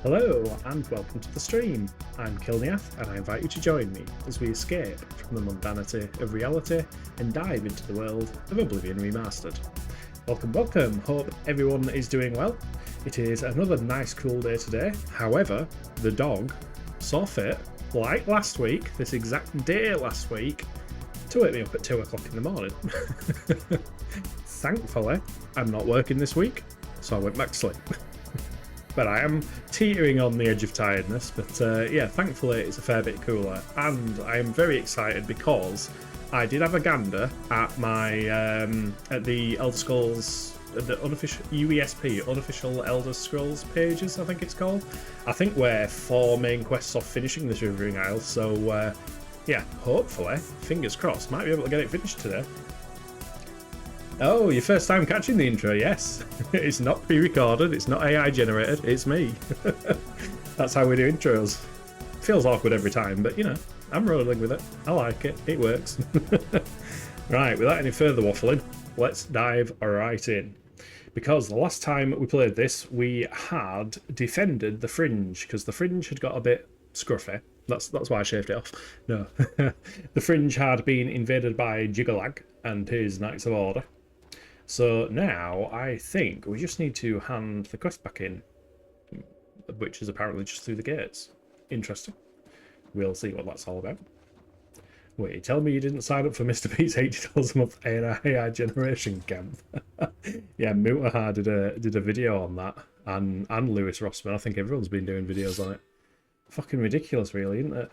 Hello and welcome to the stream. I'm Kilniath and I invite you to join me as we escape from the mundanity of reality and dive into the world of Oblivion Remastered. Welcome, hope everyone is doing well. It is another nice cool day today, however, the dog saw fit, like last week, this exact day last week, to wake me up at 2 o'clock in the morning. Thankfully, I'm not working this week, so I went back to sleep. But I am teetering on the edge of tiredness, but yeah, thankfully it's a fair bit cooler, and I am very excited because I did have a gander at my at the Elder Scrolls, the unofficial UESP, unofficial Elder Scrolls pages, I think it's called. I think we're 4 main quests off finishing the Shivering Isles, so yeah, hopefully, fingers crossed, might be able to get it finished today. Oh, your first time catching the intro, yes. It's not pre-recorded, it's not AI generated, it's me. That's how we do intros. Feels awkward every time, but you know, I'm rolling with it. I like it, it works. Right, without any further waffling, let's dive right in. Because the last time we played this, we had defended the Fringe, because the Fringe had got a bit scruffy. That's why I shaved it off. No. The Fringe had been invaded by Sheogorath and his Knights of Order. So now I think we just need to hand the quest back in, which is apparently just through the gates. Interesting. We'll see what that's all about. Wait, tell me you didn't sign up for Mr. P's $80 a month AI generation camp. Yeah, Mutaha did a video on that, and Lewis Rossman. I think everyone's been doing videos on it. Fucking ridiculous, really, isn't it?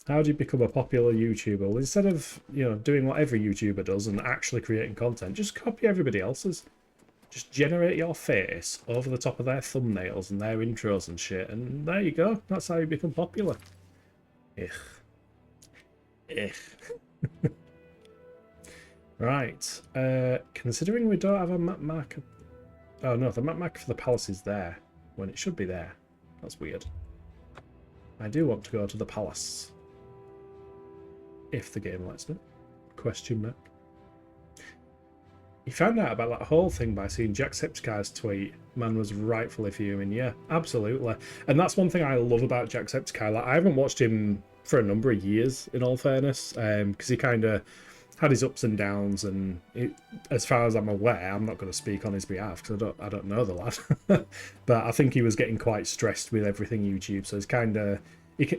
How do you become a popular YouTuber? Well, instead of, you know, doing what every YouTuber does and actually creating content, just copy everybody else's. Just generate your face over the top of their thumbnails and their intros and shit, and there you go. That's how you become popular. Right. Considering we don't have a map marker... Oh no, the map marker for the palace is there, when it should be there. That's weird. I do want to go to the palace. If the game lets me. Question mark. He found out about that whole thing by seeing Jacksepticeye's tweet. Man was rightfully fuming. Yeah, absolutely. And that's one thing I love about Jacksepticeye. Like, I haven't watched him for a number of years, in all fairness, because he kind of had his ups and downs, and as far as I'm aware, I'm not going to speak on his behalf because I don't know the lad. But I think he was getting quite stressed with everything YouTube, so he's kind of...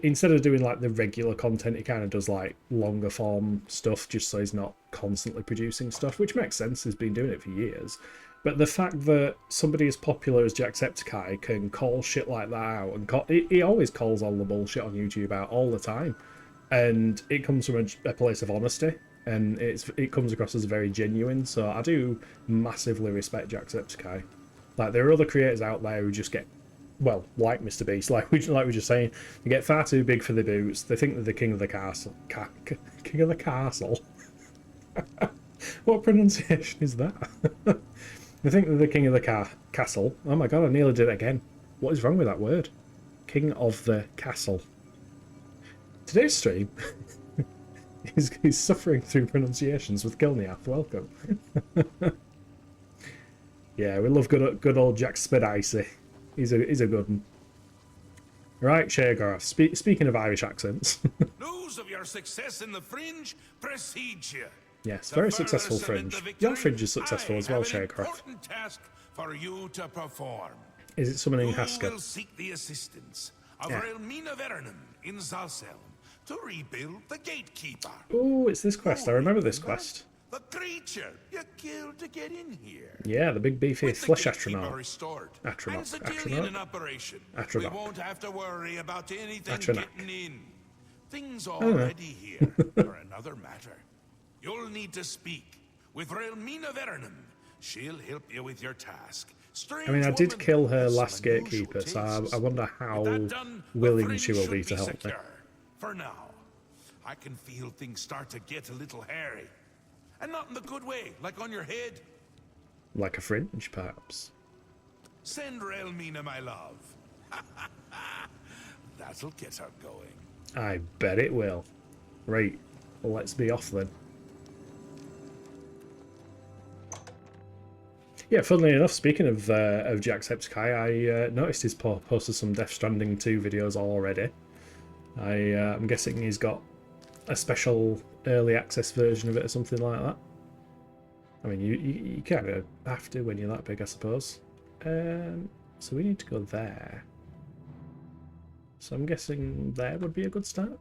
Instead of doing like the regular content, he kind of does like longer form stuff just so he's not constantly producing stuff, which makes sense. He's been doing it for years. But the fact that somebody as popular as Jacksepticeye can call shit like that out, and he always calls all the bullshit on YouTube out all the time, and it comes from a place of honesty, and it comes across as very genuine. So I do massively respect Jacksepticeye. Like, there are other creators out there who just get, well, like Mr. Beast, like we were just saying, they get far too big for the boots. They think they're the king of the castle. King of the castle? What pronunciation is that? They think they're the king of the castle. Oh my god, I nearly did it again. What is wrong with that word? King of the castle. Today's stream he's suffering through pronunciations with Kilniath. Welcome. Yeah, we love good old Jack Spedicy. He's a good one. Right, Sheogorath. Speaking of Irish accents. News of your success in the Fringe precedes you. Yes, very successful Fringe. Your Fringe is successful as well, Sheogorath. Important task for you to perform. Is it summoning Haska? You will seek the assistance of Relmina Vernum in Zalselm to rebuild the gatekeeper. Oh, it's this quest. I remember this quest. The creature you killed to get in here. Yeah, the big beefy flesh astronaut. Atronach. In operation. We won't have to worry about anything getting in. Things already here are another matter. You'll need to speak with Relmina Vernum. She'll help you with your task. I mean, I did kill her last gatekeeper, so I wonder how willing she will be to help me. For now, I can feel things start to get a little hairy. And not in the good way, like on your head. Like a Fringe, perhaps. Send Relmina my love. That'll get her going. I bet it will. Right, well, let's be off then. Yeah, funnily enough, speaking of Jacksepticeye, I noticed he's posted some Death Stranding 2 videos already. I'm guessing he's got a special early access version of it or something like that. I mean, you kind of have to when you're that big, I suppose. So we need to go there. So I'm guessing there would be a good start.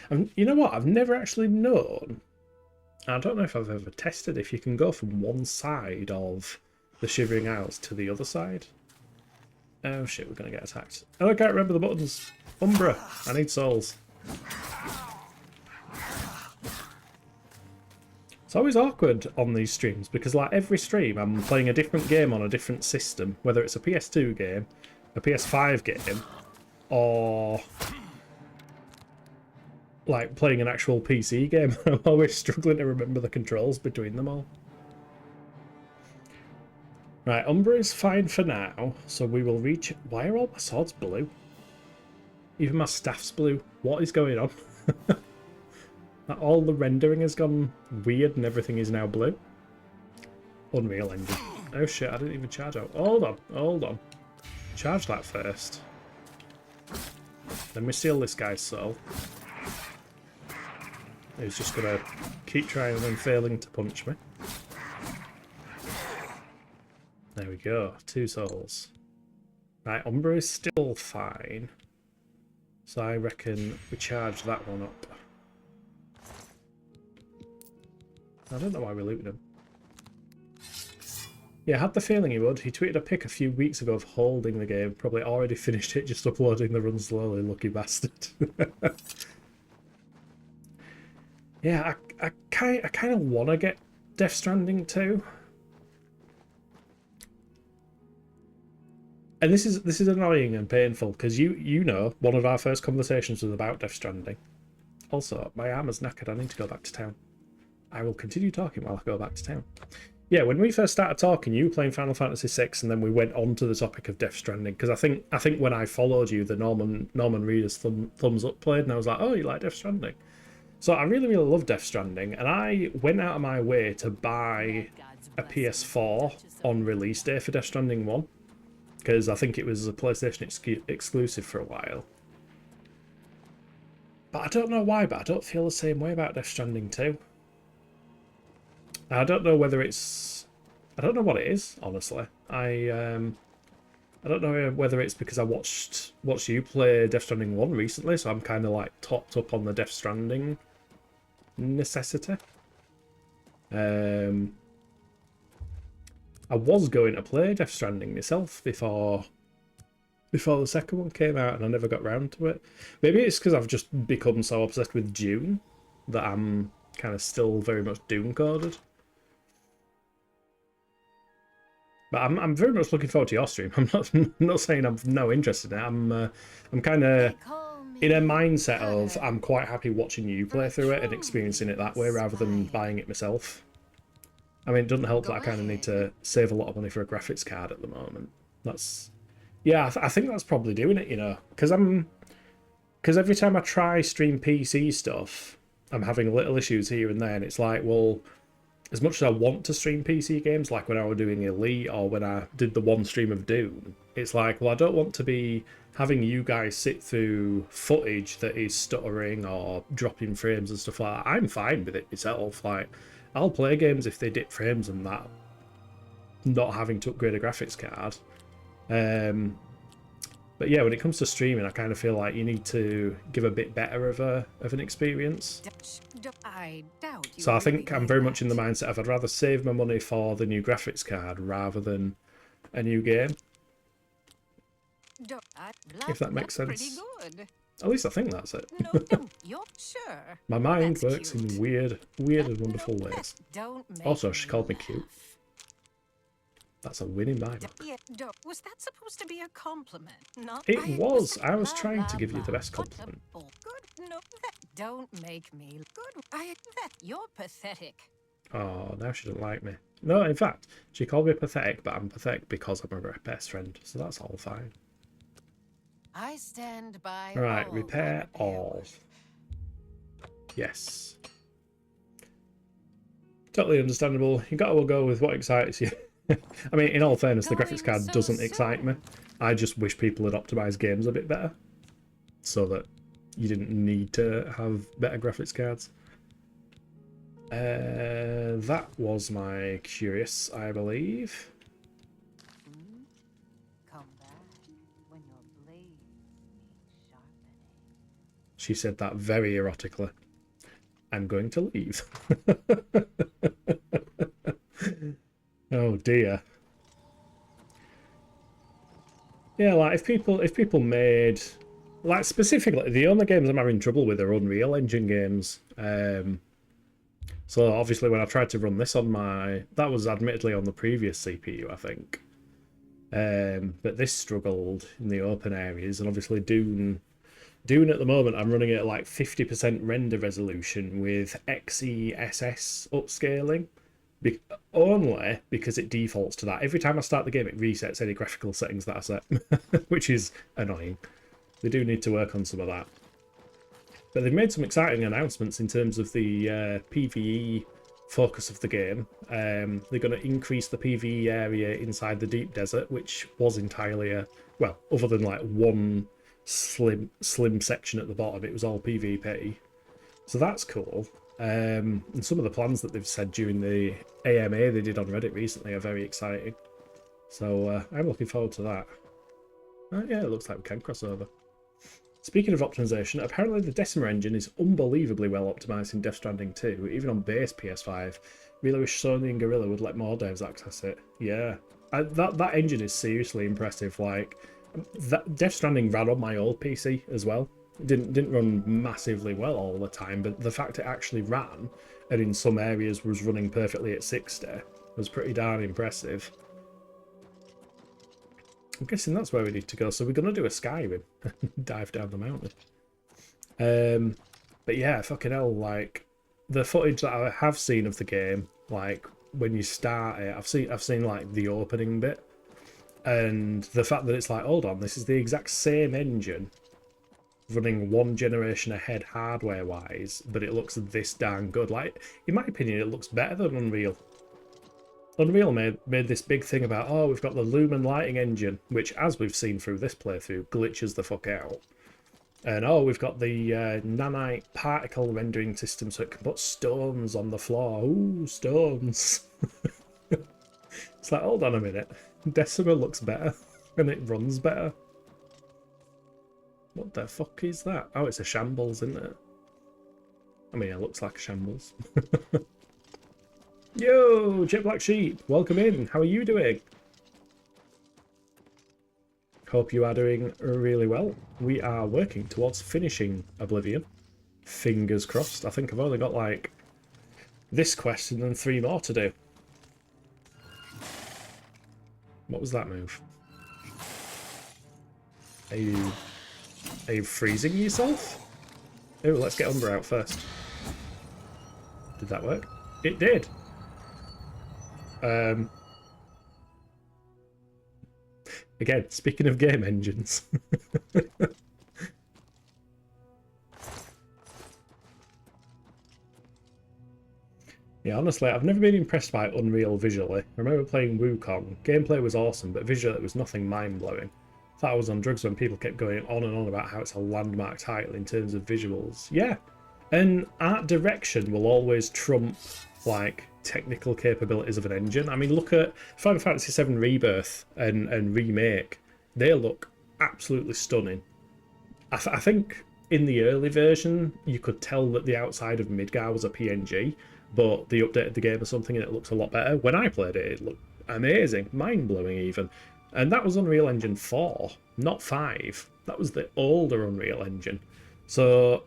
And you know what? I've never actually known. I don't know if I've ever tested if you can go from one side of the Shivering Isles to the other side. Oh shit, we're going to get attacked. Oh, I can't remember the buttons. Umbra, I need souls. It's always awkward on these streams because like every stream I'm playing a different game on a different system, whether it's a PS2 game, a PS5 game, or like playing an actual PC game. I'm always struggling to remember the controls between them all. Right, Umbra is fine for now, so we will reach... Why are all my swords blue? Even my staff's blue. What is going on? All the rendering has gone weird and everything is now blue. Unreal Engine. Oh shit, I didn't even charge out. Hold on, hold on. Charge that first. Then we steal this guy's soul. He's just gonna keep trying and failing to punch me. There we go, 2 souls. Right, Umbra is still fine. So I reckon we charge that one up. I don't know why we're looting him. Yeah, I had the feeling he would. He tweeted a pic a few weeks ago of holding the game. Probably already finished it, just uploading the run slowly, lucky bastard. Yeah, I kind of want to get Death Stranding 2. And this is annoying and painful because you know one of our first conversations was about Death Stranding. Also, my arm is knackered. I need to go back to town. I will continue talking while I go back to town. Yeah, when we first started talking, you were playing Final Fantasy VI, and then we went on to the topic of Death Stranding because I think when I followed you, the Norman Reedus thumbs up played, and I was like, oh, you like Death Stranding? So I really love Death Stranding, and I went out of my way to buy a PS4 on release day for Death Stranding 1. Because I think it was a PlayStation exclusive for a while. But I don't know why, but I don't feel the same way about Death Stranding 2. I don't know whether it's... I don't know what it is, honestly. I don't know whether it's because I watched you play Death Stranding 1 recently, so I'm kind of like topped up on the Death Stranding necessity. I was going to play Death Stranding myself before the second one came out, and I never got round to it. Maybe it's because I've just become so obsessed with Dune that I'm kind of still very much Dune coded. But I'm very much looking forward to your stream. I'm not saying I'm no interested in it. I'm kind of in a mindset of I'm quite happy watching you play through it and experiencing it that way rather than buying it myself. I mean, it doesn't help that I kind of need to save a lot of money for a graphics card at the moment. That's... Yeah, I think that's probably doing it, you know. Because every time I try stream PC stuff, I'm having little issues here and there. And it's like, well, as much as I want to stream PC games, like when I was doing Elite or when I did the one stream of Doom, it's like, well, I don't want to be having you guys sit through footage that is stuttering or dropping frames and stuff like that. I'm fine with it myself. Like, I'll play games if they dip frames and that, not having to upgrade a graphics card. But yeah, when it comes to streaming, I kind of feel like you need to give a bit better of an experience. So I think I'm very much in the mindset of I'd rather save my money for the new graphics card rather than a new game. If that makes sense. At least I think that's it. My mind works in weird and wonderful ways. Also, she called me cute. That's a winning Bible. Was that supposed to be a compliment? It was. I was trying to give you the best compliment. Good. No, don't make me good. You're pathetic. Oh, now she doesn't like me. No, in fact, she called me pathetic, but I'm pathetic because I'm her best friend, so that's all fine. I stand by. Right, repair all. Yes. Totally understandable. You gotta go with what excites you. I mean, in all fairness, the graphics card doesn't excite me. I just wish people had optimized games a bit better, so that you didn't need to have better graphics cards. That was my curious, I believe. Come back when your blade needs sharpening. She said that very erotically. I'm going to leave. Oh dear. Yeah, like if people made, like, specifically the only games I'm having trouble with are Unreal Engine games. So obviously when I tried to run this on that was admittedly on the previous CPU, I think. But this struggled in the open areas, and obviously Dune at the moment I'm running it at like 50% render resolution with XeSS upscaling. Only because it defaults to that. Every time I start the game, it resets any graphical settings that I set, which is annoying. They do need to work on some of that. But they've made some exciting announcements in terms of the PvE focus of the game. They're going to increase the PvE area inside the deep desert, which was entirely well, other than like one slim section at the bottom, it was all PvP. So that's cool. And some of the plans that they've said during the AMA they did on Reddit recently are very exciting. So I'm looking forward to that. Yeah, it looks like we can cross over. Speaking of optimization, apparently the Decima engine is unbelievably well optimized in Death Stranding 2, even on base PS5. Really wish Sony and Guerrilla would let more devs access it. Yeah, that engine is seriously impressive. Like, that Death Stranding ran on my old PC as well. It didn't run massively well all the time, but the fact it actually ran, and in some areas was running perfectly at 60, was pretty darn impressive. I'm guessing that's where we need to go. So we're going to do a Skyrim, dive down the mountain. But yeah, fucking hell, like, the footage that I have seen of the game, like, when you start it, I've seen like the opening bit, and the fact that it's like, hold on, this is the exact same engine running one generation ahead hardware wise, but it looks this darn good. Like, in my opinion, it looks better than Unreal. Unreal made this big thing about, oh, we've got the Lumen lighting engine, which, as we've seen through this playthrough, glitches the fuck out. And oh, we've got the nanite particle rendering system, so it can put stones on the floor. Ooh, stones. It's like, hold on a minute. Decima looks better, and it runs better. What the fuck is that? Oh, it's a shambles, isn't it? I mean, it looks like a shambles. Yo, Jet Black Sheep, welcome in. How are you doing? Hope you are doing really well. We are working towards finishing Oblivion. Fingers crossed. I think I've only got like this quest and then 3 more to do. What was that move? Are you freezing yourself? Oh, let's get Umbra out first. Did that work? It did. Again, speaking of game engines. Yeah, honestly, I've never been impressed by Unreal visually. I remember playing Wukong. Gameplay was awesome, but visually it was nothing mind-blowing. I thought I was on drugs when people kept going on and on about how it's a landmark title in terms of visuals. Yeah, and art direction will always trump, like, technical capabilities of an engine. I mean, look at Final Fantasy VII Rebirth and Remake. They look absolutely stunning. I think in the early version, you could tell that the outside of Midgar was a PNG, but they updated the game or something and it looks a lot better. When I played it, it looked amazing, mind-blowing even. And that was Unreal Engine 4, not 5. That was the older Unreal Engine. So,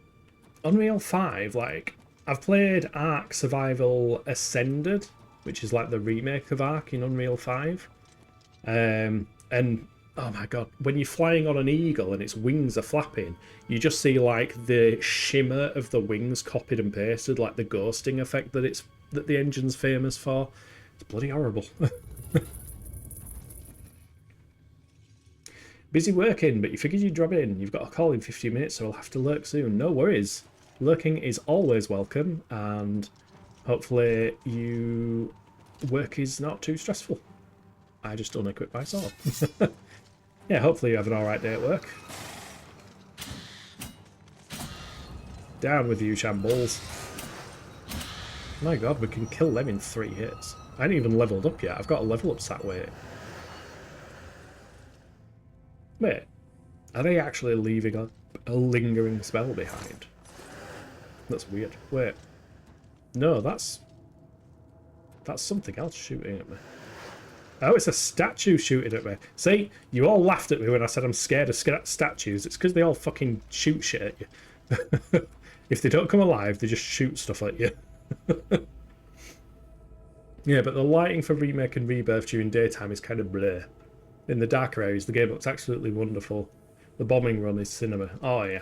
Unreal 5, like, I've played Ark Survival Ascended, which is like the remake of Ark in Unreal 5. And, oh my god, when you're flying on an eagle and its wings are flapping, you just see, like, the shimmer of the wings copied and pasted, like the ghosting effect that the engine's famous for. It's bloody horrible. Busy working, but you figured you'd drop in. You've got a call in 15 minutes, so I'll have to lurk soon. No worries. Lurking is always welcome, and Hopefully you work is not too stressful. I just unequip my sword. Yeah, hopefully you have an alright day at work. Down with you, shambles. My god, we can kill them in 3 hits. I ain't even leveled up yet. I've got a level up sat waiting. Wait, are they actually leaving a lingering spell behind? That's weird. Wait. No, that's something else shooting at me. Oh, it's a statue shooting at me. See, you all laughed at me when I said I'm scared of statues. It's because they all fucking shoot shit at you. If they don't come alive, they just shoot stuff at you. Yeah, but the lighting for Remake and Rebirth during daytime is kind of blur. In the darker areas, the game looks absolutely wonderful. The bombing run is cinema. Oh yeah,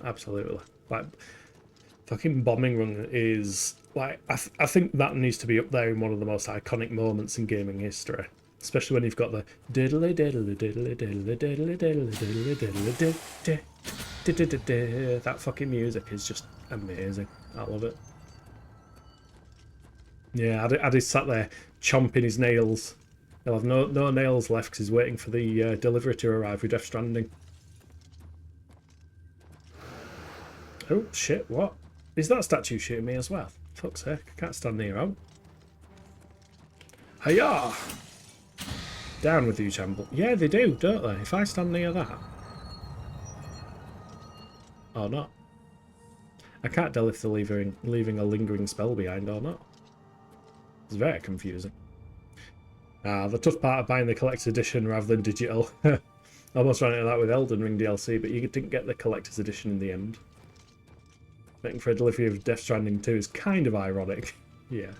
absolutely. Like, fucking bombing run is like I think that needs to be up there in one of the most iconic moments in gaming history. Especially when you've got the diddly diddly diddly diddly diddly diddly diddly diddly diddly. That fucking music is just amazing. I love it. Yeah, Addy's sat there chomping his nails. He'll have no nails left because he's waiting for the delivery to arrive with Death Stranding. Oh shit! What is that statue shooting me as well? Fuck's sake! I can't stand near him. Hiya! Down with you, Shamble. Yeah, they do, don't they? If I stand near that, or not, I can't tell if they're leaving a lingering spell behind or not. It's very confusing. The tough part of buying the collector's edition rather than digital. Almost ran into that with Elden Ring DLC, but you didn't get the collector's edition in the end. Waiting for a delivery of Death Stranding 2 is kind of ironic. Yeah.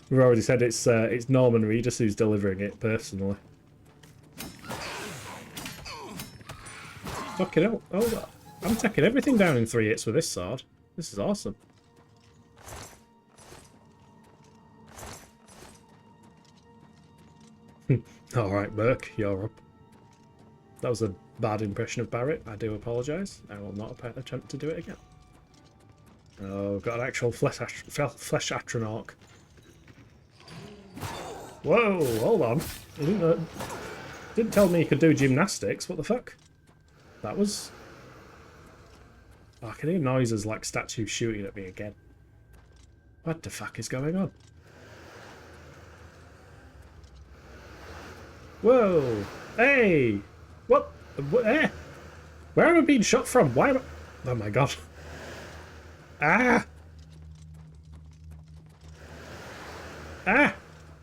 We've already said it's Norman Reedus who's delivering it personally. Fucking hell. Oh, I'm taking everything down in 3 hits with this sword. This is awesome. Alright, Burke, you're up. That was a bad impression of Barrett. I do apologise. I will not attempt to do it again. Oh, got an actual flesh Atronach. Whoa, hold on. Didn't tell me you could do gymnastics. What the fuck? That was... Oh, I can hear noises like statues shooting at me again. What the fuck is going on? Whoa! Hey! What? Eh? Where am I being shot from? Why am I... Oh my god. Ah! Ah!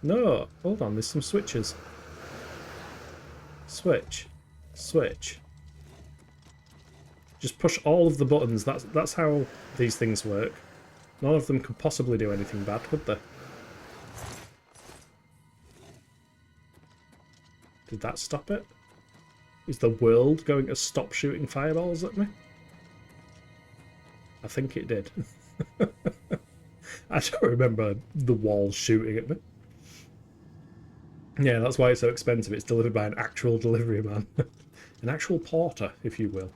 No! Hold on, there's some switches. Switch. Switch. Just push all of the buttons. That's how these things work. None of them could possibly do anything bad, could they? Did that stop it? Is the world going to stop shooting fireballs at me? I think it did. I don't remember the walls shooting at me. Yeah, that's why it's so expensive. It's delivered by an actual delivery man. An actual porter, if you will.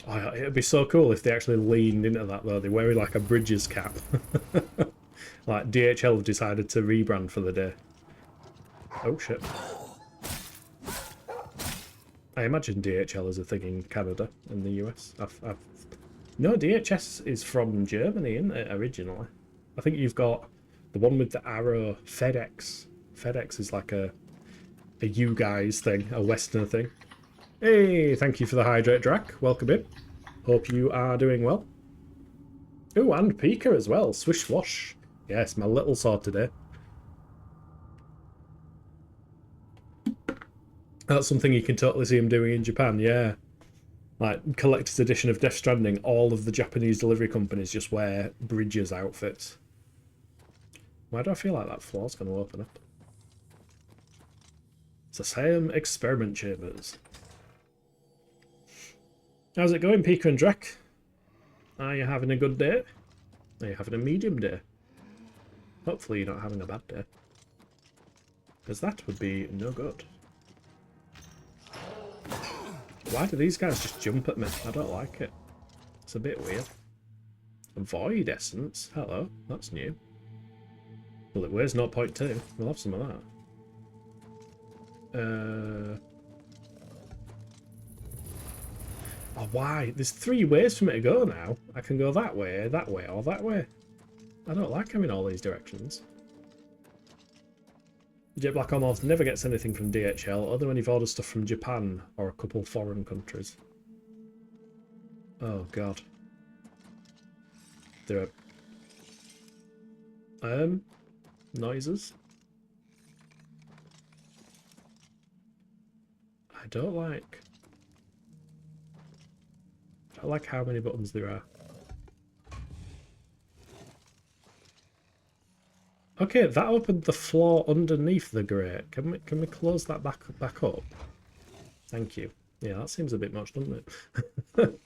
Oh, it'd be so cool if they actually leaned into that, though. They wear like a Bridges cap. Like, DHL have decided to rebrand for the day. Oh, shit. I imagine DHL is a thing in Canada and the US. No, DHS is from Germany, isn't it, originally? I think you've got the one with the arrow, FedEx. FedEx is like a you guys thing, a Western thing. Hey, thank you for the hydrate, Drac. Welcome in. Hope you are doing well. Oh, and Pika as well. Swish wash. Yes, my little sword today. That's something you can totally see him doing in Japan, yeah. Like, collector's edition of Death Stranding, all of the Japanese delivery companies just wear Bridges outfits. Why do I feel like that floor's going to open up? It's the same experiment chambers. How's it going, Pika and Drek? Are you having a good day? Are you having a medium day? Hopefully you're not having a bad day. Because that would be no good. Why do these guys just jump at me? I don't like it. It's a bit weird. A void essence. Hello, that's new. Well, it weighs 0.2. We'll have some of that. Oh, why? There's 3 ways for me to go now. I can go that way, or that way. I don't like having all these directions. Jet Black almost never gets anything from DHL, other than when you've ordered stuff from Japan or a couple foreign countries. Oh, God. There are... noises. I don't like how many buttons there are. Okay, that opened the floor underneath the grate. Can we close that back up? Thank you. Yeah, that seems a bit much, doesn't it?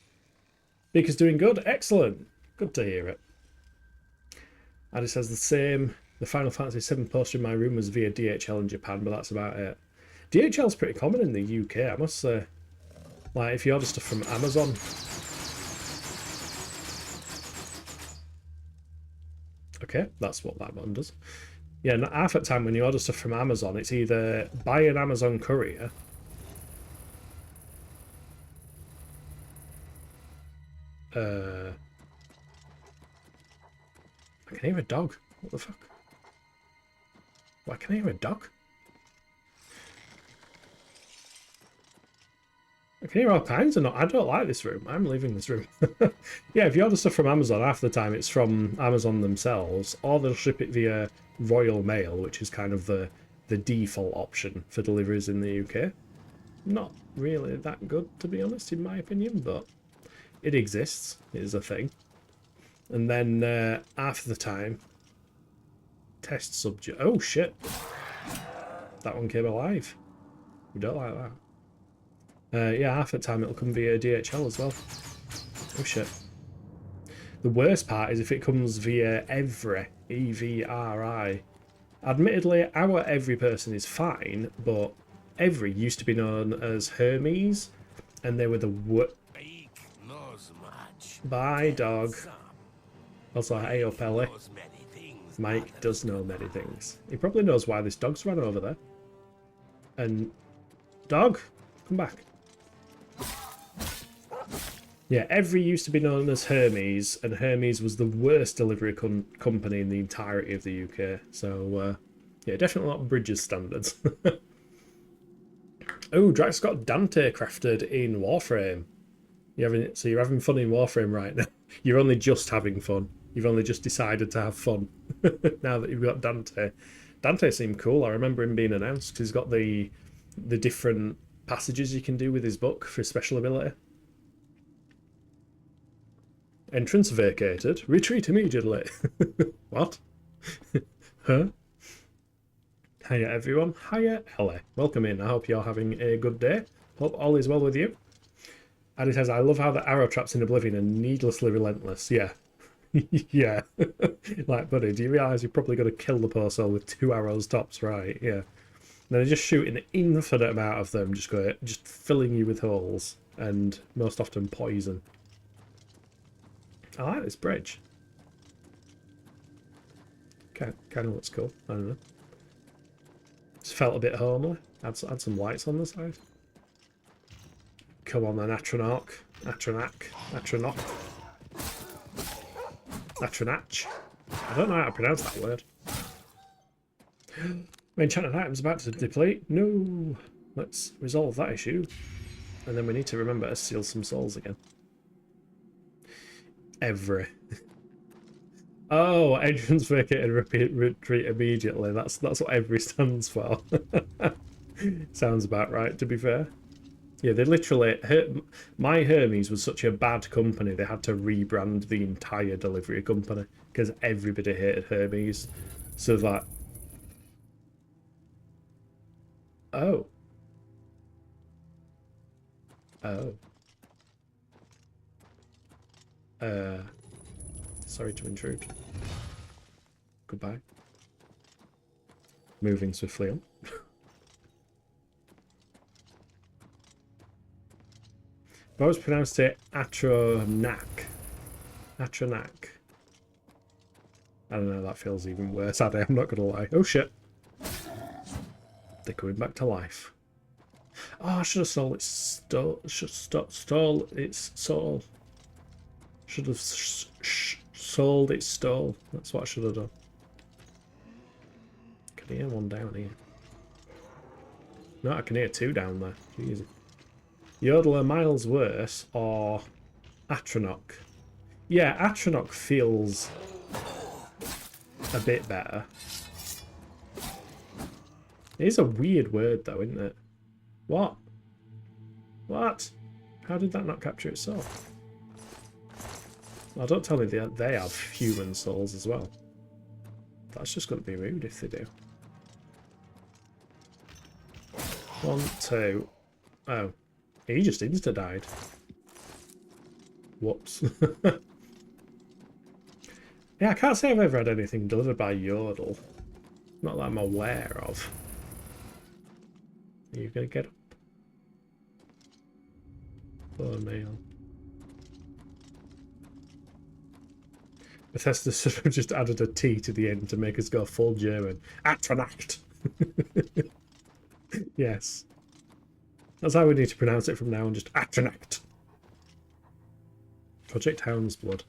Beaker's doing good. Excellent. Good to hear it. And it says the same. The Final Fantasy VII poster in my room was via DHL in Japan, but that's about it. DHL's pretty common in the UK, I must say. Like, if you order stuff from Amazon. Okay, that's what that one does. Yeah, half the time when you order stuff from Amazon, it's either buy an Amazon courier. I can hear a dog. What the fuck? Why can I hear a dog? I can hear all kinds of... I don't like this room. I'm leaving this room. Yeah, if you order stuff from Amazon, half the time it's from Amazon themselves, or they'll ship it via Royal Mail, which is kind of the default option for deliveries in the UK. Not really that good, to be honest, in my opinion, but it exists. It is a thing. And then half the time, test subject... Oh, shit. That one came alive. We don't like that. Yeah, half the time it'll come via DHL as well. Oh shit. The worst part is if it comes via Evri, E-V-R-I. Admittedly, our every person is fine, but Evri used to be known as Hermes, and they were the worst. Bye, dog. Also, hey up, Ellie. Mike does know many things. He probably knows why this dog's run over there. And... Dog, come back. Yeah, Evri used to be known as Hermes, and Hermes was the worst delivery company in the entirety of the UK. So, yeah, definitely not Bridges standards. Oh, Drax got Dante crafted in Warframe. So you're having fun in Warframe right now. You're only just having fun. You've only just decided to have fun now that you've got Dante. Dante seemed cool. I remember him being announced because he's got the different passages you can do with his book for his special ability. Entrance vacated. Retreat immediately. What? Huh? Hiya everyone. Hiya Ellie. Welcome in. I hope you're having a good day. Hope all is well with you. And he says, I love how the arrow traps in Oblivion are needlessly relentless. Yeah. Yeah. Like, buddy, do you realise you're probably going to kill the poor soul with 2 arrows tops, right? Yeah. And they're just shooting an infinite amount of them, just filling you with holes, and most often poison. I like this bridge. Kind of looks cool. I don't know. Just felt a bit homely. Add some lights on the side. Come on then, Atronach. Atronach. Atronach. I don't know how to pronounce that word. My enchanted item's about to deplete. No. Let's resolve that issue. And then we need to remember to steal some souls again. Every. Oh, entrance vacated, retreat immediately. That's what every stands for. Sounds about right, to be fair. Yeah, they literally... My Hermes was such a bad company, they had to rebrand the entire delivery company because everybody hated Hermes. So that... Oh. Oh. Sorry to intrude. Goodbye. Moving swiftly on. I've always pronounced it Atronach. Atronak. I don't know, that feels even worse, Addy, I'm not gonna lie. Oh shit. They're coming back to life. Oh, I should have stole its stole its soul. Should have sold its stole. That's what I should have done. Can I hear one down here? No, I can hear two down there. Jeez. Yodeler miles worse, or Atronach. Yeah, Atronach feels a bit better. It is a weird word though, isn't it? What? What? How did that not capture its soul? Well, don't tell me they have human souls as well. That's just going to be rude if they do. 1, 2. Oh. He just insta-died. Whoops. Yeah, I can't say I've ever had anything delivered by Yodel. Not that I'm aware of. Are you going to get up? Oh, mail. Bethesda sort of just added a T to the end to make us go full German. Atronacht! Yes. That's how we need to pronounce it from now on, just Atronacht. Project Hound's Blood.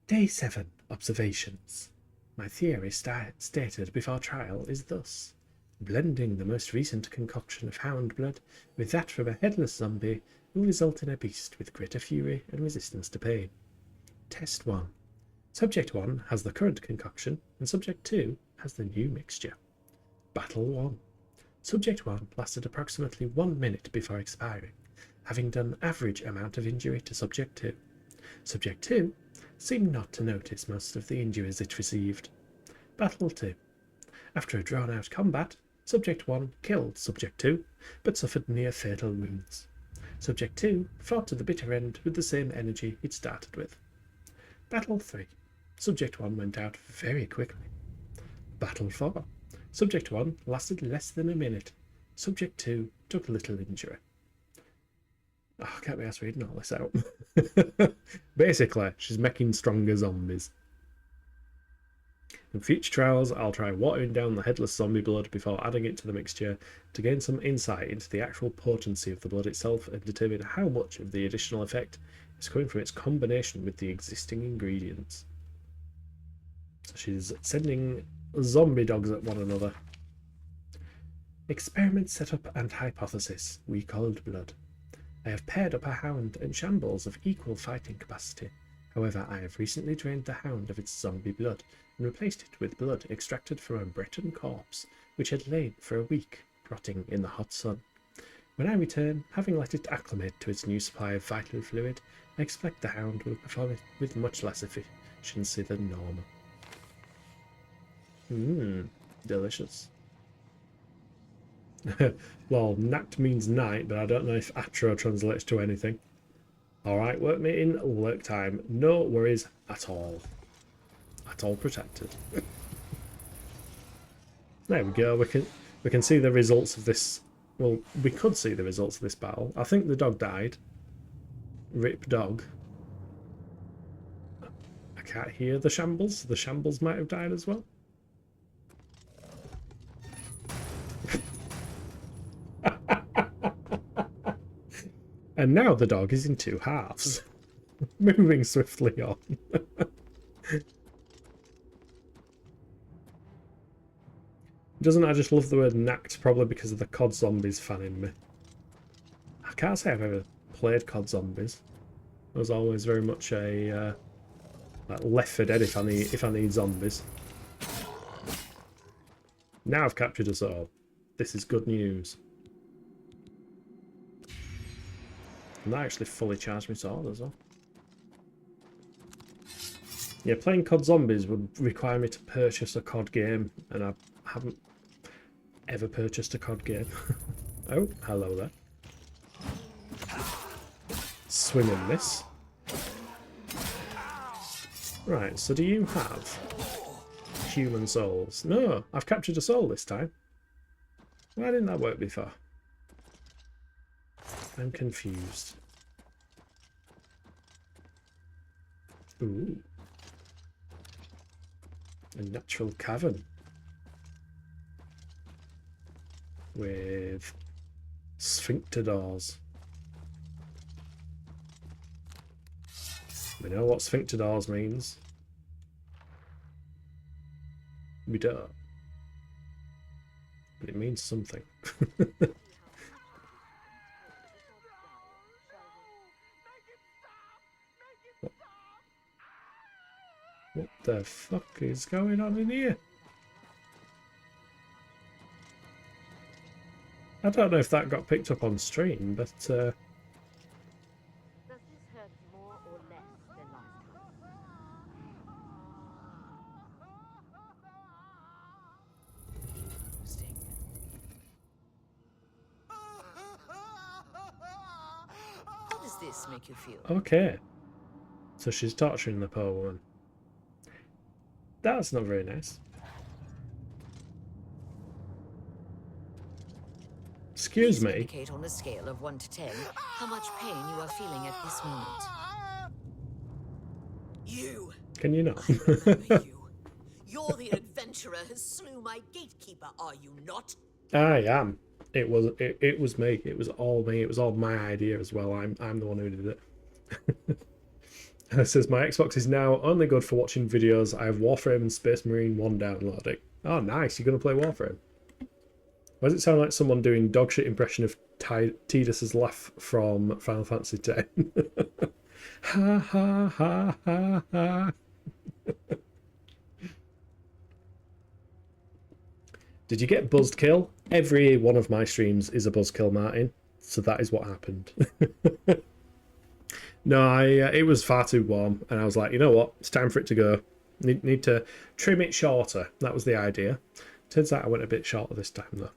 Day 7. Observations. My theory stated before trial is thus. Blending the most recent concoction of hound blood with that from a headless zombie will result in a beast with greater fury and resistance to pain. Test 1. Subject 1 has the current concoction, and Subject 2 has the new mixture. Battle 1. Subject 1 lasted approximately 1 minute before expiring, having done average amount of injury to Subject 2. Subject 2 seemed not to notice most of the injuries it received. Battle 2. After a drawn-out combat, Subject 1 killed Subject 2, but suffered near-fatal wounds. Subject 2 fought to the bitter end with the same energy it started with. Battle 3. Subject 1 went out very quickly. Battle 4. Subject 1 lasted less than a minute. Subject 2 took little injury. Oh, I can't be asked reading all this out. Basically, she's making stronger zombies. In future trials, I'll try watering down the headless zombie blood before adding it to the mixture to gain some insight into the actual potency of the blood itself and determine how much of the additional effect is coming from its combination with the existing ingredients. So she's sending zombie dogs at one another. Experiment setup and hypothesis. We called blood. I have paired up a hound and shambles of equal fighting capacity. However, I have recently drained the hound of its zombie blood and replaced it with blood extracted from a Breton corpse which had lain for a week, rotting in the hot sun. When I return, having let it acclimate to its new supply of vital fluid, I expect the hound will perform it with much less efficiency than normal. Delicious. Well, nact means night, but I don't know if atro translates to anything. Alright, work meeting, work time. No worries at all. At all protected. There we go, we can see the results of this. Well, we could see the results of this battle. I think the dog died. Rip dog. I can't hear the shambles. The shambles might have died as well. And now the dog is in 2 halves. Moving swiftly on. Doesn't I just love the word nact, probably because of the COD zombies fan in me. I can't say I've ever played COD zombies. I was always very much a like Left 4 Dead if I need zombies. Now I've captured us all. This is good news. And that actually fully charged my sword as well. Yeah, playing COD Zombies would require me to purchase a COD game, and I haven't ever purchased a COD game. Oh, hello there. Swing and miss. Right, so do you have human souls? No, I've captured a soul this time. Why didn't that work before? I'm confused. Ooh. A natural cavern. With sphincter doors. We know what sphincter doors means. We don't. But it means something. What the fuck is going on in here? I don't know if that got picked up on stream, but Does this hurt more or less than last time? Interesting. How does this make you feel? okay. So she's torturing the poor woman. That's not very nice. Excuse Please me. indicate on a scale of 1 to 10 how much pain you are feeling at this moment. You! Can you not? I remember you. You're the adventurer who slew my gatekeeper, are you not? I am. It was me. It was all me. It was all my idea as well. I'm the one who did it. It says my Xbox is now only good for watching videos. I have Warframe and Space Marine 1 downloading. Oh, nice. You're gonna play Warframe. Why does it sound like someone doing dogshit impression of Tidus's laugh from Final Fantasy X? Ha ha ha ha ha. Did you get buzzkill? Every one of my streams is a buzzkill, Martin. So that is what happened. No, it was far too warm, and I was like, you know what? It's time for it to go. Need to trim it shorter. That was the idea. Turns out I went a bit shorter this time, though.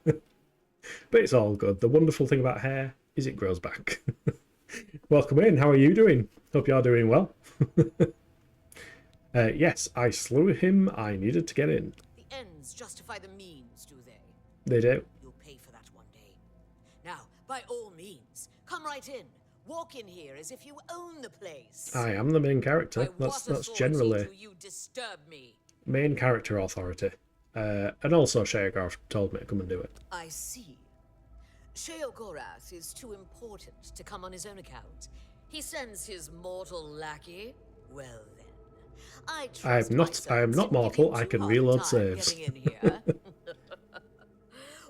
But it's all good. The wonderful thing about hair is it grows back. Welcome in. How are you doing? Hope you're doing well. Yes, I slew him. I needed to get in. The ends justify the means, do they? They do. You'll pay for that one day. Now, by all means, come right in. Walk in here as if you own the place. I am the main character. By That's what generally authority do you disturb me? main character authority. And also Sheogorath told me to come and do it. I see. Sheogorath is too important to come on his own account. He sends his mortal lackey. Well then, I am not mortal. I can reload saves. Getting in here.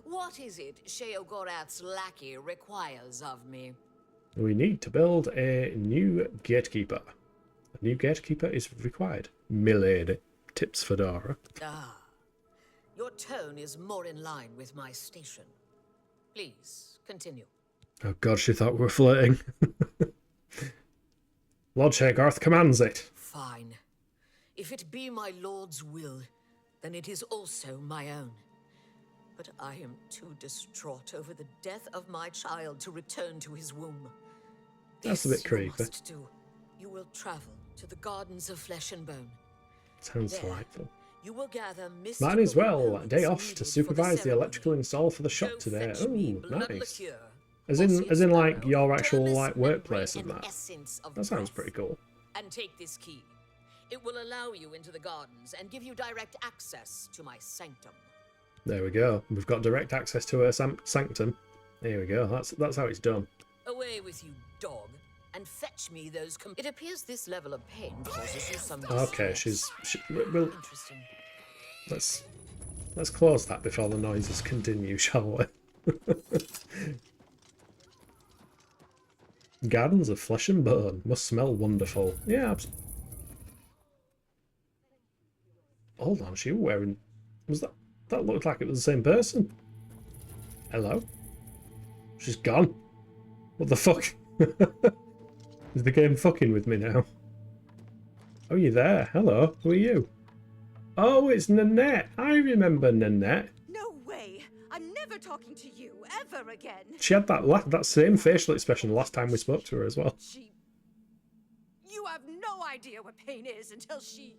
What is it Sheogorath's lackey requires of me? We need to build a new gatekeeper. A new gatekeeper is required. Milady. Tips Fedora. Ah, your tone is more in line with my station. Please, continue. Oh god, she thought we were flirting. Lord Sheogorath commands it. Fine. If it be my lord's will, then it is also my own. But I am too distraught over the death of my child to return to his womb. That's a bit This you creepy. must do. You will travel to the Gardens of Flesh and Bone. Sounds There, delightful. You will gather mystical Mine as well. components Day off needed to for supervise the ceremony. electrical install for the shop Go today. fetch me Oh, blood nice. liqueur, As in Osseous like marrow, your actual thermos like workplace and memory, that. essence of That sounds breath. pretty cool. And take this key. It will allow you into the gardens and give you direct access to my sanctum. There we go. We've got direct access to her sanctum. There we go. That's how it's done. Away with you, dog, and fetch me those. It appears this level of pain causes you some. Okay, distress. we'll Interesting. let's close that before the noises continue, shall we? Gardens of Flesh and Bone must smell wonderful. Yeah. Hold on, she was wearing. Was that? That looked like it was the same person. Hello? She's gone. What the fuck? Is the game fucking with me now? Oh, you're there. Hello. Who are you? Oh, it's Nanette. I remember Nanette. No way! I'm never talking to you ever again. She had that same facial expression last time we spoke to her as well. You have no idea what pain is until she...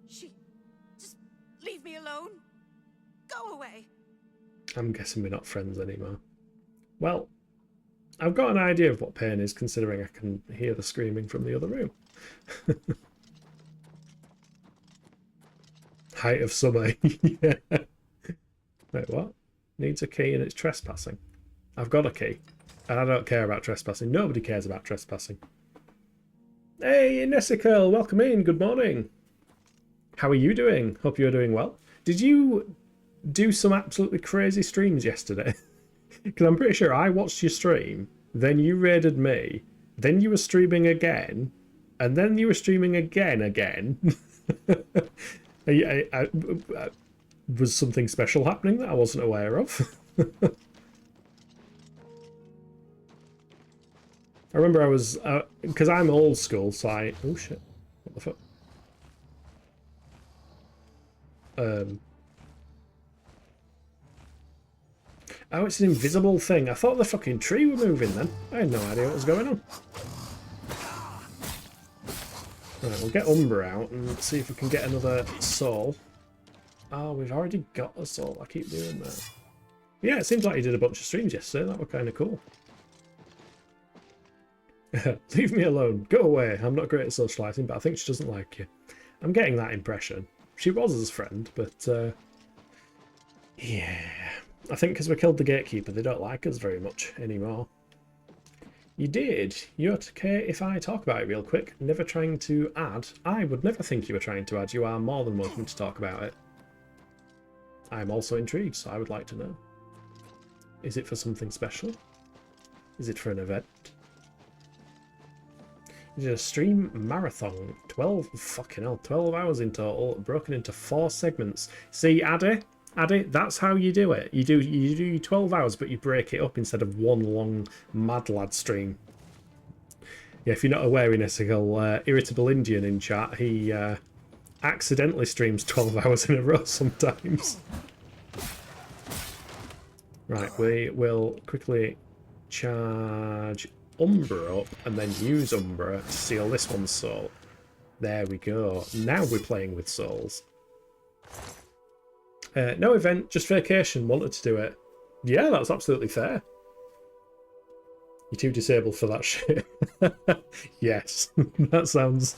Just leave me alone. Go away. I'm guessing we're not friends anymore. Well, I've got an idea of what pain is, considering I can hear the screaming from the other room. Height of summer. Yeah. Wait, what? Needs a key and it's trespassing. I've got a key. And I don't care about trespassing. Nobody cares about trespassing. Hey, Nessicle, welcome in. Good morning. How are you doing? Hope you're doing well. Did you do some absolutely crazy streams yesterday? Because I'm pretty sure I watched your stream, then you raided me, then you were streaming again, and then you were streaming again. Was something special happening that I wasn't aware of? I remember I was, because I'm old school, so oh shit, what the fuck? Oh, it's an invisible thing. I thought the fucking tree were moving then. I had no idea what was going on. Right, we'll get Umbra out and see if we can get another soul. Oh, we've already got a soul. I keep doing that. Yeah, it seems like you did a bunch of streams yesterday. That were kind of cool. Leave me alone. Go away. I'm not great at socialising, but I think she doesn't like you. I'm getting that impression. She was his friend, but yeah. I think because we killed the gatekeeper, they don't like us very much anymore. You did. You're okay if I talk about it real quick? Never trying to add. I would never think you were trying to add. You are more than welcome to talk about it. I'm also intrigued, so I would like to know. Is it for something special? Is it for an event? You did a stream marathon. 12 hours in total, broken into 4 segments. See, Addy, that's how you do it. You do 12 hours, but you break it up instead of one long Mad Lad stream. Yeah, if you're not aware, Inessigal, Irritable Indian in chat, he accidentally streams 12 hours in a row sometimes. Right, we will quickly charge Umbra up and then use Umbra to seal this one's soul. There we go. Now we're playing with souls. No event, just vacation. Wanted to do it. Yeah, that's absolutely fair. You're too disabled for that shit. Yes, that sounds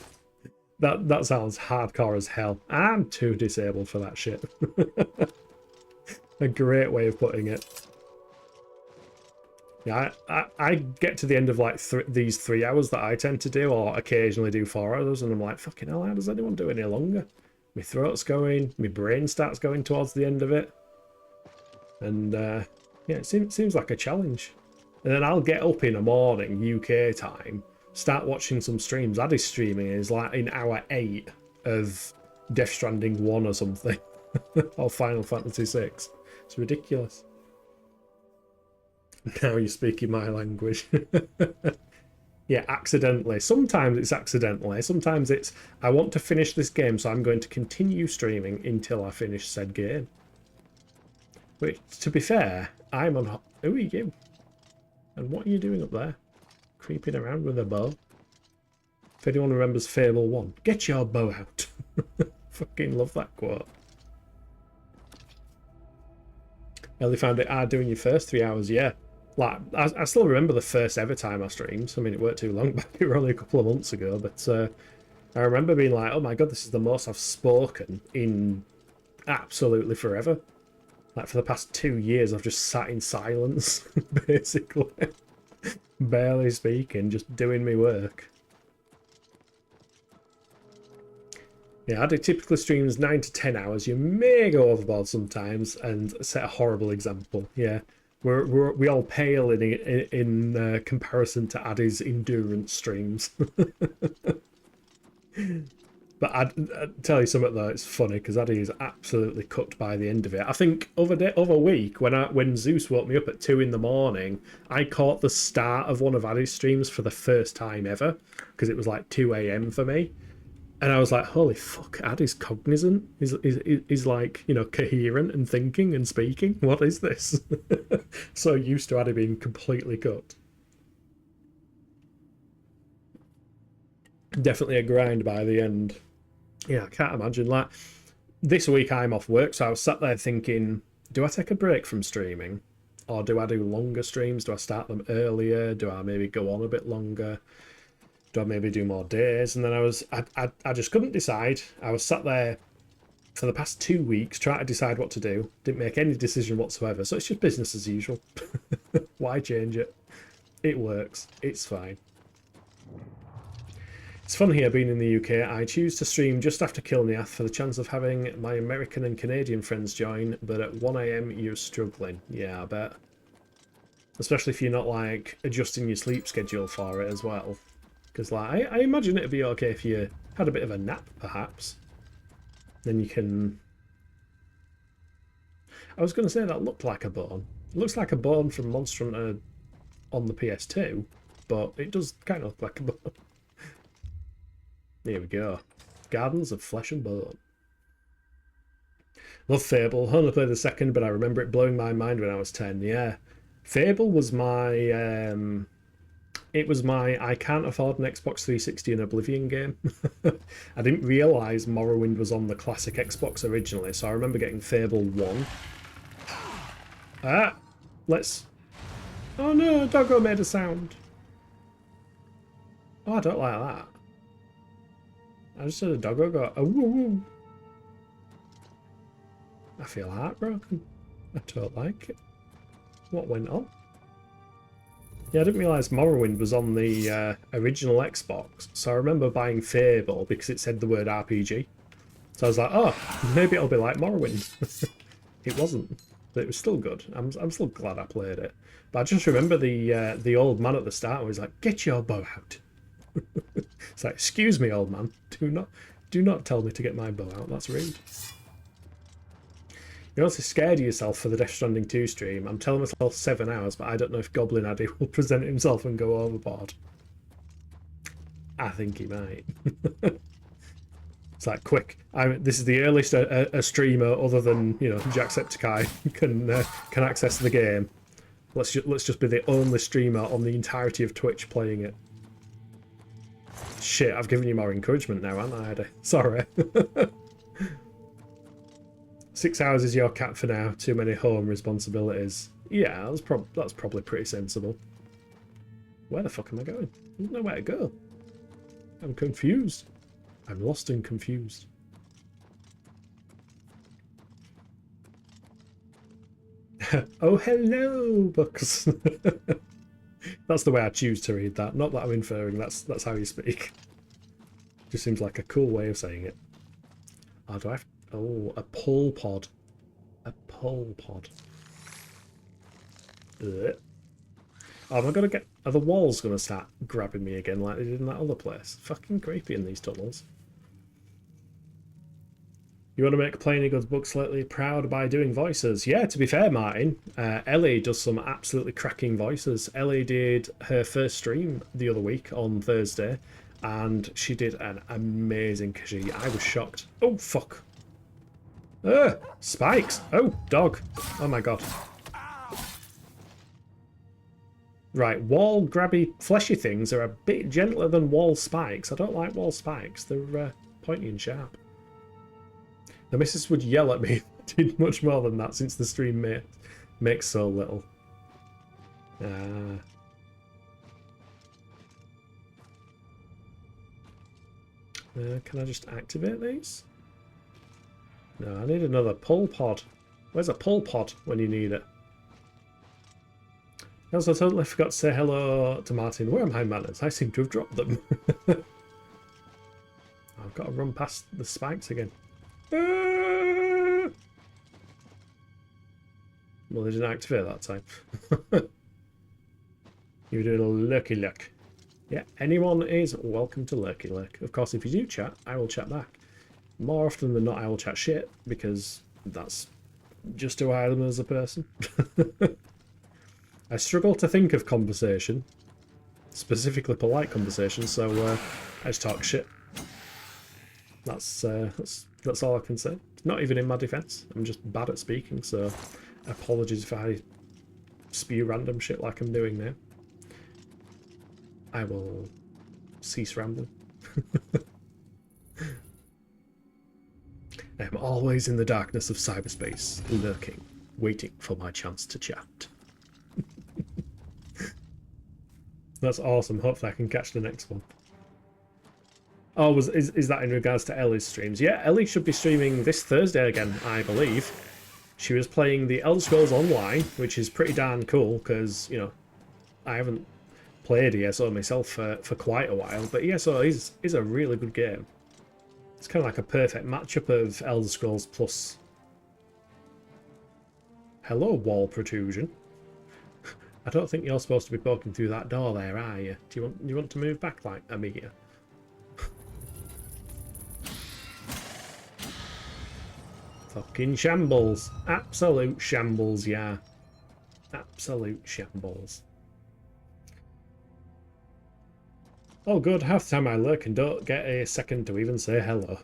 hardcore as hell. I'm too disabled for that shit. A great way of putting it. Yeah, I get to the end of like these 3 hours that I tend to do, or occasionally do 4 hours, and I'm like, fucking hell, how does anyone do any longer? My throat's going, my brain starts going towards the end of it. And yeah, it seems like a challenge. And then I'll get up in the morning, UK time, start watching some streams. Addy's streaming is like in hour 8 of Death Stranding 1 or something. Or Final Fantasy 6. It's ridiculous. Now you're speaking my language. Yeah, accidentally. Sometimes it's accidentally. Sometimes it's, I want to finish this game, so I'm going to continue streaming until I finish said game. Which, to be fair, I'm on... Who are you? And what are you doing up there? Creeping around with a bow? If anyone remembers Fable 1, get your bow out. Fucking love that quote. Ellie found it hard doing your first 3 hours, yeah. Like, I still remember the first ever time I streamed. I mean, it weren't too long back. It was only a couple of months ago. But I remember being like, oh my god, this is the most I've spoken in absolutely forever. Like, for the past 2 years, I've just sat in silence, basically. Barely speaking, just doing my work. Yeah, I do typically streams 9 to 10 hours. You may go overboard sometimes and set a horrible example. Yeah. We all pale in comparison to Addy's endurance streams. But I tell you something though, it's funny because Addy is absolutely cooked by the end of it. I think other week when Zeus woke me up at 2 in the morning, I caught the start of one of Addy's streams for the first time ever because it was like 2 AM for me. And I was like, holy fuck, Addy's cognizant. He's like, you know, coherent and thinking and speaking. What is this? So used to Addy being completely cut. Definitely a grind by the end. Yeah, I can't imagine. Like, this week I'm off work, so I was sat there thinking, do I take a break from streaming? Or do I do longer streams? Do I start them earlier? Do I maybe go on a bit longer? Do I maybe do more days? And then I just couldn't decide. I was sat there for the past 2 weeks trying to decide what to do. Didn't make any decision whatsoever. So it's just business as usual. Why change it? It works. It's fine. It's fun here being in the UK. I choose to stream just after Kilniath for the chance of having my American and Canadian friends join, but at 1 AM you're struggling. Yeah, I bet. Especially if you're not, like, adjusting your sleep schedule for it as well. Because, like, I imagine it'd be okay if you had a bit of a nap, perhaps. Then you can... I was going to say that looked like a bone. It looks like a bone from Monster Hunter on the PS2, but it does kind of look like a bone. Here we go. Gardens of Flesh and Bone. Love Fable. Only played the second, but I remember it blowing my mind when I was 10. Yeah. Fable was my... it was my I can't afford an Xbox 360 and Oblivion game. I didn't realise Morrowind was on the classic Xbox originally, so I remember getting Fable 1. Ah! Let's... Oh no, Doggo made a sound. Oh, I don't like that. I just heard a doggo go, oh, woo, woo. I feel heartbroken. I don't like it. What went on? Yeah, I didn't realise Morrowind was on the original Xbox, so I remember buying Fable because it said the word RPG. So I was like, oh, maybe it'll be like Morrowind. It wasn't, but it was still good. I'm still glad I played it. But I just remember the old man at the start was like, get your bow out. It's like, excuse me, old man. Do not tell me to get my bow out. That's rude. You're also scared of yourself for the Death Stranding 2 stream. I'm telling myself 7 hours, but I don't know if Goblin Addy will present himself and go overboard. I think he might. It's like, quick. This is the earliest a streamer other than, you know, Jacksepticeye can access the game. Let's just be the only streamer on the entirety of Twitch playing it. Shit, I've given you more encouragement now, haven't I, Addy? Sorry. 6 hours is your cap for now. Too many home responsibilities. Yeah, that's probably pretty sensible. Where the fuck am I going? There's nowhere to go. I'm confused. I'm lost and confused. Oh, hello, books. That's the way I choose to read that. Not that I'm inferring that's how you speak. Just seems like a cool way of saying it. Oh, do I have... Oh, a pull pod. A pull pod. Ugh. Oh, am I gonna get... Are the walls gonna start grabbing me again like they did in that other place? Fucking creepy in these tunnels. You want to make Playing Any Good books lately proud by doing voices? Yeah, to be fair, Martin, Ellie does some absolutely cracking voices. Ellie did her first stream the other week on Thursday, and she did an amazing Khajiit. I was shocked. Oh, fuck. Spikes. Oh, dog. Oh, my God. Right, wall grabby fleshy things are a bit gentler than wall spikes. I don't like wall spikes. They're pointy and sharp. The missus would yell at me if I did much more than that since the stream makes so little. Can I just activate these? No, I need another pull pod. Where's a pull pod when you need it? I also totally forgot to say hello to Martin. Where are my manners? I seem to have dropped them. I've got to run past the spikes again. Well, they didn't activate that time. You were doing a lurky lurk. Yeah, anyone is welcome to lurky lurk. Of course, if you do chat, I will chat back. More often than not, I will chat shit, because that's just who I am as a person. I struggle to think of conversation, specifically polite conversation, so I just talk shit. That's all I can say. Not even in my defence. I'm just bad at speaking, so apologies if I spew random shit like I'm doing now. I will cease rambling. I'm always in the darkness of cyberspace, lurking, waiting for my chance to chat. That's awesome. Hopefully I can catch the next one. Oh, is that in regards to Ellie's streams? Yeah, Ellie should be streaming this Thursday again, I believe. She was playing the Elder Scrolls Online, which is pretty darn cool, because, you know, I haven't played ESO myself for quite a while, but ESO is a really good game. It's kind of like a perfect matchup of Elder Scrolls plus. Hello, wall protrusion. I don't think you're supposed to be poking through that door there, are you? Do you want to move back like a meter? Fucking shambles. Absolute shambles, yeah. Absolute shambles. Oh good, half the time I lurk and don't get a second to even say hello.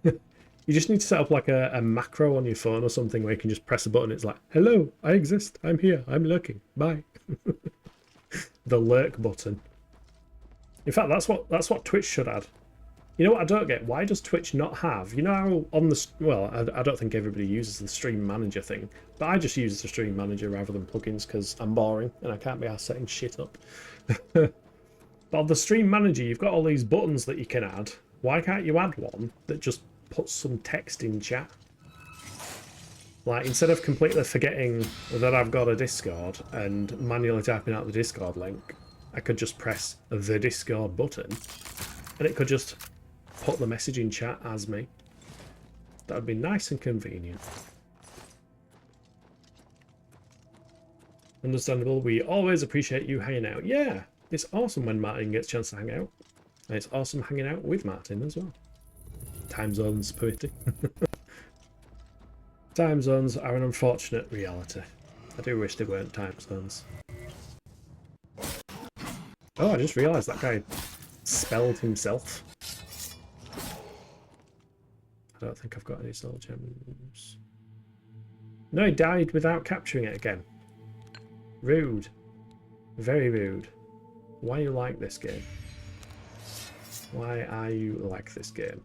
You just need to set up like a macro on your phone or something where you can just press a button. It's like, hello, I exist, I'm here, I'm lurking, bye. The lurk button. In fact, that's what Twitch should add. You know what I don't get? Why does Twitch not have... You know how on the... Well, I don't think everybody uses the stream manager thing, but I just use the stream manager rather than plugins because I'm boring and I can't be arsed setting shit up. But on the stream manager, you've got all these buttons that you can add. Why can't you add one that just puts some text in chat? Like, instead of completely forgetting that I've got a Discord and manually typing out the Discord link, I could just press the Discord button and it could just put the message in chat as me. That would be nice and convenient. Understandable. We always appreciate you hanging out. Yeah, it's awesome when Martin gets a chance to hang out. And it's awesome hanging out with Martin as well. Time zones poetic. Time zones are an unfortunate reality. I do wish they weren't time zones. Oh, I just realised that guy spelled himself. I don't think I've got any soul gems. No, he died without capturing it again. Rude. Very rude. Why are you like this game? Why are you like this game?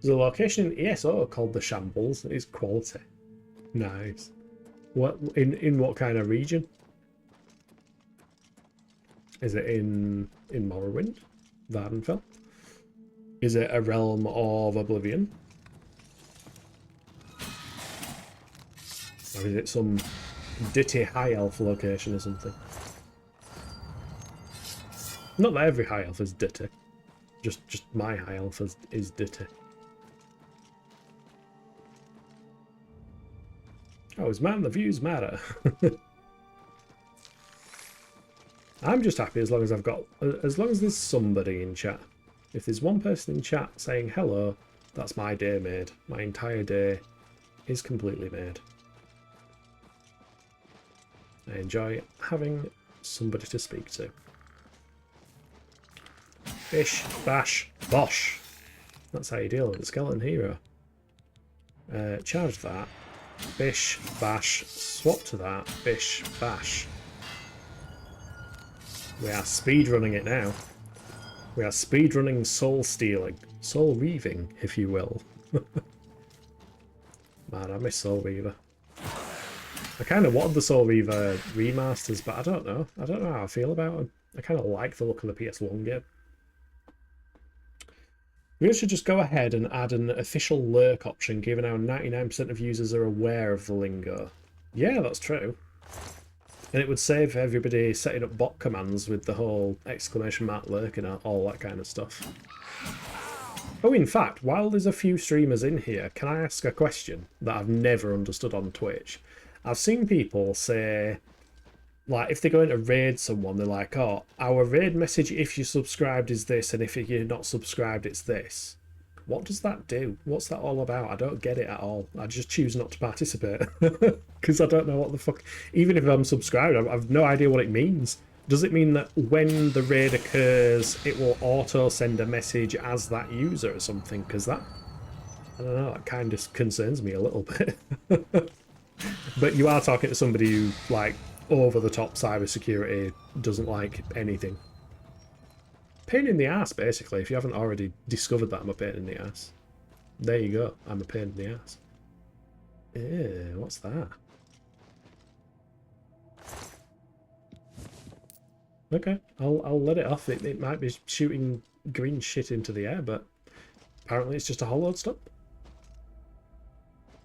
There's a location in ESO called the Shambles. It is quality. Nice. What in what kind of region? Is it in Morrowind? Vardenfell? Is it a realm of Oblivion? Or is it some ditty high elf location or something? Not that every high elf is ditty. Just my high elf is ditty. Oh, is man the views matter? I'm just happy as long as there's somebody in chat. If there's one person in chat saying hello, that's my day made. My entire day is completely made. I enjoy having somebody to speak to. Bish, bash, bosh. That's how you deal with the skeleton hero. Charge that. Bish, bash, swap to that. Bish, bash. We are speedrunning it now. We are speedrunning soul stealing. Soul reaving, if you will. Man, I miss Soul Reaver. I kind of wanted the Soul Reaver remasters, but I don't know. I don't know how I feel about them. I kind of like the look of the PS1 game. We should just go ahead and add an official lurk option, given how 99% of users are aware of the lingo. Yeah, that's true. And it would save everybody setting up bot commands with the whole exclamation mark lurk and all that kind of stuff. Oh, in fact, while there's a few streamers in here, can I ask a question that I've never understood on Twitch? I've seen people say, like, if they're going to raid someone, they're like, oh, our raid message if you're subscribed is this, and if you're not subscribed, it's this. What does that do? What's that all about? I don't get it at all. I just choose not to participate because I don't know what the fuck. Even if I'm subscribed, I've no idea what it means. Does it mean that when the raid occurs, it will auto send a message as that user or something? Because that, I don't know, that kind of concerns me a little bit. But you are talking to somebody who, like, over the top cybersecurity doesn't like anything. Pain in the ass, basically, if you haven't already discovered that I'm a pain in the ass. There you go, I'm a pain in the ass. Ew, what's that? Okay, I'll let it off. It might be shooting green shit into the air, but apparently it's just a hollow stop.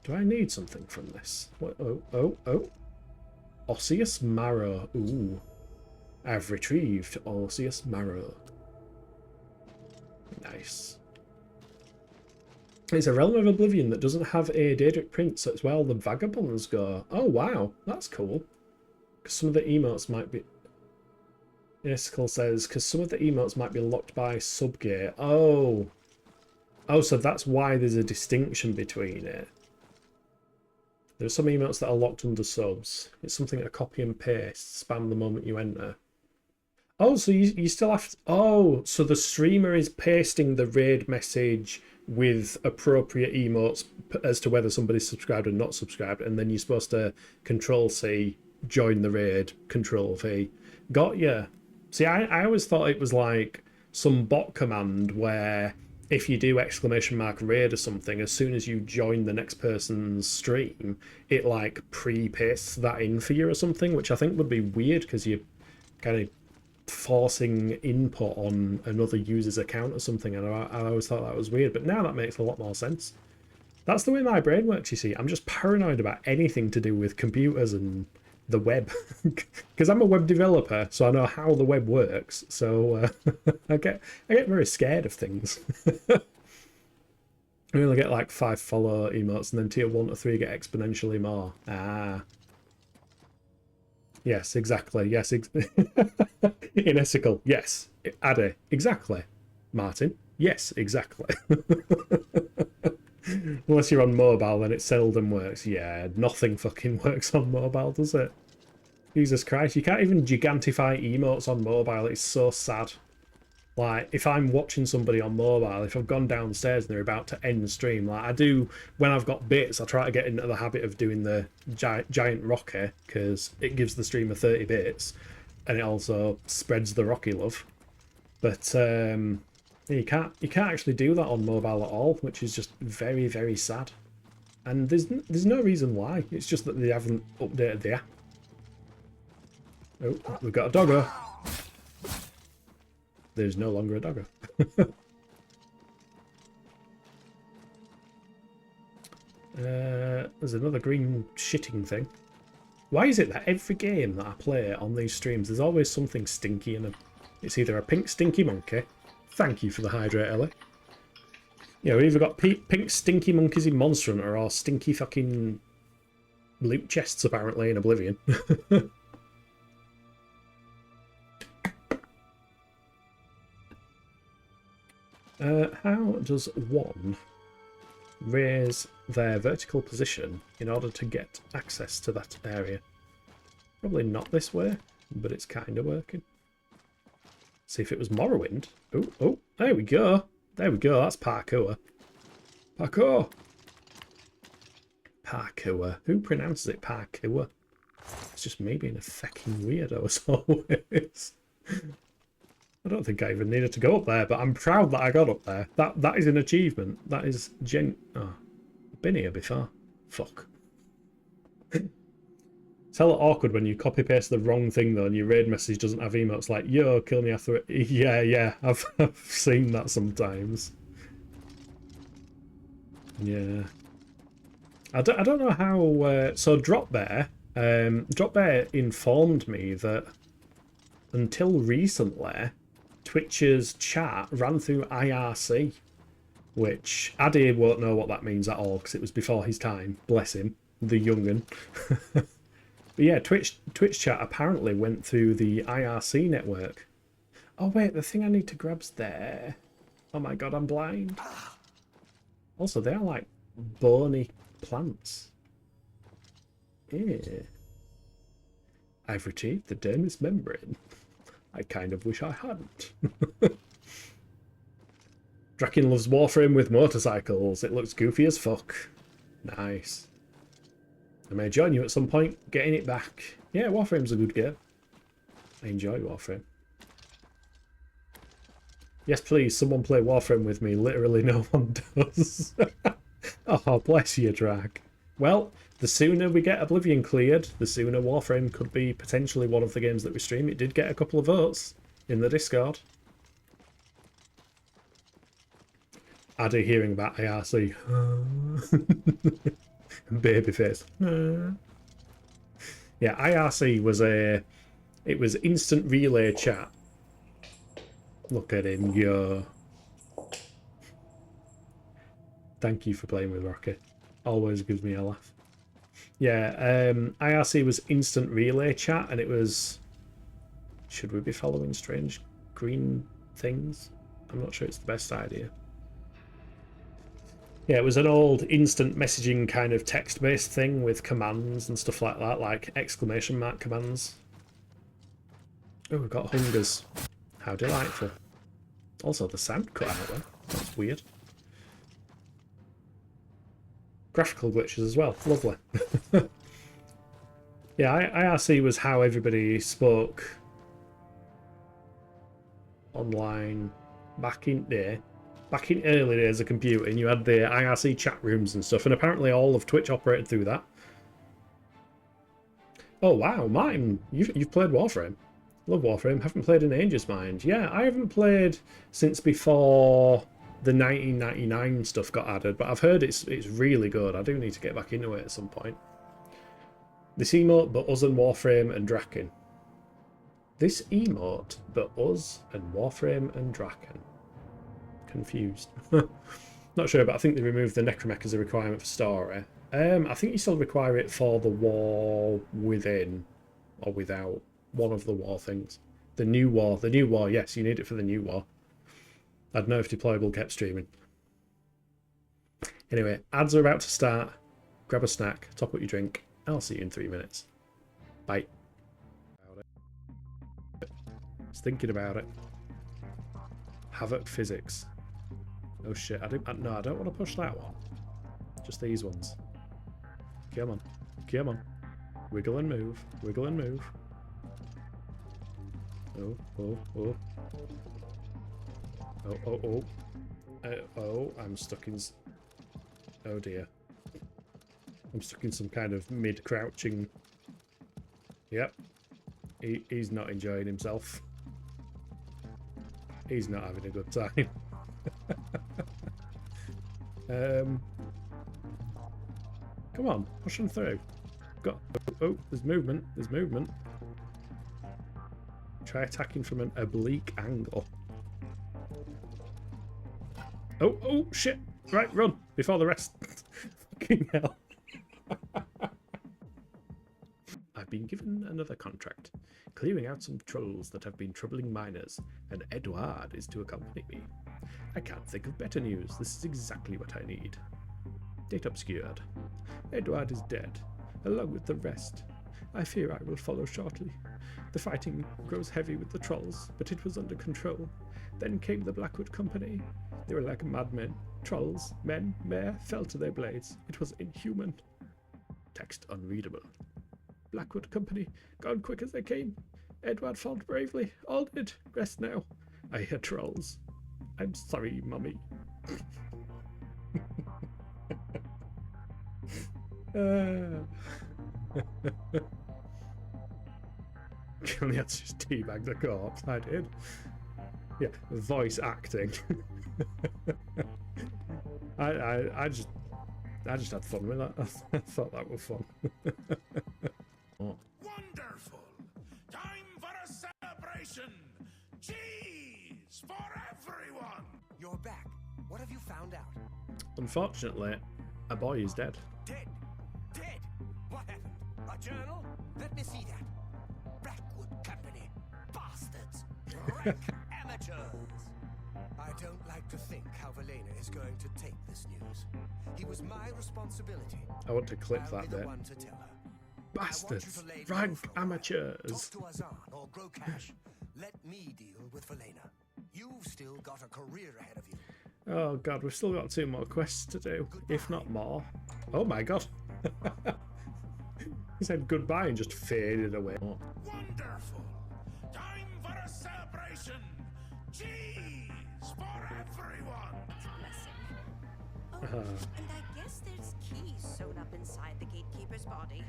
Do I need something from this? What? Oh. Osseous marrow. Ooh. I've retrieved osseous marrow. Nice. It's a realm of Oblivion that doesn't have a Daedric prince as well. The vagabonds go. Oh wow, that's cool. Because some of the emotes might be. Icicle says, because some of the emotes might be locked by subgate. Oh, so that's why there's a distinction between it. There's some emotes that are locked under subs. It's something to copy and paste, spam the moment you enter. Oh, so you still have to... Oh, so the streamer is pasting the raid message with appropriate emotes as to whether somebody's subscribed or not subscribed, and then you're supposed to Control-C, join the raid, Control-V. Got ya. See, I always thought it was like some bot command where if you do !raid or something, as soon as you join the next person's stream, it like pre-pastes that in for you or something, which I think would be weird because you're kind of forcing input on another user's account or something, and I always thought that was weird, but now that makes a lot more sense. That's the way my brain works, you see. I'm just paranoid about anything to do with computers and the web, because I'm a web developer, so I know how the web works, so I get very scared of things. We only get like 5 follow emotes, and then tier 1 to 3 get exponentially more. Yes, exactly. Yes, Inesical. Yes. Addy. Exactly. Martin. Yes, exactly. Unless you're on mobile, then it seldom works. Yeah, nothing fucking works on mobile, does it? Jesus Christ, you can't even gigantify emotes on mobile. It's so sad. Like, if I'm watching somebody on mobile, if I've gone downstairs and they're about to end stream, like I do when I've got bits, I try to get into the habit of doing the giant rocky, because it gives the streamer 30 bits, and it also spreads the rocky love. But you can't actually do that on mobile at all, which is just very, very sad. And there's no reason why. It's just that they haven't updated the app. Oh, we've got a doggo. There's no longer a doggo. There's another green shitting thing. Why is it that every game that I play on these streams, there's always something stinky in them? It's either a pink stinky monkey. Thank you for the hydrate, Ellie. Yeah, we've either got pink stinky monkeys in Monster Hunter or stinky fucking loot chests, apparently, in Oblivion. How does one raise their vertical position in order to get access to that area? Probably not this way, but it's kind of working. See if it was Morrowind. Oh, there we go. There we go. That's parkour. Parkour. Parkour. Who pronounces it parkour? It's just me being a fucking weirdo as always. I don't think I even needed to go up there, but I'm proud that I got up there. That is an achievement. That is oh, I've been here before. Fuck. It's hella awkward when you copy paste the wrong thing though, and your raid message doesn't have emotes like "Yo, kill me after it." Yeah. I've seen that sometimes. Yeah. I don't know how. So Drop Bear informed me that until recently, Twitch's chat ran through IRC, which Addy won't know what that means at all because it was before his time. Bless him, the young'un. But yeah, Twitch chat apparently went through the IRC network. Oh wait, the thing I need to grab's there. Oh my god, I'm blind. Also, they are like bony plants. Yeah. I've retrieved the dermis membrane. I kind of wish I hadn't. Draken loves Warframe with motorcycles. It looks goofy as fuck. Nice. I may join you at some point, getting it back. Yeah, Warframe's a good game. I enjoy Warframe. Yes, please, someone play Warframe with me. Literally no one does. Oh, bless you, Drag. Well, the sooner we get Oblivion cleared, the sooner Warframe could be potentially one of the games that we stream. It did get a couple of votes in the Discord. Addy hearing about IRC. Babyface. Yeah, IRC was it was instant relay chat. Look at him, yo. Thank you for playing with Rocky. Always gives me a laugh. Yeah, IRC was instant relay chat, and it was... Should we be following strange green things? I'm not sure it's the best idea. Yeah, it was an old instant messaging kind of text-based thing with commands and stuff like that, like exclamation mark commands. Oh, we've got hungers. How delightful. Also, the sound cut out there. That's weird. Graphical glitches as well. Lovely. Yeah, IRC was how everybody spoke online back in early days of computing. You had the IRC chat rooms and stuff, and apparently all of Twitch operated through that. Oh wow, Martin, you've played Warframe. Love Warframe. Haven't played in ages, mind. Yeah, I haven't played since before the 1999 stuff got added, but I've heard it's really good. I do need to get back into it at some point. This emote, but us and Warframe and Draken. This emote, but us and Warframe and Draken. Confused. Not sure, but I think they removed the necromech as a requirement for story. I think you still require it for the war within or without. One of the war things. The new war, yes, you need it for the new war. I don't know if deployable kept streaming. Anyway, ads are about to start. Grab a snack, top up your drink. I'll see you in 3 minutes. Bye. Just thinking about it. Havoc physics. Oh shit, no, I don't want to push that one. Just these ones. Come on. Come on. Wiggle and move. Wiggle and move. Oh, oh, oh. Oh, oh, oh. Oh, I'm stuck in... Oh dear. I'm stuck in some kind of mid-crouching... Yep. He's not enjoying himself. He's not having a good time. Come on, push him through. Oh, there's movement. There's movement. Try attacking from an oblique angle. Oh, oh, shit. Right, run. Before the rest. Fucking hell. I've been given another contract. Clearing out some trolls that have been troubling miners, and Edward is to accompany me. I can't think of better news. This is exactly what I need. Date obscured. Edward is dead, along with the rest. I fear I will follow shortly. The fighting grows heavy with the trolls, but it was under control. Then came the Blackwood Company. They were like madmen. Trolls, men, mare, fell to their blades. It was inhuman. Text unreadable. Blackwood Company, gone quick as they came. Edward fought bravely. All did. Rest now. I hear trolls. I'm sorry, Mummy. Only had to just teabag the corpse. I did. Yeah, voice acting. I just had fun with that. I thought that was fun. Wonderful! Time for a celebration! Cheese for everyone! You're back. What have you found out? Unfortunately, a boy is dead. Dead? Dead? What happened? A journal? Let me see that. Blackwood Company. Bastards. Wreck amateurs. I don't like to think how Valena is going to take this news. He was my responsibility. I want to clip I'll that be the bit. one to tell her. Bastards! Rank amateurs! Talk to Azan or Grokash. Let me deal with Valena. You've still got a career ahead of you. Oh god, we've still got 2 more quests to do, if not more. Oh my god. He said goodbye and just faded away. Wonderful! Time for a celebration! Cheese for everyone! Blessing. Oh, And I guess there's keys sewn up inside the gatekeeper's body.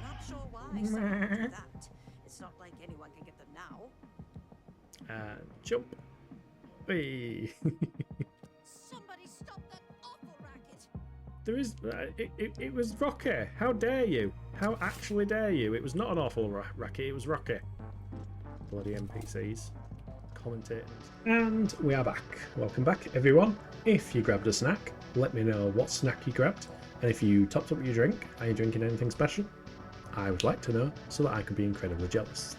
Not sure why someone would do that. It's not like anyone can get them now. Jump. Whee. Somebody stop that awful racket! There is. It was Rocky. How dare you? How actually dare you? It was not an awful racket. It was Rocky. Bloody NPCs. Commentators. And we are back. Welcome back, everyone. If you grabbed a snack, let me know what snack you grabbed. And if you topped up your drink, are you drinking anything special? I would like to know so that I can be incredibly jealous.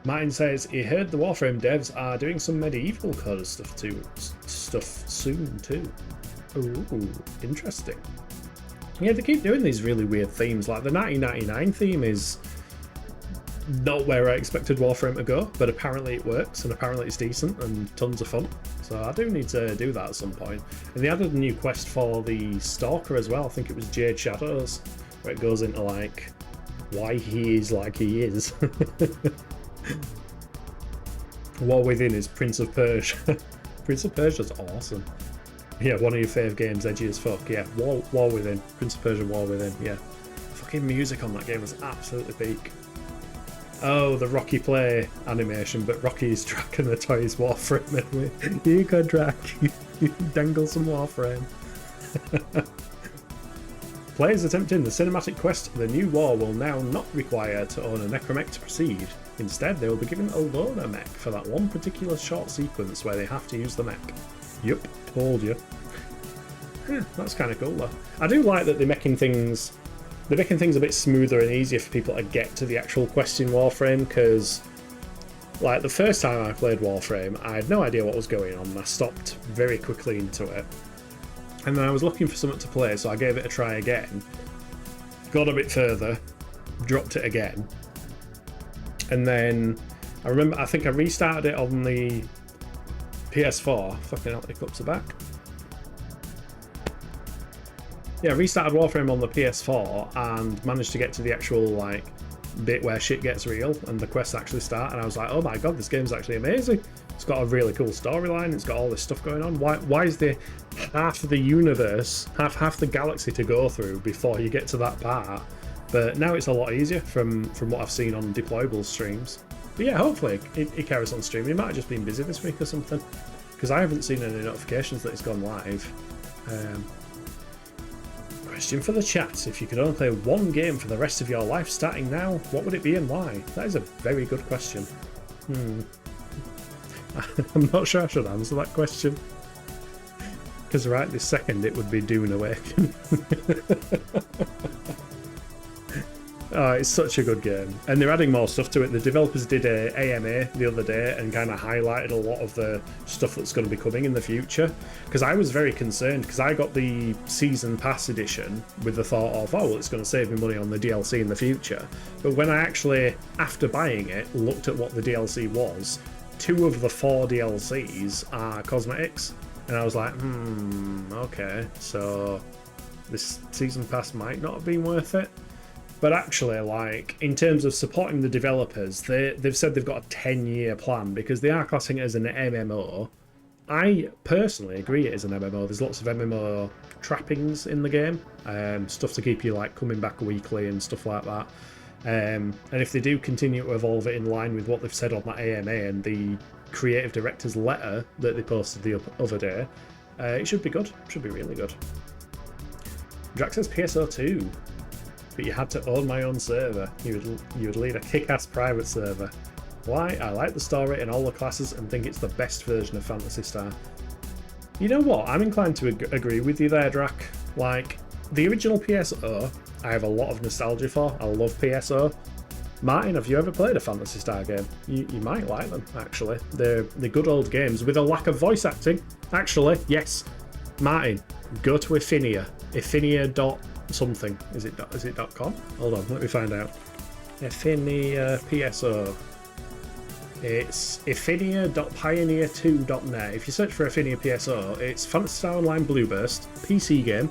Martin says he heard the Warframe devs are doing some medieval code stuff soon too. Ooh, interesting. Yeah, they keep doing these really weird themes. Like the 1999 theme is not where I expected Warframe to go, but apparently it works and apparently it's decent and tons of fun. So I do need to do that at some point. And they added a new quest for the Stalker as well. I think it was Jade Shadows, where it goes into like why he is like he is. War Within is Prince of Persia. Prince of Persia's awesome. Yeah, one of your fave games, edgy as fuck. Yeah, War Within. Prince of Persia, War Within. Yeah. Fucking music on that game was absolutely peak. Oh, the Rocky play animation, but Rocky's tracking the toys Warframe. And you go Drac. Dangle some Warframe. Players attempting the cinematic quest The New War will now not require to own a necromech to proceed. Instead, they will be given a loaner mech for that one particular short sequence where they have to use the mech. Yup, told you. That's kind of cool though. I do like that they're making things a bit smoother and easier for people to get to the actual quest in Warframe, because like the first time I played Warframe, I had no idea what was going on and I stopped very quickly into it. And then I was looking for something to play, so I gave it a try again. Got a bit further, dropped it again. And then I think I restarted it on the PS4. Fucking hell, the hiccups are back. Yeah, I restarted Warframe on the PS4 and managed to get to the actual like bit where shit gets real and the quests actually start, and I was like, oh my god, this game's actually amazing. It's got a really cool storyline, it's got all this stuff going on. Why is there half the universe, half the galaxy to go through before you get to that part? But now it's a lot easier from what I've seen on Deployable streams. But yeah, hopefully it carries on streaming. It might have just been busy this week or something, because I haven't seen any notifications that it's gone live. Question for the chat: if you could only play one game for the rest of your life starting now, what would it be and why? That is a very good question. I'm not sure I should answer that question, because right this second it would be Dune Awaken. Oh, it's such a good game, and they're adding more stuff to it. The developers did a AMA the other day and kind of highlighted a lot of the stuff that's going to be coming in the future, because I was very concerned, because I got the season pass edition with the thought of, oh well, it's going to save me money on the DLC in the future. But when I actually, after buying it, looked at what the DLC was, 2 of the 4 DLCs are cosmetics, and I was like, okay, so this season pass might not have been worth it. But actually, like, in terms of supporting the developers, they've said they've got a 10-year plan, because they are classing it as an MMO. I personally agree it is an MMO. There's lots of MMO trappings in the game, stuff to keep you like coming back weekly and stuff like that. And if they do continue to evolve it in line with what they've said on that AMA and the creative director's letter that they posted the other day, it should be good. It should be really good. Drax says PSO2. But you had to own my own server. You would lead a kick-ass private server. Why? I like the story and all the classes and think it's the best version of Phantasy Star. You know what? I'm inclined to agree with you there, Drac. Like, the original PSO, I have a lot of nostalgia for. I love PSO. Martin, have you ever played a Phantasy Star game? You might like them, actually. They're good old games with a lack of voice acting. Actually, yes. Martin, go to Affinia. Affinia.something. Is it .com? Hold on, let me find out. Affinia PSO. It's affinia.pioneer2.net. If you search for Affinia PSO, it's Phantasy Star Online Blueburst, PC game,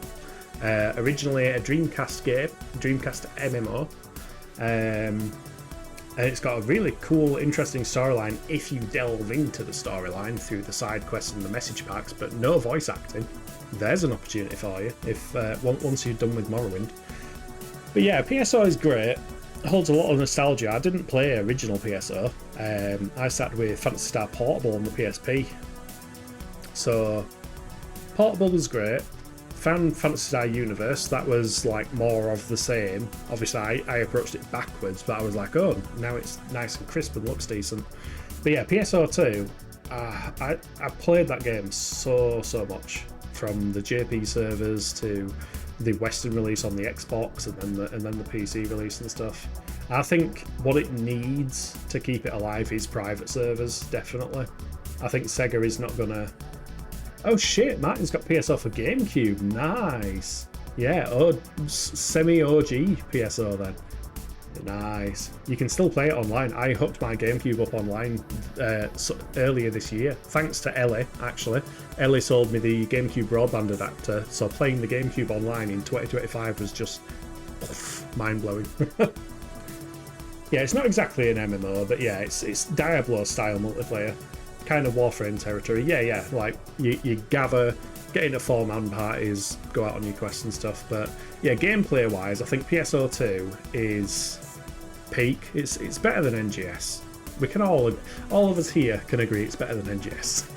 originally a Dreamcast game, Dreamcast MMO, And it's got a really cool, interesting storyline if you delve into the storyline through the side quests and the message packs, but no voice acting. There's an opportunity for you if once you're done with Morrowind. But yeah, PSO is great. It holds a lot of nostalgia. I didn't play original PSO. I started with Phantasy Star Portable on the PSP. So Portable was great. Found Phantasy Star Universe, that was like more of the same. Obviously I approached it backwards, but I was like, oh, now it's nice and crisp and looks decent. But yeah, PSO2, I played that game so much, from the JP servers to the Western release on the Xbox and then the PC release and stuff. I think what it needs to keep it alive is private servers, definitely. I think Sega is not gonna... Oh shit, Martin's got PSO for GameCube. Nice. Yeah, semi-OG PSO then. Nice. You can still play it online. I hooked my GameCube up online earlier this year, thanks to Ellie, actually. Ellie sold me the GameCube broadband adapter, so playing the GameCube online in 2025 was just mind-blowing. Yeah, it's not exactly an MMO, but yeah, it's Diablo-style multiplayer. Kind of Warframe territory. Yeah, like you gather, get into 4-man parties, go out on your quests and stuff. But yeah, gameplay wise, I think PSO2 is peak. It's better than NGS. We can all of us here can agree it's better than NGS.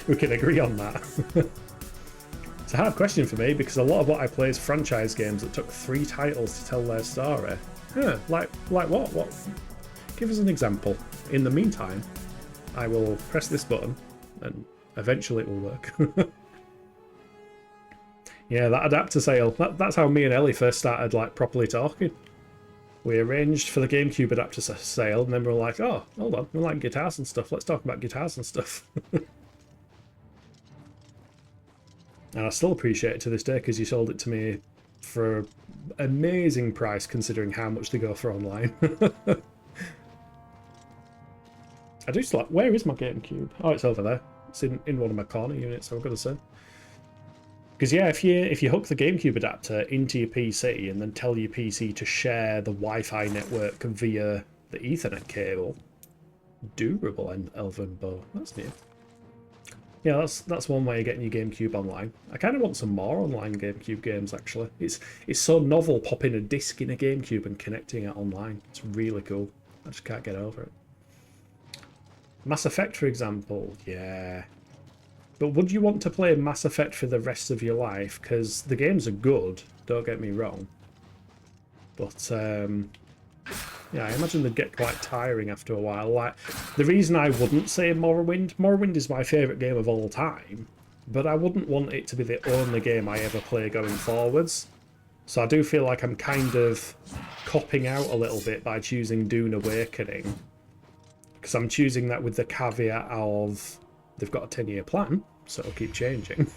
We can agree on that. It's a hard question for me because a lot of what I play is franchise games that took 3 titles to tell their story. Huh, like what? What? Give us an example. In the meantime, I will press this button and eventually it will work. Yeah, that adapter sale, that's how me and Ellie first started like properly talking. We arranged for the GameCube adapter sale and then we were like, oh, hold on, we like guitars and stuff, let's talk about guitars and stuff. And I still appreciate it to this day because you sold it to me for an amazing price considering how much they go for online. I do still like, where is my GameCube? Oh, it's over there. It's in one of my corner units, I've got to say. Because yeah, if you hook the GameCube adapter into your PC and then tell your PC to share the Wi-Fi network via the Ethernet cable, durable and Elven Bow. That's new. Yeah, that's one way of getting your GameCube online. I kind of want some more online GameCube games actually. It's so novel popping a disc in a GameCube and connecting it online. It's really cool. I just can't get over it. Mass Effect, for example, yeah. But would you want to play Mass Effect for the rest of your life? Because the games are good, don't get me wrong. But, yeah, I imagine they'd get quite tiring after a while. Like, the reason I wouldn't say Morrowind is my favourite game of all time, but I wouldn't want it to be the only game I ever play going forwards. So I do feel like I'm kind of copping out a little bit by choosing Dune Awakening. Because I'm choosing that with the caveat of they've got a 10-year plan, so it'll keep changing.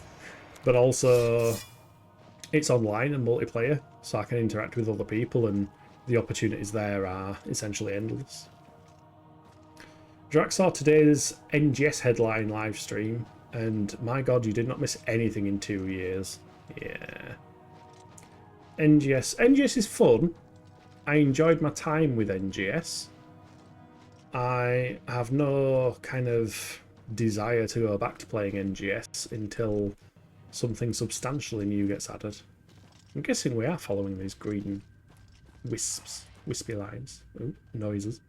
But also, it's online and multiplayer, so I can interact with other people, and the opportunities there are essentially endless. Drax saw today's NGS headline live stream, and my god, you did not miss anything in 2 years. Yeah. NGS is fun. I enjoyed my time with NGS. I have no kind of desire to go back to playing NGS until something substantially new gets added. I'm guessing we are following these green wispy lines. Ooh, noises.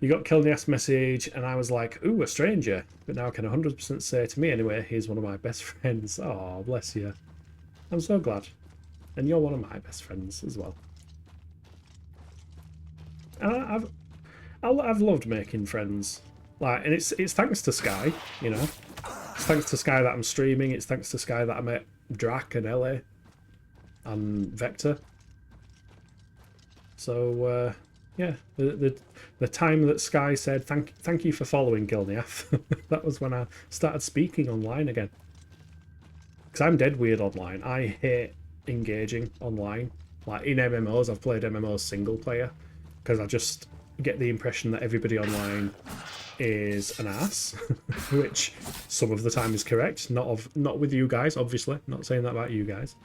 You got Kilnia's message and I was like, ooh, a stranger. But now I can 100% say to me anyway, he's one of my best friends. Oh, bless you. I'm so glad. And you're one of my best friends as well. And I've loved making friends, like, and it's thanks to Sky, you know. It's thanks to Sky that I'm streaming. It's thanks to Sky that I met Drac and Ellie and Vector. So yeah, the time that Sky said thank you for following Gilneath, that was when I started speaking online again. Because I'm dead weird online. I hate engaging online. Like in MMOs, I've played MMOs single player. Because I just get the impression that everybody online is an ass, which some of the time is correct. Not with you guys, obviously. Not saying that about you guys.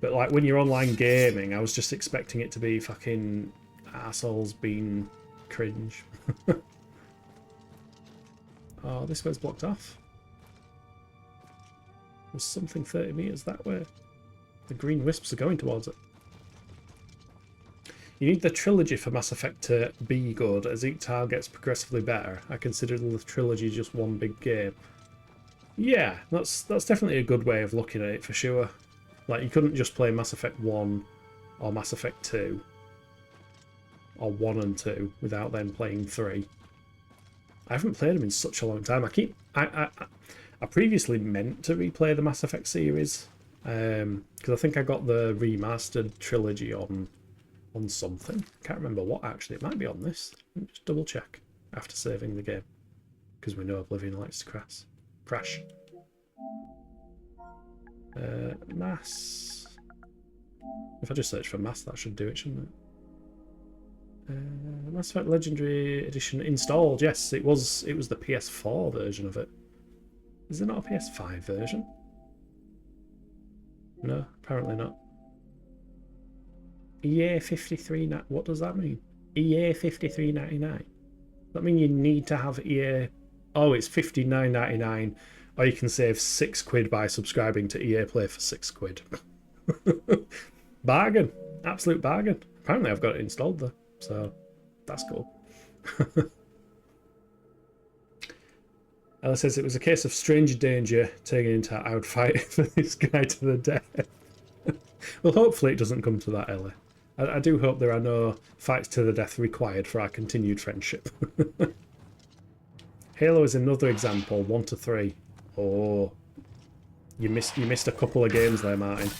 But like when you're online gaming, I was just expecting it to be fucking assholes being cringe. Oh, this way's blocked off. There's something 30 meters that way. The green wisps are going towards it. You need the trilogy for Mass Effect to be good, as each tile gets progressively better. I consider the trilogy just one big game. Yeah, that's definitely a good way of looking at it for sure. Like, you couldn't just play Mass Effect 1 or Mass Effect 2 or 1 and 2 without then playing 3. I haven't played them in such a long time. I previously meant to replay the Mass Effect series because I think I got the remastered trilogy on something. I can't remember what actually. It might be on this. Let me just double check after saving the game because we know Oblivion likes to crash. Mass. If I just search for Mass, that should do it, shouldn't it? Mass Effect Legendary Edition installed. Yes, it was the PS4 version of it. Is there not a PS5 version? No, apparently not. EA 53. What does that mean? EA 53.99. That mean you need to have EA. Oh, it's 59.99. Or you can save £6 by subscribing to EA Play for £6. Bargain. Absolute bargain. Apparently I've got it installed though, so that's cool. Ella says it was a case of stranger danger taken into I would fight for this guy to the death. Well, hopefully it doesn't come to that, Ella. I do hope there are no fights to the death required for our continued friendship. Halo is another example, 1 to 3. Oh, you missed a couple of games there, Martin.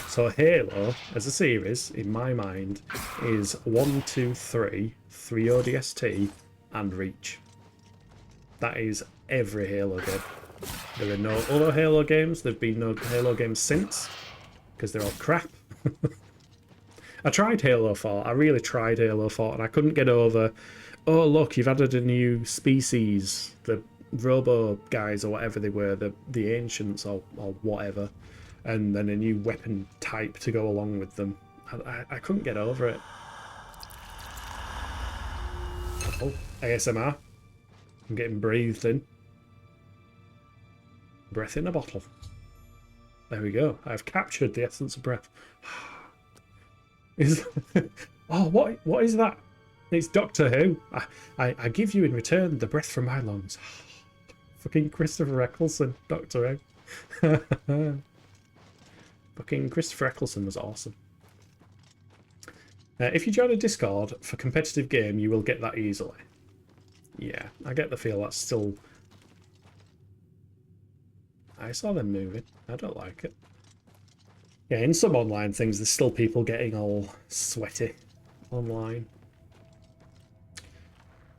So Halo, as a series, in my mind, is 1, 2, 3, 3 ODST, and Reach. That is every Halo game. There are no other Halo games. There have been no Halo games since, because they're all crap. I tried Halo 4. I really tried Halo 4, and I couldn't get over, oh, look, you've added a new species, the Robo guys or whatever they were, the Ancients or whatever, and then a new weapon type to go along with them. I couldn't get over it. Oh, ASMR. I'm getting breathed in. Breath in a bottle. There we go. I've captured the essence of breath. Oh, what is that? It's Doctor Who. I give you in return the breath from my lungs. Fucking Christopher Eccleston, Doctor Who. Fucking Christopher Eccleston was awesome. If you join a Discord for competitive game, you will get that easily. Yeah, I get the feel that's still... I saw them moving. I don't like it. Yeah, in some online things, there's still people getting all sweaty online.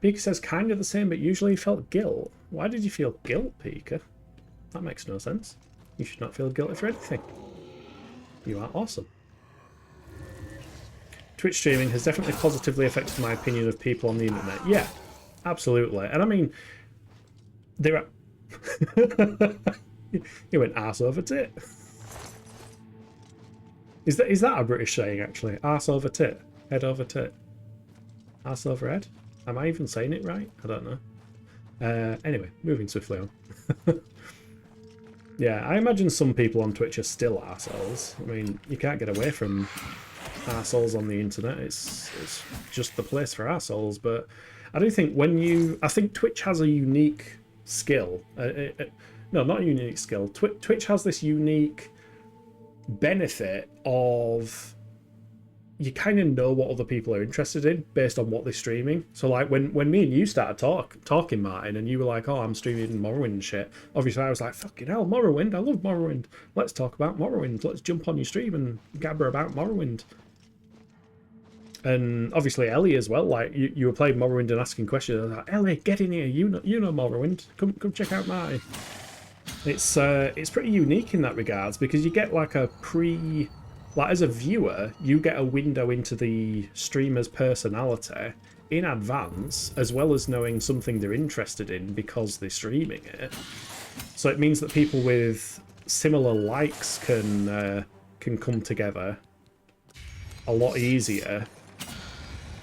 Pika says kind of the same, but usually felt guilt. Why did you feel guilt, Pika? That makes no sense. You should not feel guilty for anything. You are awesome. Twitch streaming has definitely positively affected my opinion of people on the internet. Yeah, absolutely. And I mean, there are... You went arse over tit. Is that a British saying, actually? Arse over tit? Head over tit? Arse over head? Am I even saying it right? I don't know. Anyway, moving swiftly on. Yeah, I imagine some people on Twitch are still arseholes. I mean, you can't get away from arseholes on the internet. It's just the place for arseholes. But I do think I think Twitch has a unique skill. No, not a unique skill. Twitch has this unique benefit of you kind of know what other people are interested in based on what they're streaming. So like when me and you started talking, Martin, and you were like, oh, I'm streaming Morrowind and shit, obviously I was like, fucking hell, Morrowind, I love Morrowind. Let's talk about Morrowind. Let's jump on your stream and gabber about Morrowind. And obviously Ellie as well, like you were playing Morrowind and asking questions. I was like, Ellie, get in here, you know Morrowind. Come check out Marty. It's pretty unique in that regards because you get like like as a viewer, you get a window into the streamer's personality in advance, as well as knowing something they're interested in because they're streaming it. So it means that people with similar likes can can come together a lot easier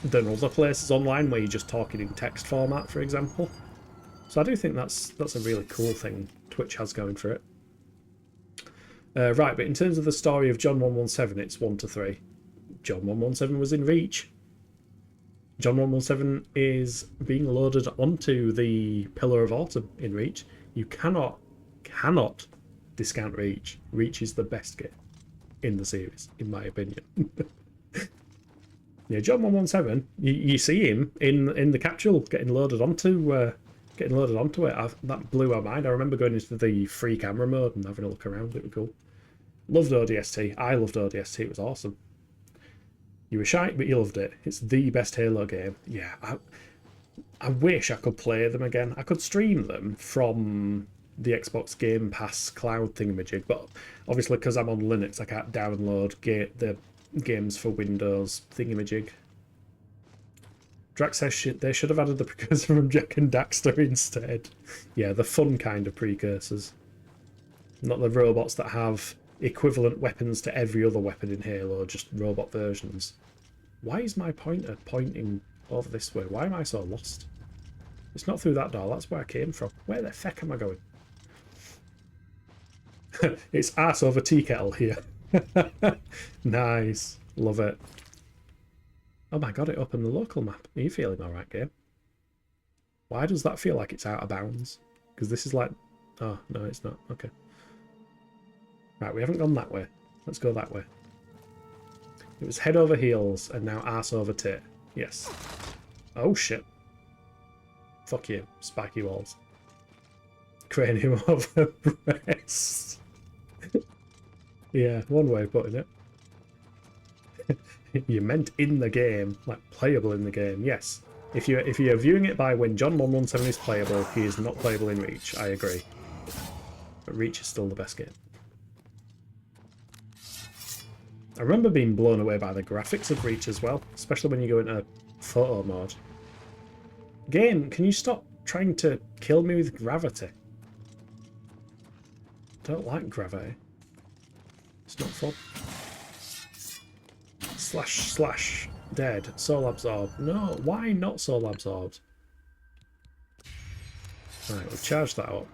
than other places online where you're just talking in text format, for example. So I do think that's a really cool thing Twitch has going for it. Right, but in terms of the story of John 117, it's 1 to 3. John 117 was in Reach. John 117 is being loaded onto the Pillar of Autumn in Reach. You cannot discount Reach. Reach is the best game in the series, in my opinion. Yeah, John 117, you see him in the capsule getting loaded onto it. That blew our mind. I remember going into the free camera mode and having a look around. It was cool. Loved ODST. I loved ODST. It was awesome. You were shite, but you loved it. It's the best Halo game. Yeah, I wish I could play them again. I could stream them from the Xbox Game Pass cloud thingamajig, but obviously because I'm on Linux, I can't download the games for Windows thingamajig. Drax says they should have added the precursor from Jack and Daxter instead. Yeah, the fun kind of precursors. Not the robots that have equivalent weapons to every other weapon in Halo, just robot versions. Why is my pointer pointing over this way? Why am I so lost? It's not through that door, that's where I came from. Where the heck am I going? It's arse over tea kettle here. Nice. Love it. Oh my god, it opened the local map. Are you feeling alright, game? Why does that feel like it's out of bounds? Because this is like... Oh, no, it's not. Okay. Right, we haven't gone that way. Let's go that way. It was head over heels and now arse over tit. Yes. Oh, shit. Fuck you, spiky walls. Cranium over breast. Yeah, one way of putting it. You meant in the game, like playable in the game. Yes. If you're viewing it by when John 117 is playable, he is not playable in Reach. I agree. But Reach is still the best game. I remember being blown away by the graphics of Reach as well, especially when you go into photo mode. Game, can you stop trying to kill me with gravity? I don't like gravity. It's not fun. Slash dead. Soul absorbed. No, why not soul absorbed? Right, we'll charge that up.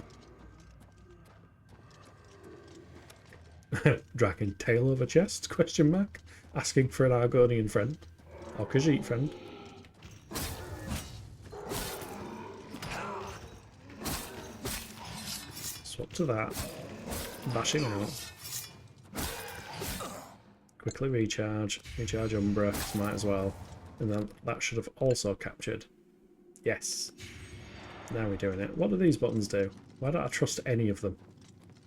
Dragon tail over chest? Question mark. Asking for an Argonian friend. Or Khajiit friend. Swap to that. Bash him out. Quickly recharge. Recharge Umbra, might as well. And then that should have also captured. Yes. Now we're doing it. What do these buttons do? Why don't I trust any of them?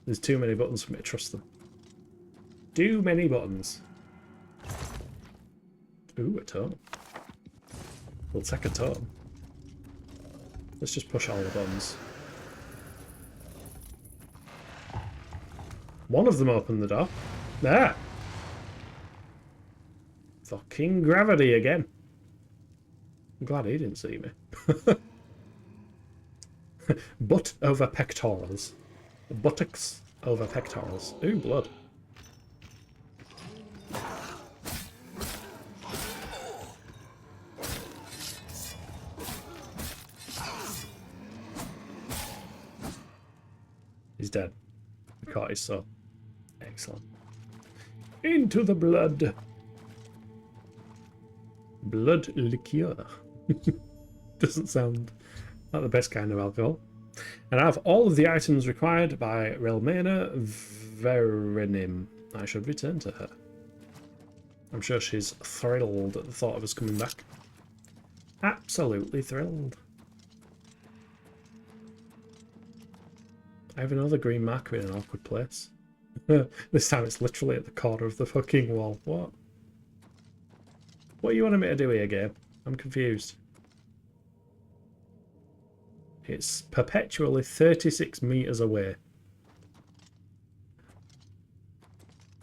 There's too many buttons for me to trust them. Too many buttons. Ooh, a tome. We'll take a tome. Let's just push all the buttons. One of them opened the door. There! Fucking gravity again. I'm glad he didn't see me. Butt over pectorals. Buttocks over pectorals. Ooh, blood. He's dead. We caught his soul. Excellent. Into the blood. Blood liqueur. Doesn't sound like the best kind of alcohol. And I have all of the items required by Relmena Verenim. I should return to her. I'm sure she's thrilled at the thought of us coming back. Absolutely thrilled. I have another green marker in an awkward place. This time it's literally at the corner of the fucking wall. What? What do you want me to do here, game? I'm confused. It's perpetually 36 meters away.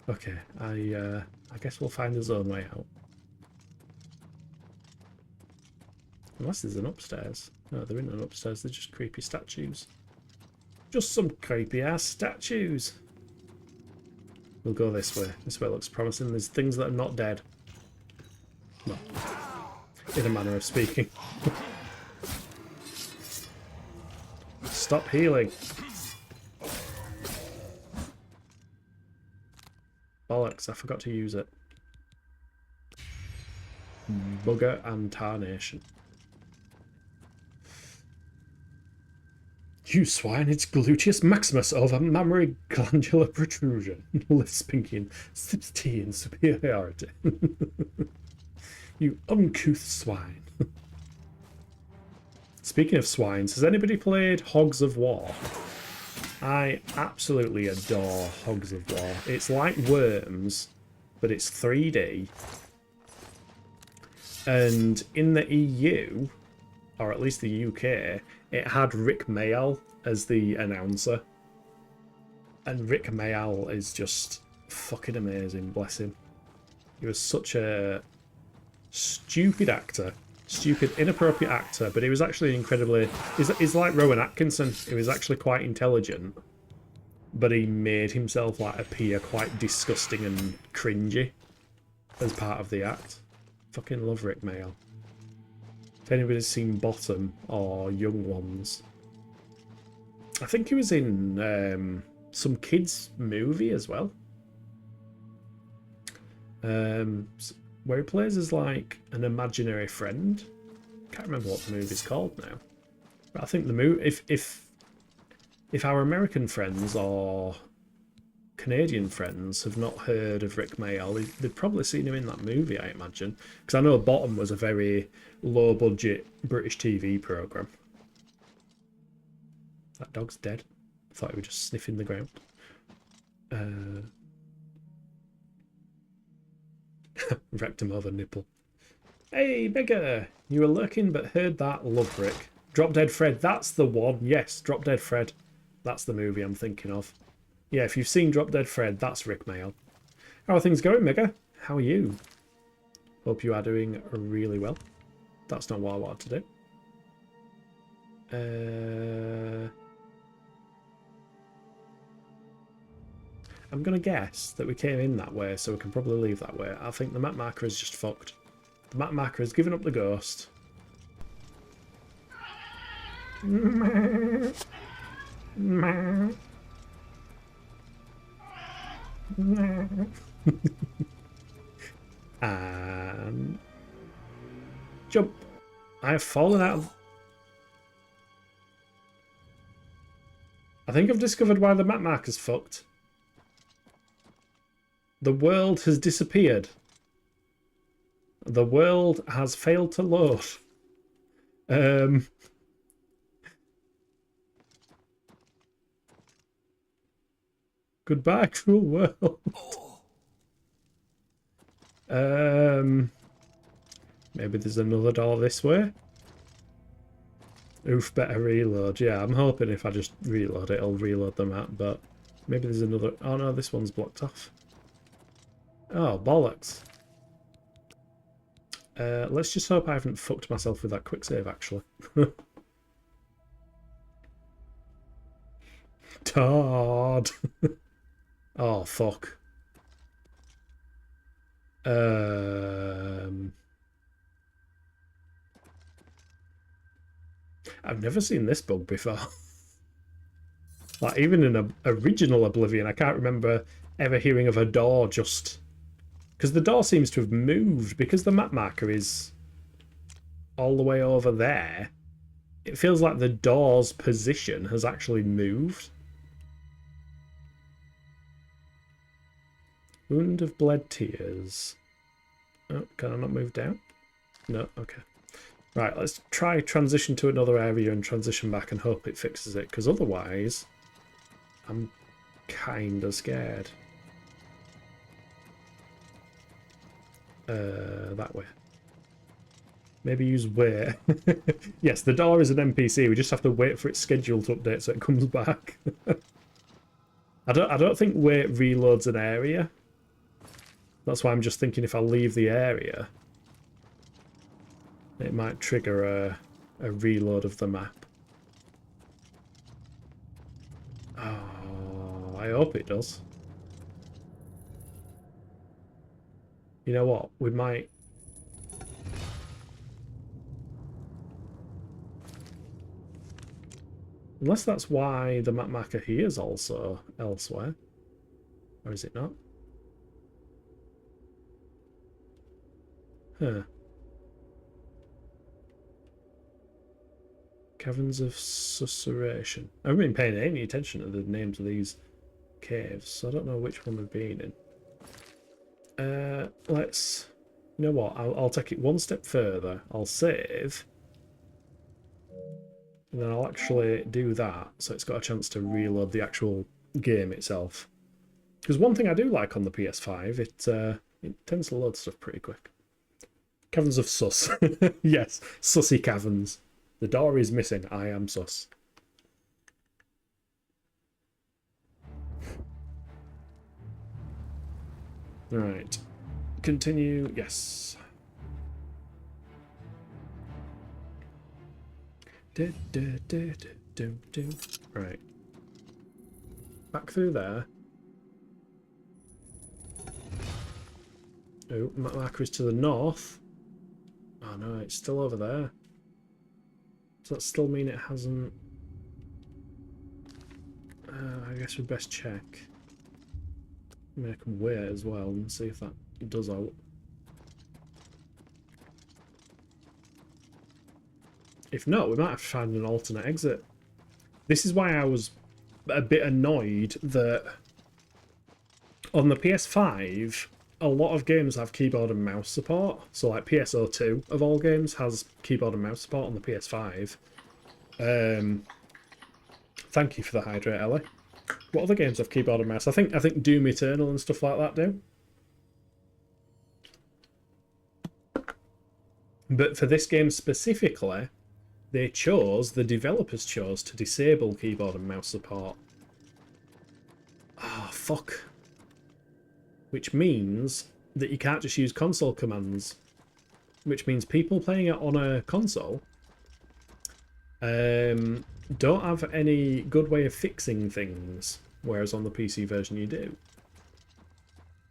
Okay, I guess we'll find his own way out. Unless there's an upstairs. No, there isn't an upstairs, they're just creepy statues. Just some creepy ass statues. We'll go this way. This way looks promising. There's things that are not dead. Well, in a manner of speaking. Stop healing. Bollocks, I forgot to use it. Bugger and tarnation. You swine, it's gluteus maximus over mammary glandular protrusion. Lifts Pinky and sips tea in superiority. You uncouth swine. Speaking of swines, has anybody played Hogs of War? I absolutely adore Hogs of War. It's like Worms, but it's 3D. And in the EU, or at least the UK, it had Rick Mayall as the announcer. And Rick Mayall is just fucking amazing, bless him. He was such a stupid actor. Stupid, inappropriate actor, but he was actually incredibly... He's like Rowan Atkinson. He was actually quite intelligent, but he made himself like appear quite disgusting and cringy as part of the act. Fucking love Rick Mayall. If anybody's seen Bottom or Young Ones, I think he was in some kids movie as well. Where he plays as like an imaginary friend. Can't remember what the movie's called now. But I think the movie, if our American friends or Canadian friends have not heard of Rick Mayall, they've probably seen him in that movie, I imagine. Because I know Bottom was a very low-budget British TV programme. That dog's dead. I thought he was just sniffing the ground. Wrecked him over nipple. Hey, beggar! You were lurking but heard that. Love Rick. Drop Dead Fred, that's the one. Yes, Drop Dead Fred. That's the movie I'm thinking of. Yeah, if you've seen Drop Dead Fred, that's Rick Mayall. How are things going, Mega? How are you? Hope you are doing really well. That's not what I wanted to do. I'm going to guess that we came in that way, so we can probably leave that way. I think the map marker is just fucked. The map marker has given up the ghost. And jump. I have fallen out of... I think I've discovered why the map marker's fucked. The world has disappeared. The world has failed to load. Goodbye, cruel world. Maybe there's another door this way. Oof, better reload. Yeah, I'm hoping if I just reload it, it'll reload the map, but maybe there's another... Oh no, this one's blocked off. Oh, bollocks. Let's just hope I haven't fucked myself with that quick save, actually. Todd! Oh, fuck. I've never seen this bug before. Like, even in an original Oblivion, I can't remember ever hearing of a door just... Because the door seems to have moved, because the map marker is all the way over there. It feels like the door's position has actually moved. Wound of bled tears. Oh, can I not move down? No, okay. Right, let's try transition to another area and transition back and hope it fixes it, because otherwise I'm kind of scared. That way. Maybe use wait. Yes, the door is an NPC. We just have to wait for its schedule to update so it comes back. I don't think wait reloads an area. That's why I'm just thinking if I leave the area, it might trigger a reload of the map. Oh, I hope it does. You know what? We might... Unless that's why the map marker here is also elsewhere. Or is it not? Huh. Caverns of Susurration. I haven't been paying any attention to the names of these caves, so I don't know which one we've been in. Let's... You know what? I'll take it one step further. I'll save. And then I'll actually do that, so it's got a chance to reload the actual game itself. Because one thing I do like on the PS5, it tends to load stuff pretty quick. Caverns of Sus. Yes, sussy caverns. The door is missing. I am sus. Right. Continue. Yes. Right. Back through there. Oh, marker is to the north. Oh no, it's still over there. Does that still mean it hasn't... I guess we best check. Make them wait as well and see if that does out. If not, we might have to find an alternate exit. This is why I was a bit annoyed that on the PS5, a lot of games have keyboard and mouse support. So like PSO2 of all games has keyboard and mouse support on the PS5. Thank you for the hydrate, Ellie. What other games have keyboard and mouse? I think Doom Eternal and stuff like that do. But for this game specifically, the developers chose to disable keyboard and mouse support. Ah, oh, fuck. Which means that you can't just use console commands. Which means people playing it on a console don't have any good way of fixing things, whereas on the PC version you do.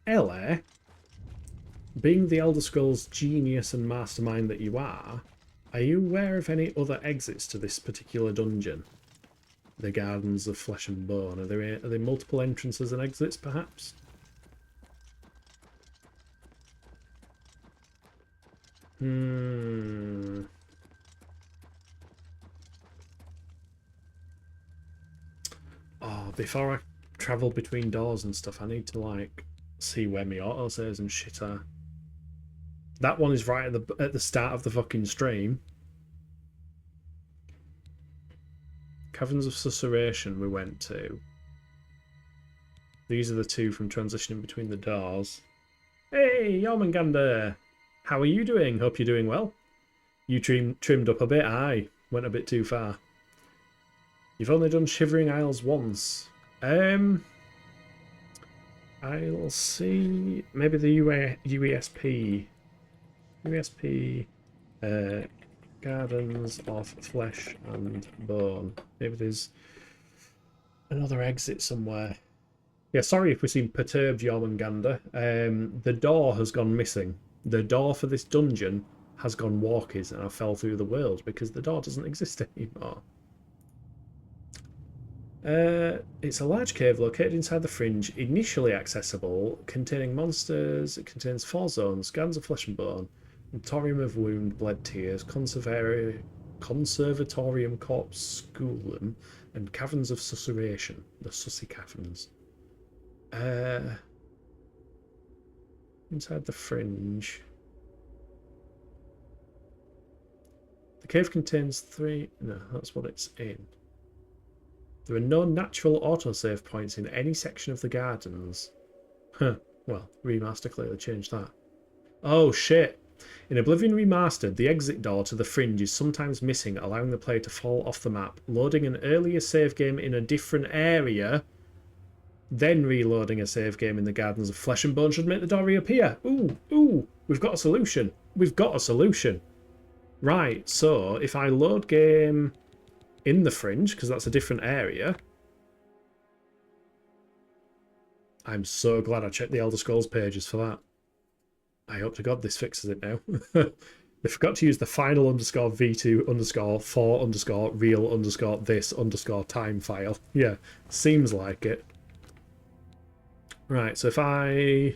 Ellie, being the Elder Scrolls genius and mastermind that you are you aware of any other exits to this particular dungeon? The Gardens of Flesh and Bone. Are there multiple entrances and exits, perhaps? Oh, before I travel between doors and stuff, I need to, like, see where my autosaves and shit are. That one is right at the start of the fucking stream. Caverns of Susurration we went to. These are the two from transitioning between the doors. Hey, Jormungandr! How are you doing? Hope you're doing well. You trimmed up a bit. Aye, went a bit too far. You've only done Shivering Isles once. I'll see. Maybe the UESP. Gardens of Flesh and Bone. Maybe there's another exit somewhere. Yeah, sorry if we seem perturbed, Jormungandr. The door has gone missing. The door for this dungeon has gone walkies and I fell through the world because the door doesn't exist anymore. It's a large cave located inside the fringe, initially accessible, containing monsters. It contains 4 zones: Gardens of Flesh and Bone, Emporium of Wound, Bled Tears, Conservatorium Corpse Schoolum, and Caverns of Susurration, the Sussy Caverns. Inside the fringe. The cave contains 3... No, that's what it's in. There are no natural autosave points in any section of the gardens. Huh. Well, Remaster clearly changed that. Oh, shit. In Oblivion Remastered, the exit door to the fringe is sometimes missing, allowing the player to fall off the map. Loading an earlier save game in a different area, then reloading a save game in the Gardens of Flesh and Bone should make the door reappear. Ooh, we've got a solution. We've got a solution. Right, so if I load game in the fringe, because that's a different area. I'm so glad I checked the Elder Scrolls pages for that. I hope to God this fixes it now. They forgot to use the final _v2_for_real_this_time file. Yeah, seems like it. Right, so if I'll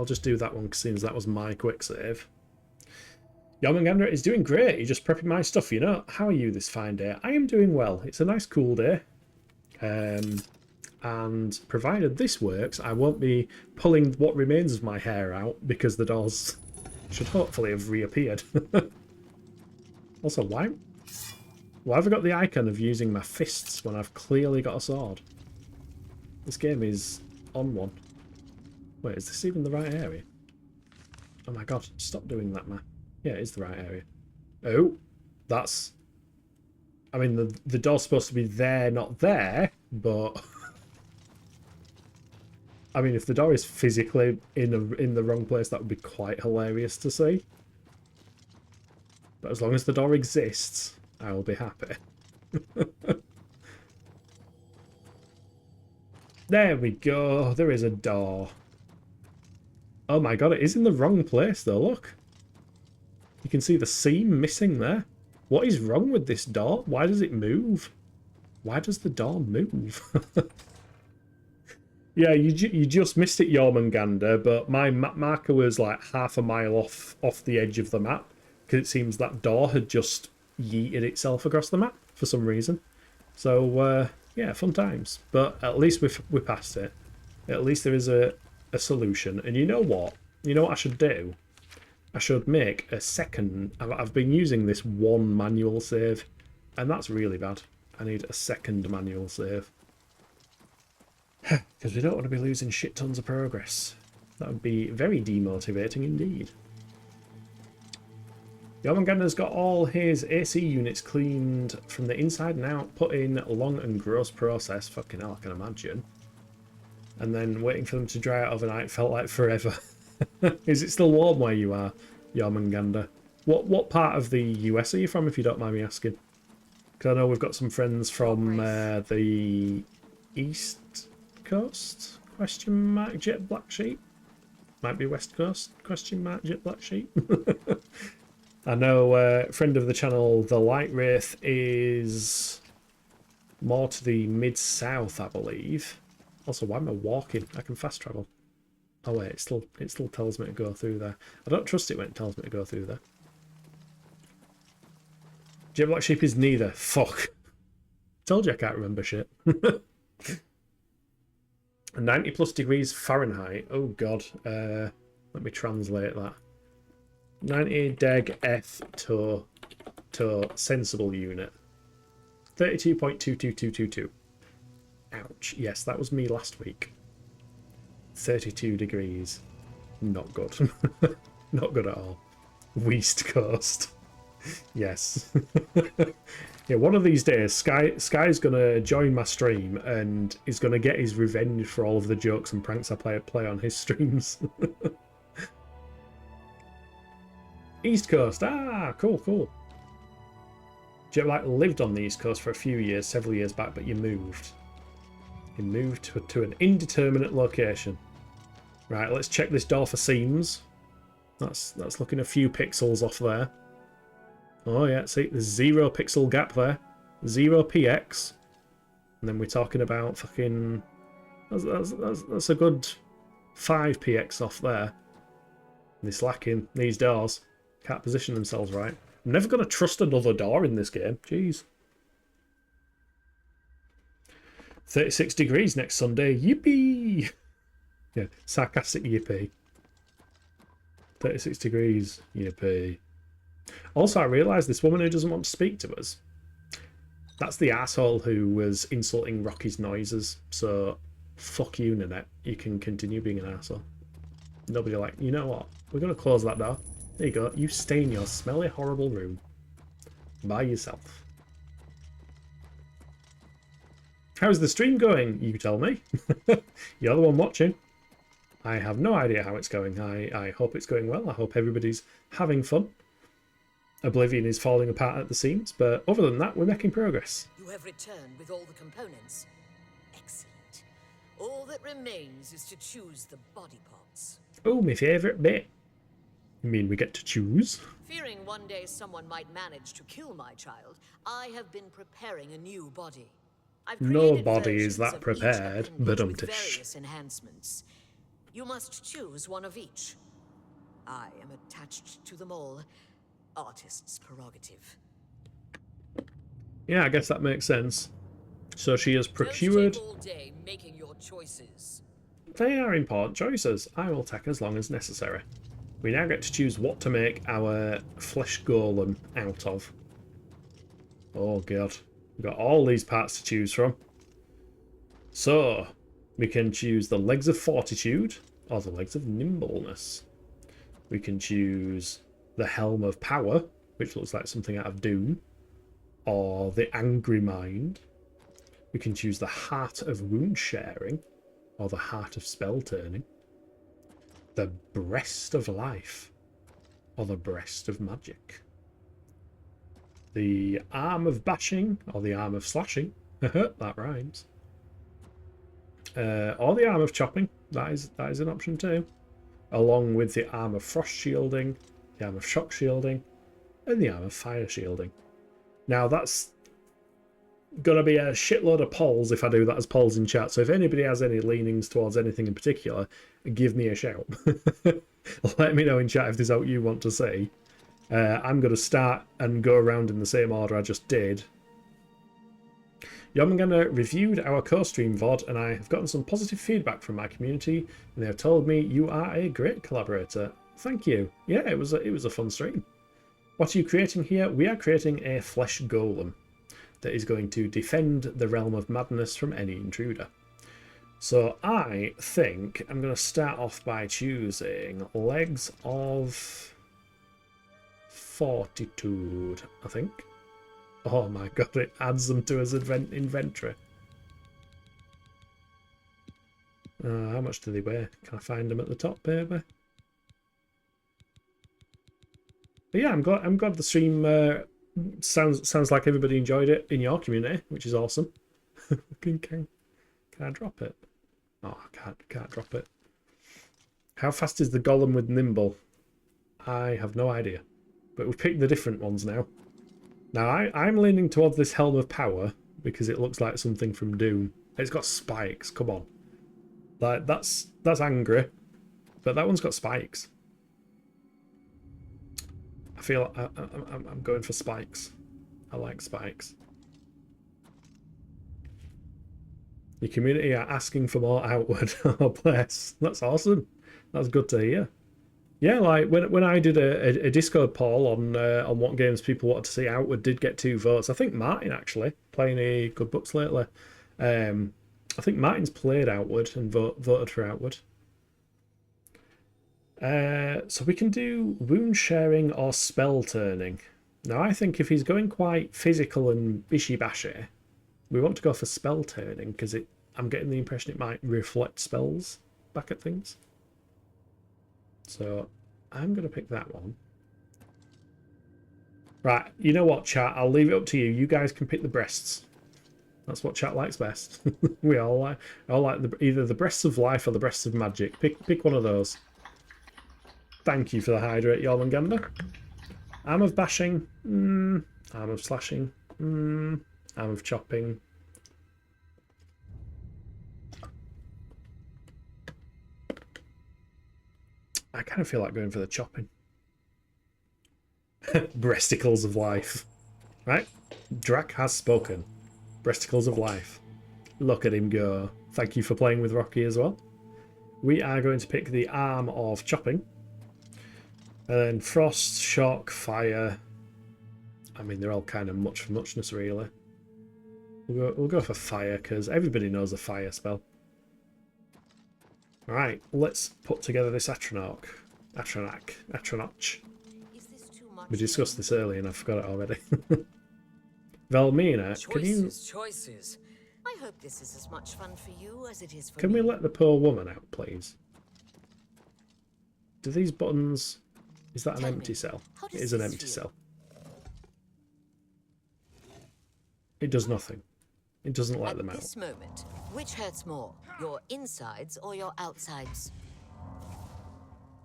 just do that one since that was my quick save. Yarmungandr is doing great. You're just prepping my stuff, you know. How are you this fine day? I am doing well. It's a nice cool day. And provided this works, I won't be pulling what remains of my hair out because the doors should hopefully have reappeared. Also, why have I got the icon of using my fists when I've clearly got a sword? This game is on one. Wait, is this even the right area? Oh my god, stop doing that, man. Yeah, it is the right area. Oh, that's... I mean, the door's supposed to be there, not there, but... I mean, if the door is physically in the wrong place, that would be quite hilarious to see. But as long as the door exists, I will be happy. There we go. There is a door. Oh my god, it is in the wrong place though, look. You can see the seam missing there. What is wrong with this door? Why does it move? Why does the door move? Yeah, you just missed it, Jormungandr, but my map marker was like half a mile off the edge of the map because it seems that door had just yeeted itself across the map for some reason. So, yeah, fun times. But at least we passed it. At least there is a solution. And you know what? You know what I should do? I should make a second... I've been using this one manual save, and that's really bad. I need a second manual save. Because we don't want to be losing shit tons of progress. That would be very demotivating indeed. Jormungandr's got all his AC units cleaned from the inside and out, put in a long and gross process. Fucking hell, I can imagine. And then waiting for them to dry out overnight felt like forever. Is it still warm where you are, Jormungandr? What part of the US are you from, if you don't mind me asking? Because I know we've got some friends from the East Coast? Question mark Jet Black Sheep? Might be West Coast? Question mark Jet Black Sheep? I know friend of the channel, The Light Wraith, is more to the mid-south, I believe. Also, why am I walking? I can fast travel. Oh wait, it still tells me to go through there. I don't trust it when it tells me to go through there. Jet Black Sheep is neither. Fuck. Told you I can't remember shit. 90 plus degrees Fahrenheit. Oh god. Let me translate that. 90 deg F to sensible unit. 32.22222. Ouch. Yes, that was me last week. 32 degrees. Not good. Not good at all. West Coast. Yes. Yeah, one of these days, Sky's gonna join my stream and is gonna get his revenge for all of the jokes and pranks I play on his streams. East Coast. Ah, cool. You like lived on the East Coast for a few years, several years back, but you moved. You moved to an indeterminate location. Right, let's check this door for seams. That's looking a few pixels off there. Oh yeah, see, there's 0 pixel gap there. 0 px. And then we're talking about fucking... That's a good 5 px off there. They're slacking. These doors can't position themselves right. I'm never going to trust another door in this game. Jeez. 36 degrees next Sunday. Yippee! Yeah, sarcastic yippee. 36 degrees. Yippee. Also, I realised this woman who doesn't want to speak to us, that's the asshole who was insulting Rocky's noises. So, fuck you, Nanette. You can continue being an asshole. Nobody like, you know what? We're going to close that door. There you go. You stay in your smelly, horrible room. By yourself. How's the stream going? You tell me. You're the one watching. I have no idea how it's going. I hope it's going well. I hope everybody's having fun. Oblivion is falling apart at the seams, but other than that, we're making progress. You have returned with all the components. Excellent. All that remains is to choose the body parts. Oh, my favourite bit. You mean we get to choose? Fearing one day someone might manage to kill my child, I have been preparing a new body. I've created Nobody is versions that of each prepared, but appendage with various enhancements. You must choose one of each. I am attached to them all. Artist's prerogative. Yeah, I guess that makes sense. So she has procured... Don't take all day making your choices. They are important choices. I will take as long as necessary. We now get to choose what to make our flesh golem out of. Oh god. We've got all these parts to choose from. So, we can choose the legs of fortitude or the legs of nimbleness. We can choose the helm of power, which looks like something out of Doom, or the angry mind. We can choose the heart of wound sharing, or the heart of spell turning. The breast of life, or the breast of magic. The arm of bashing, or the arm of slashing. That rhymes. Or the arm of chopping. That is an option too. Along with the arm of frost shielding, the arm of shock shielding, and the arm of fire shielding. Now that's gonna be a shitload of polls if I do that as polls in chat. So if anybody has any leanings towards anything in particular, give me a shout. Let me know in chat if there's out you want to see. I'm going to start and go around in the same order I just did. Yomangana reviewed our co-stream VOD and I have gotten some positive feedback from my community and they have told me you are a great collaborator. Thank you. Yeah, it was a fun stream. What are you creating here? We are creating a flesh golem that is going to defend the realm of madness from any intruder. So I think I'm going to start off by choosing legs of fortitude, I think. Oh my god, it adds them to his inventory. How much do they weigh? Can I find them at the top, baby? But yeah, I'm glad the stream sounds like everybody enjoyed it in your community, which is awesome. Can I drop it? Oh, I can't drop it. How fast is the golem with nimble? I have no idea. But we've picked the different ones now. Now, I'm leaning towards this Helm of Power because it looks like something from Doom. It's got spikes, come on. Like, that's angry. But that one's got spikes. I feel I'm going for spikes. I like spikes. Your community are asking for more Outward. Oh, bless. That's awesome. That's good to hear. Yeah, like when I did a Discord poll on what games people wanted to see Outward, did get 2 votes. I think Martin actually playing a good books lately. I think Martin's played Outward and voted for Outward. So we can do wound sharing or spell turning. Now I think if he's going quite physical and bishy bashy, we want to go for spell turning because I'm getting the impression it might reflect spells back at things. So I'm going to pick that one. Right, you know what, chat? I'll leave it up to you. You guys can pick the breasts. That's what chat likes best. We all like either the breasts of life or the breasts of magic. Pick one of those. Thank you for the hydrate, Jormungandr. Arm of bashing. Arm of slashing. Arm of chopping. I kind of feel like going for the chopping. Breasticles of life. Right? Drac has spoken. Breasticles of life. Look at him go. Thank you for playing with Rocky as well. We are going to pick the arm of chopping. And then frost, shock, fire. I mean, they're all kind of much for muchness, really. We'll go for fire, because everybody knows a fire spell. Alright, let's put together this Atronach. We discussed this earlier and I forgot it already. Velmina, can you... Choices. I hope this is as much fun for you as it is for Can me. we let the poor woman out, please? Do these buttons... Is that an empty cell? It is an empty cell. It does nothing. It doesn't let them out. At this moment, which hurts more, your insides or your outsides?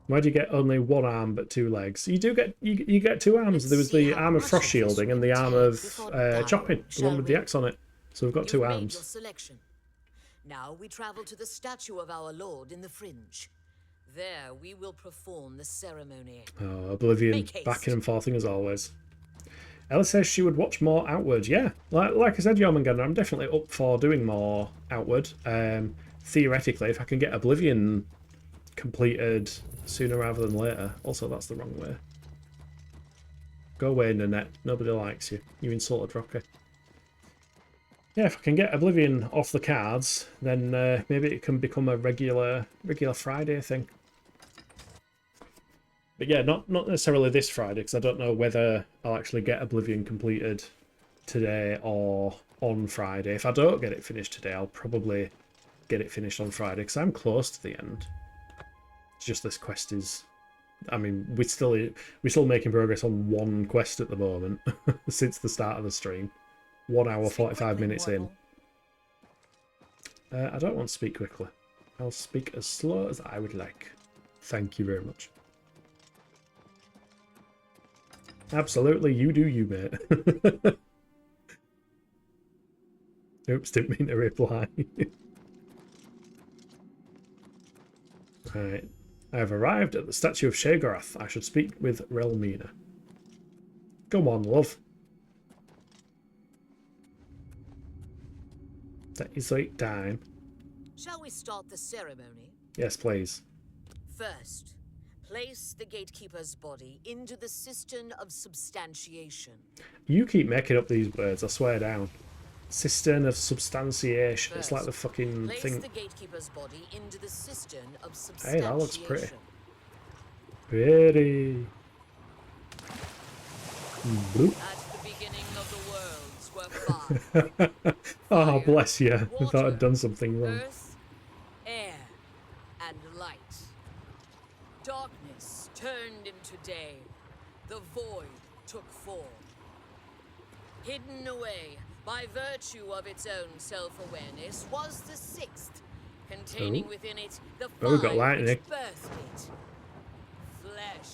Why do you get only one arm but two legs? You do get you get two arms. There was the arm of frost shielding and the arm of chopping, the one with the axe on it. So we've got two arms. Your selection. Now we travel to the statue of our lord in the fringe. There we will perform the ceremony. Oh, Oblivion, backing and forthing as always. Ella says she would watch more Outward. Yeah, like I said, Jormungandr, I'm definitely up for doing more Outward. Theoretically, if I can get Oblivion completed sooner rather than later. Also, that's the wrong way. Go away, Nanette. Nobody likes you. You insulted Rocky. Yeah, if I can get Oblivion off the cards, then maybe it can become a regular Friday thing. But yeah, not necessarily this Friday, because I don't know whether I'll actually get Oblivion completed today or on Friday. If I don't get it finished today, I'll probably get it finished on Friday, because I'm close to the end. It's just this quest is... I mean, we're still making progress on one quest at the moment, since the start of the stream. 1 hour, 45 minutes in. I don't want to speak quickly. I'll speak as slow as I would like. Thank you very much. Absolutely, you do you, mate. Oops, didn't mean to reply. Right. I have arrived at the statue of Sheogorath. I should speak with Relmina. Come on, love. That is like time. Shall we start the ceremony? Yes, please. First, place the gatekeeper's body into the cistern of substantiation. You keep making up these words, I swear down. Cistern of substantiation. First, it's like the fucking thing. The gatekeeper's body into the cistern of substantiation. Hey, that looks pretty. Pretty. Bloop. At the beginning of the worlds were five. Oh, bless you. Water, I thought I'd done something wrong. Earth, air, and light. Darkness turned into day. The void took form. Hidden away by virtue of its own self-awareness was the sixth, containing within it the we got five lightning. which birthed it. Flesh.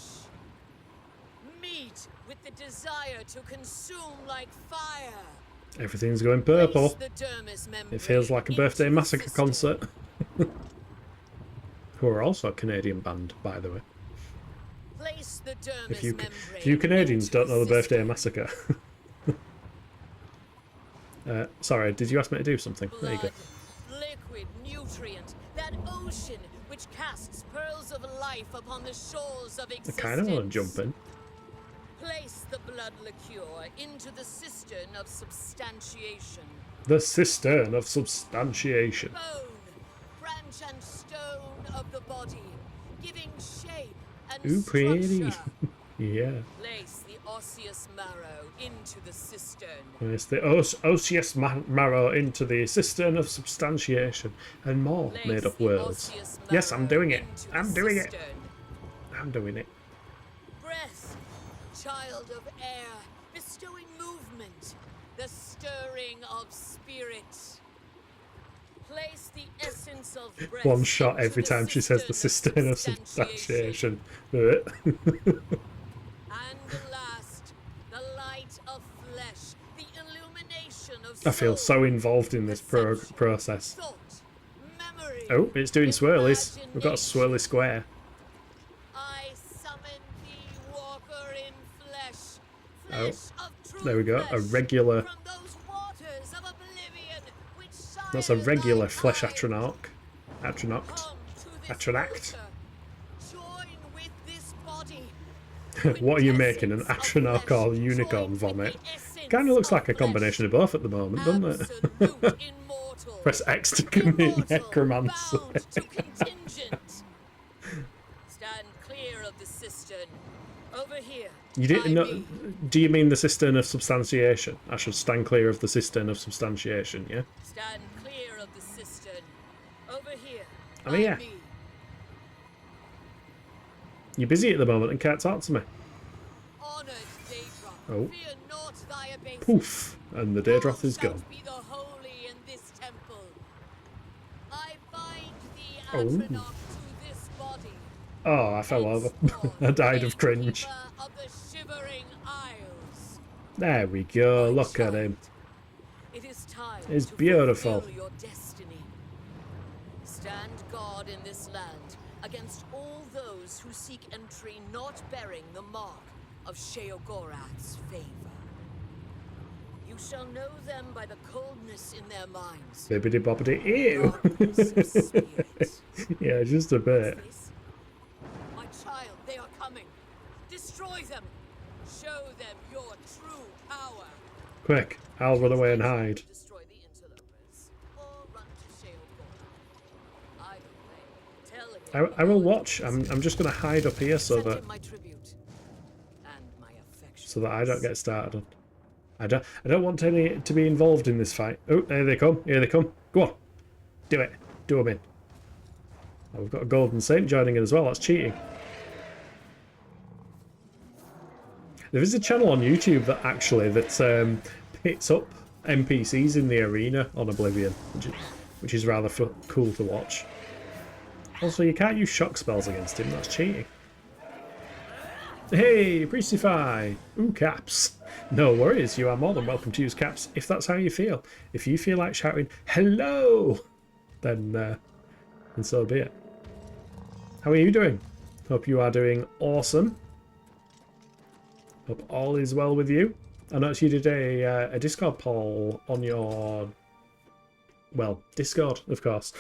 Meat with the desire to consume like fire. Everything's going purple. It feels like a birthday massacre concert. Who are also a Canadian band, by the way. If you Canadians don't know the birthday massacre. Sorry, did you ask me to do something? There you go. Liquid nutrient, that ocean which casts pearls of life upon the shores of existence. I kind of want to jump in. Place the blood liqueur into the cistern of substantiation. The cistern of substantiation. Bone, branch and stone of the body, giving shape and Ooh, pretty. structure. Yeah. Place the osseous marrow into the cistern. Yes, the osseous marrow into the cistern of substantiation and more made up words. Yes, I'm doing it. I'm doing it. I'm doing it. Breath, child of air, bestowing movement, the stirring of spirit. Place the essence of breath. One shot every time she says the cistern of substantiation. And the last, the light of flesh, the illumination of I feel soul, so involved in this process. thought, memory, Oh, it's doing swirlies. We've got a swirly square. I summon thee, walker in flesh, Oh, flesh of true there we go. A flesh, regular. from those waters of oblivion, which That's a sire regular thy flesh eyes. Atronach. Atronact. Come to this Atronact. altar, join with this body. What are you making? An Atronach or unicorn vomit? Kind of looks like a combination of both at the moment, doesn't it? Press X to commit necromancy. Stand clear of the cistern. Over here. You didn't by know? me. Do you mean the cistern of substantiation? I should stand clear of the cistern of substantiation, yeah? Stand clear of the cistern. Over here. Oh, by yeah. me. You're busy at the moment and can't talk to me. Honored Daedra, Oh. fear not thy abasement. Poof! And the Daedroth is Thou gone. shalt be the holy in this temple. I bind thee, Oh. Atronach, to this body. Oh, I fell over. I died of cringe. Of the Shivering Isles. There we go. My Look at him. It is time It's to beautiful. fulfill your destiny. Stand guard in this land against all those who seek entry not bearing the mark of Sheogorath's favor. You shall know them by the coldness in their minds. Bibbidi bobbidi ew. Darkness of spirit. Yeah, just a bit. My child, they are coming. Destroy them. Show them your true power. Quick, I'll run away and hide. Destroy the interlopers or run to Sheogorath. Either way, tell him I will watch. I'm just going to hide up here so send that him my tribute and my affection. so that I don't get started on. I don't want any to be involved in this fight. Oh, there they come. Here they come. Go on. Do it. Do them in. Oh, we've got a golden saint joining in as well. That's cheating. There is a channel on YouTube that actually pits up NPCs in the arena on Oblivion, which is rather cool to watch. Also, you can't use shock spells against him. That's cheating. Hey, Priestify! Ooh, caps. No worries, you are more than welcome to use caps if that's how you feel. If you feel like shouting, hello, then so be it. How are you doing? Hope you are doing awesome. Hope all is well with you. I noticed you did a Discord poll on your... well, Discord, of course.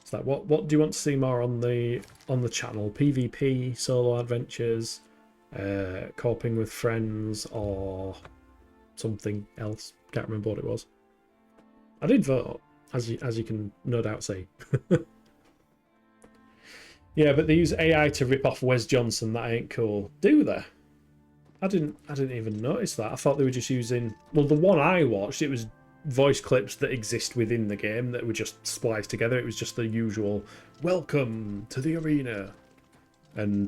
It's like, what do you want to see more on the channel? PvP, solo adventures, coping with friends, or something else? Can't remember what it was. I did vote, as you can no doubt see. Yeah, but they use AI to rip off Wes Johnson. That ain't cool, do they? I didn't even notice that. I thought they were just using... well, the one I watched, it was voice clips that exist within the game that were just spliced together. It was just the usual welcome to the arena and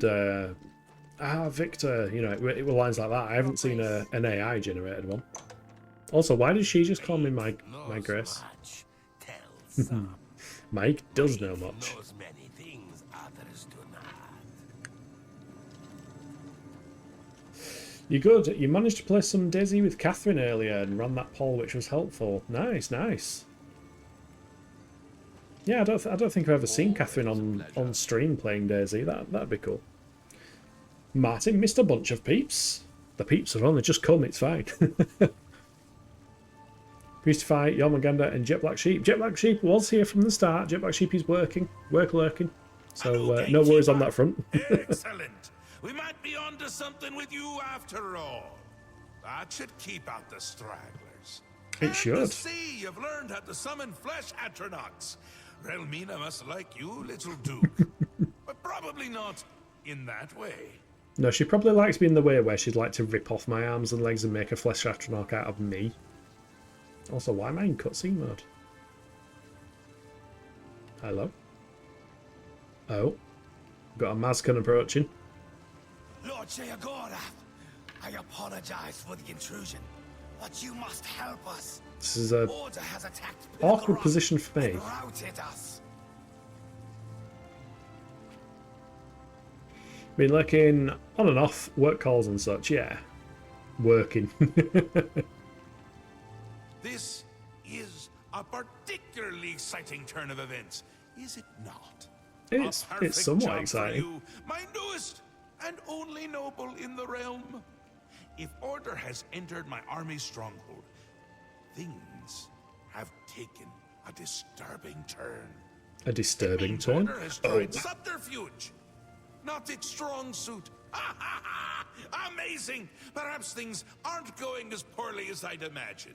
Victor, you know, it were lines like that. I haven't seen an AI generated one. Also, why did she just call me my Grace? Mike does know much. You're good. You managed to play some Daisy with Catherine earlier and ran that poll, which was helpful. Nice, nice. Yeah, I don't think I've ever seen Catherine on stream playing Daisy. That'd be cool. Martin missed a bunch of peeps. The peeps have only just come. It's fine. Priestify, Yormaganda, and Jet Black Sheep. Jet Black Sheep was here from the start. Jet Black Sheep is working, lurking. So no worries on that front. Excellent. We might be onto something with you after all. That should keep out the stragglers. It should. And to see you've learned how to summon flesh atronachs. Relmina must like you, little Duke. But probably not in that way. No, she probably likes me in the way where she'd like to rip off my arms and legs and make a flesh atronach out of me. Also, why am I in cutscene mode? Hello? Oh. Got a Mazcan approaching. Lord Sheogorath, I apologize for the intrusion, but you must help us. This is a Order has attacked awkward position for me. and routed us. Been lurking on and off, work calls and such, yeah. Working. This is a particularly exciting turn of events, is it not? It's A perfect somewhat job for exciting. you, my newest and only noble in the realm. If order has entered my army's stronghold, things have taken a disturbing turn. A disturbing Means turn? order has Oh. tried subterfuge, not its strong suit. Amazing! Perhaps things aren't going as poorly as I'd imagined.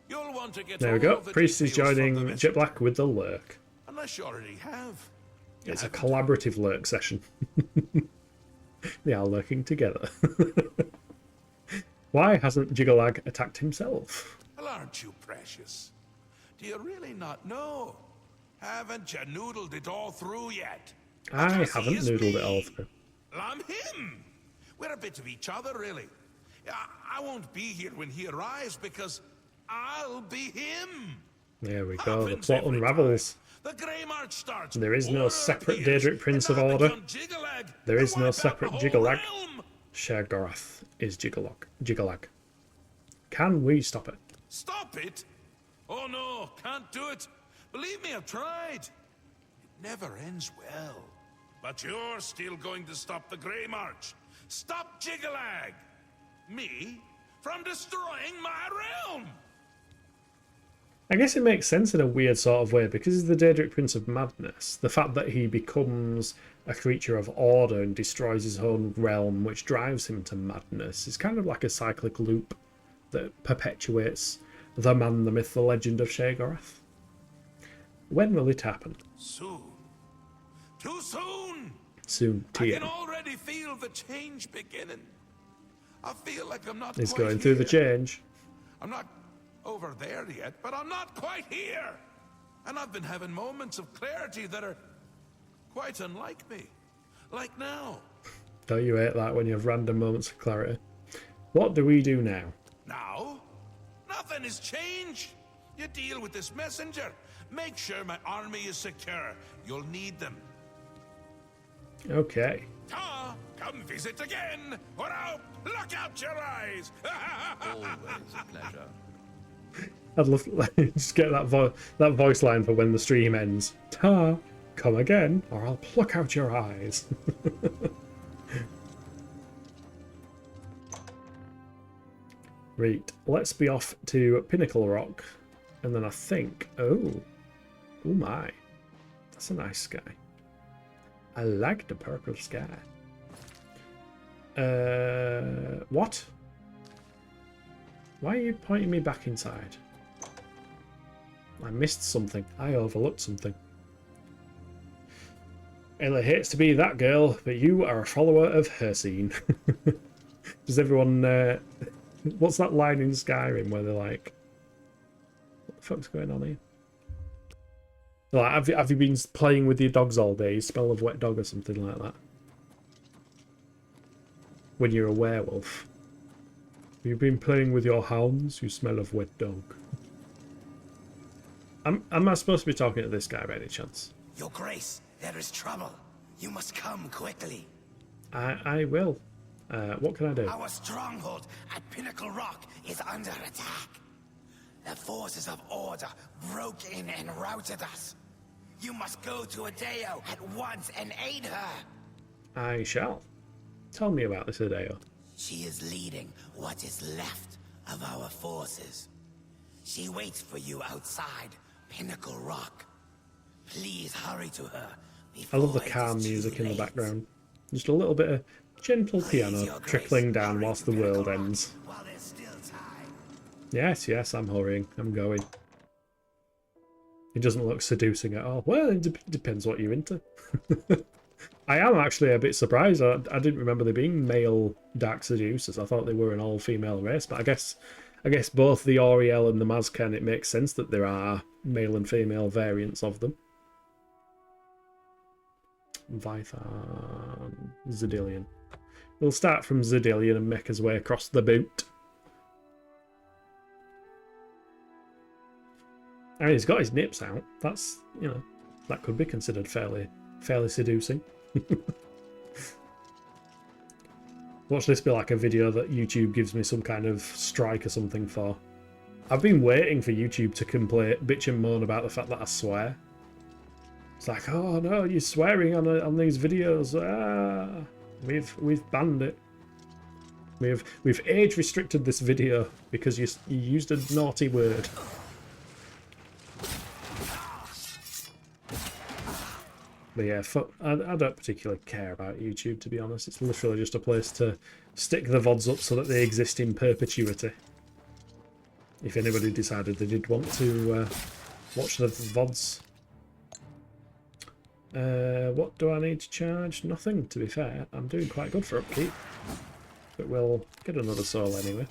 You'll want to get There we go. all the Priest is details from the joining Jet messenger. Black with the lurk. Unless you already have. You It's a haven't. collaborative lurk session. They are lurking together. Why hasn't Jiggalag attacked himself? Well, aren't you precious? Do you really not know? Haven't you noodled it all through yet? I Because he haven't is noodled it all me. through. Well, I'm him. We're a bit of each other, really. I won't be here when he arrives because I'll be him. There we go. The Happens plot every unravels. time. The Grey March starts. There is no Order separate appears, Daedric Prince of and I Order. become Jiggalag There and is no wipe out separate the whole Jiggalag. realm. Sheogorath is Jiggalag. Can we stop it? Stop it? Oh no, can't do it. Believe me, I've tried. It never ends well. But you're still going to stop the Grey March. Stop Jiggalag. Me? From destroying my realm. I guess it makes sense in a weird sort of way, because he's the Daedric Prince of Madness. The fact that he becomes a creature of order and destroys his own realm, which drives him to madness, is kind of like a cyclic loop that perpetuates the man, the myth, the legend of Sheogorath. When will it happen? Soon. Too soon. Soon, I Tia. can already feel the change beginning. I feel like I'm not He's quite going through the here. change. I'm not over there yet, but I'm not quite here. And I've been having moments of clarity that are quite unlike me. Like now. Don't you hate that when you have random moments of clarity? What do we do now? Now? Nothing has changed. You deal with this messenger. Make sure my army is secure. You'll need them. Okay. Ta! Come visit again, or I'll pluck out your eyes. Always a pleasure. I'd love to just get that voice line for when the stream ends. Ta! Come again, or I'll pluck out your eyes. Right, let's be off to Pinnacle Rock, and then I think, oh my, that's a nice sky. I like the purple sky. What? Why are you pointing me back inside? I missed something. I overlooked something. Ella hates to be that girl, but you are a follower of her scene. Does everyone... what's that line in Skyrim where they're like... What the fuck's going on here? Like, have you been playing with your dogs all day? You smell of wet dog or something like that. When you're a werewolf. Have you been playing with your hounds? You smell of wet dog. Am I supposed to be talking to this guy by any chance? Your Grace, there is trouble. You must come quickly. I will. What can I do? Our stronghold at Pinnacle Rock is under attack. The forces of order broke in and routed us. You must go to Adeo at once and aid her. I shall. Tell me about this, Adeo. She is leading what is left of our forces. She waits for you outside Pinnacle Rock. Please hurry to her. I love the before it calm is too music in the late. background. Just a little bit of gentle piano Your Grace, trickling down hurry whilst to the Pinnacle world Rock ends. while there's still time. Yes, I'm hurrying. I'm going. It doesn't look seducing at all. Well, it depends what you're into. I am actually a bit surprised. I didn't remember there being male dark seducers. I thought they were an all-female race, but I guess both the Oriel and the Mazcan, it makes sense that there are male and female variants of them. Vythan, Zedillion. We'll start from Zedillion and make his way across the boot. I mean, he's got his nips out. That's, you know, that could be considered fairly seducing. Watch this be like a video that YouTube gives me some kind of strike or something for. I've been waiting for YouTube to bitch and moan about the fact that I swear. It's like, oh no, you're swearing on these videos. Ah, we've banned it. We've age restricted this video because you used a naughty word. But yeah, I don't particularly care about YouTube, to be honest. It's literally just a place to stick the VODs up so that they exist in perpetuity. If anybody decided they did want to watch the VODs. What do I need to charge? Nothing, to be fair. I'm doing quite good for upkeep. But we'll get another soul anyway.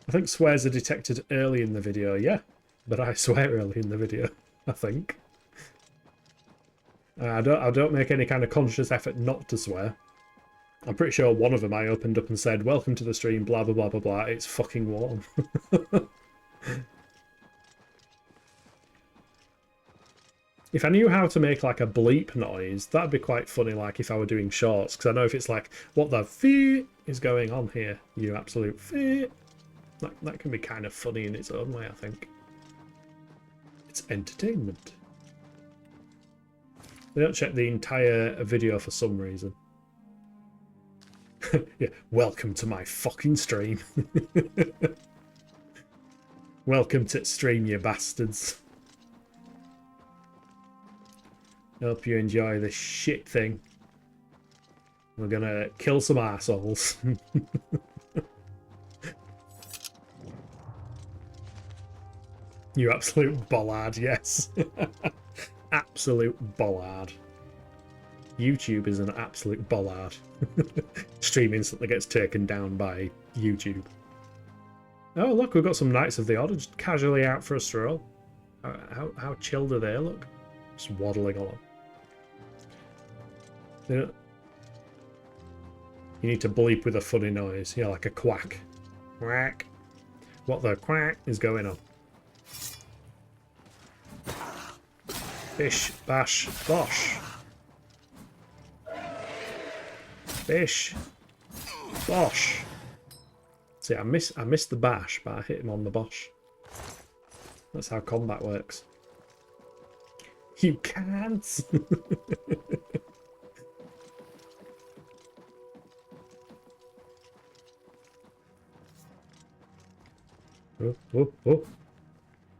I think swears are detected early in the video, yeah. But I swear early in the video, I think. I don't make any kind of conscious effort not to swear. I'm pretty sure one of them I opened up and said, "Welcome to the stream, blah blah blah blah blah, it's fucking warm." If I knew how to make like a bleep noise, that'd be quite funny, like if I were doing shorts, because I know if it's like, what the f is going on here, you absolute f. That can be kind of funny in its own way, I think. It's entertainment. They don't check the entire video for some reason. Yeah, welcome to my fucking stream. Welcome to stream, you bastards. Hope you enjoy this shit thing. We're gonna kill some assholes. You absolute bollard, yes. Absolute bollard. YouTube is an absolute bollard. Stream instantly gets taken down by YouTube. Oh look, we've got some Knights of the Order just casually out for a stroll. How chill do they look? Just waddling along. You need to bleep with a funny noise, yeah, like a quack. Quack. What the quack is going on? Bish, bash, bosh. Bish, bosh. See, I missed the bash, but I hit him on the bosh. That's how combat works. You can't. Oh, oh, oh.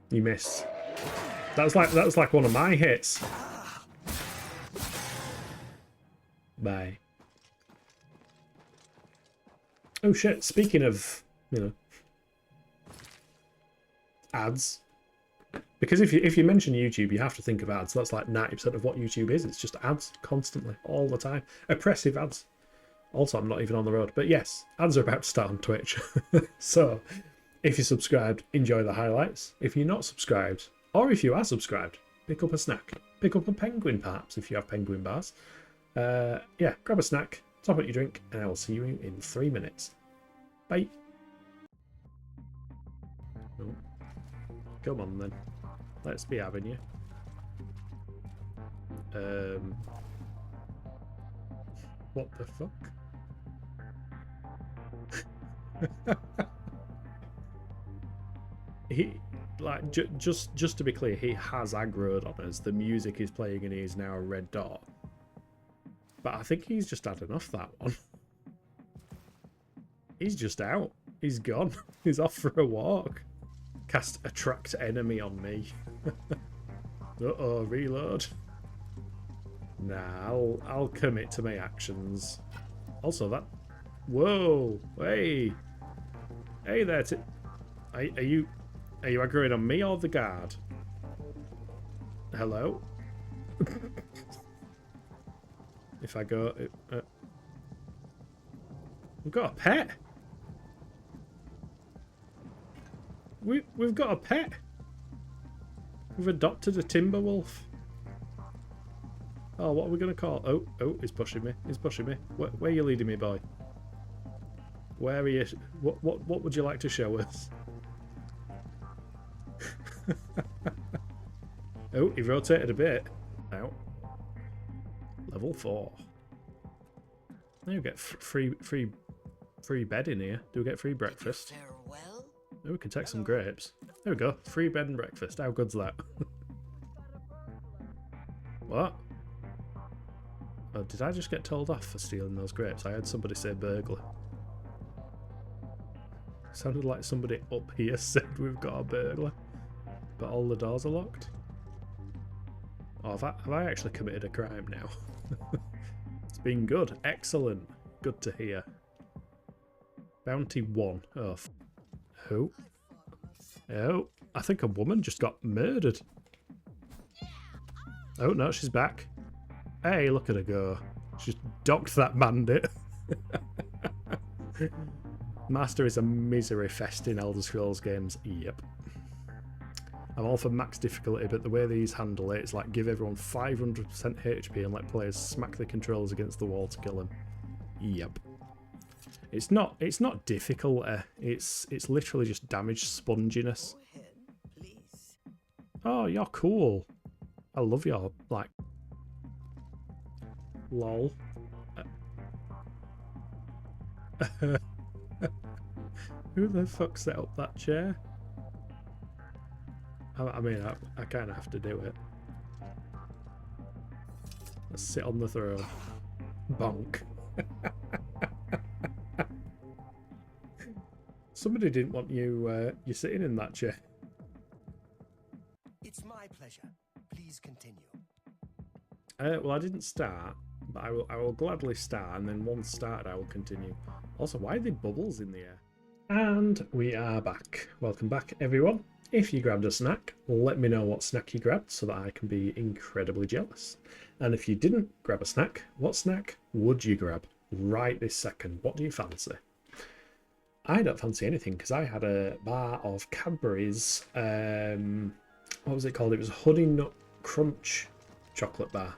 You missed. That was like one of my hits. Bye. Oh shit, speaking of, you know, ads. Because if you mention YouTube, you have to think of ads. That's like 90% of what YouTube is. It's just ads constantly, all the time. Oppressive ads. Also, I'm not even on the road. But yes, ads are about to start on Twitch. So, if you're subscribed, enjoy the highlights. If you're not subscribed, or if you are subscribed, pick up a snack. Pick up a penguin, perhaps, if you have penguin bars. Yeah, grab a snack, top up your drink, and I will see you in 3 minutes. Bye. Oh. Come on, then. Let's be having you. What the fuck? He, like, just to be clear, he has aggroed on us. The music is playing and he's now a red dot. But I think he's just had enough that one. He's just out. He's gone. He's off for a walk. Cast attract enemy on me. Uh-oh, reload. Nah, I'll commit to my actions. Also that... Whoa! Hey! Hey there, are you aggroing on me or the guard? Hello? If I go... we've got a pet! We've got a pet! We've adopted a timber wolf. Oh, what are we going to call? Oh, he's pushing me. He's pushing me. Where are you leading me, boy? Where are you? What would you like to show us? Oh, he rotated a bit. Out. Level 4. Now you get free bed in here. Do we get free breakfast? Farewell? Oh, we can take some grapes. There we go. Free bed and breakfast. How good's that? What? Oh, did I just get told off for stealing those grapes? I heard somebody say burglar. Sounded like somebody up here said we've got a burglar. But all the doors are locked. Oh, have I actually committed a crime now? It's been good. Excellent. Good to hear. Bounty 1. Oh, who? Oh, I think a woman just got murdered. Oh, no, she's back. Hey, look at her go. She's docked that bandit. Master is a misery fest in Elder Scrolls games. Yep. I'm all for max difficulty, but the way these handle it, it's like give everyone 500% HP and let players smack the controllers against the wall to kill them. Yep. It's not difficult. It's literally just damage sponginess. Go ahead, please. Oh, you're cool. I love your, like, lol. Who the fuck set up that chair? I mean, I kind of have to do it. Let's sit on the throne. Bonk. Somebody didn't want you sitting in that chair. It's my pleasure. Please continue. Well, I didn't start, but I will gladly start, and then once started, I will continue. Also, why are there bubbles in the air? And we are back. Welcome back, everyone. If you grabbed a snack, let me know what snack you grabbed so that I can be incredibly jealous. And if you didn't grab a snack, what snack would you grab right this second? What do you fancy? I don't fancy anything because I had a bar of Cadbury's, what was it called? It was Honey Nut Crunch chocolate bar,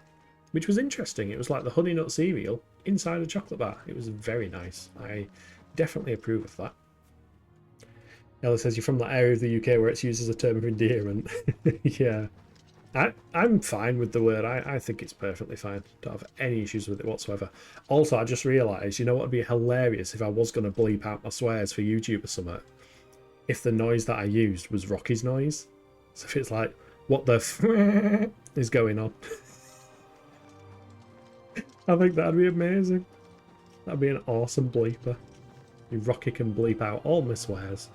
which was interesting. It was like the Honey Nut cereal inside a chocolate bar. It was very nice. I definitely approve of that. Ella says you're from that area of the UK where it's used as a term of endearment. Yeah. I'm fine with the word. I think it's perfectly fine. Don't have any issues with it whatsoever. Also, I just realised, you know what would be hilarious if I was going to bleep out my swears for YouTube or something? If the noise that I used was Rocky's noise. So if it's like, what the f is going on? I think that'd be amazing. That'd be an awesome bleeper. Rocky can bleep out all my swears.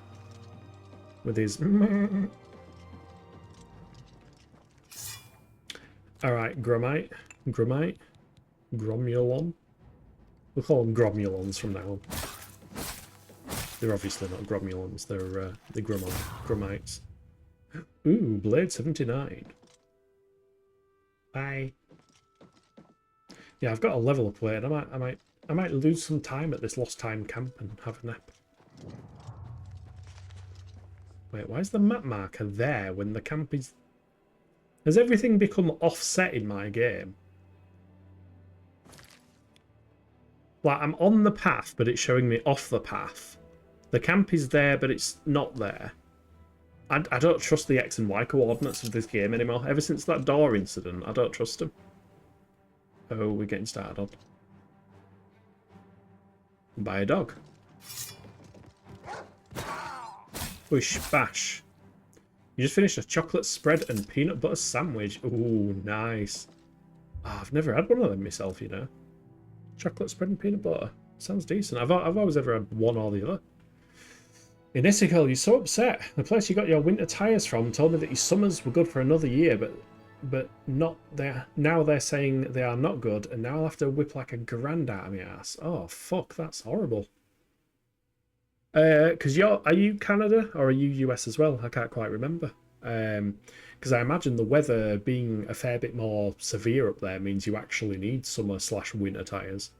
With his... Alright, Gromite. Gromulon. We'll call them Gromulons from now on. They're obviously not Gromulons, they're Gromites. Ooh, Blade 79. Bye. Yeah, I've got a level up Blade. I might lose some time at this lost time camp and have a nap. Wait, why is the map marker there when the camp is... Has everything become offset in my game? Like, I'm on the path, but it's showing me off the path. The camp is there, but it's not there. I don't trust the X and Y coordinates of this game anymore. Ever since that door incident, I don't trust them. Oh, we're getting started on. Buy a dog. Bush bash. You just finished a chocolate spread and peanut butter sandwich. Ooh, nice. Oh, I've never had one of them myself, you know. Chocolate spread and peanut butter. Sounds decent. I've always ever had one or the other. In Essicle, you're so upset. The place you got your winter tyres from told me that your summers were good for another year, but not there. Now they're saying they are not good, and now I'll have to whip like a grand out of my ass. Oh, fuck, that's horrible. Because are you Canada or are you US as well? I can't quite remember. Because I imagine the weather being a fair bit more severe up there means you actually need summer/winter tyres.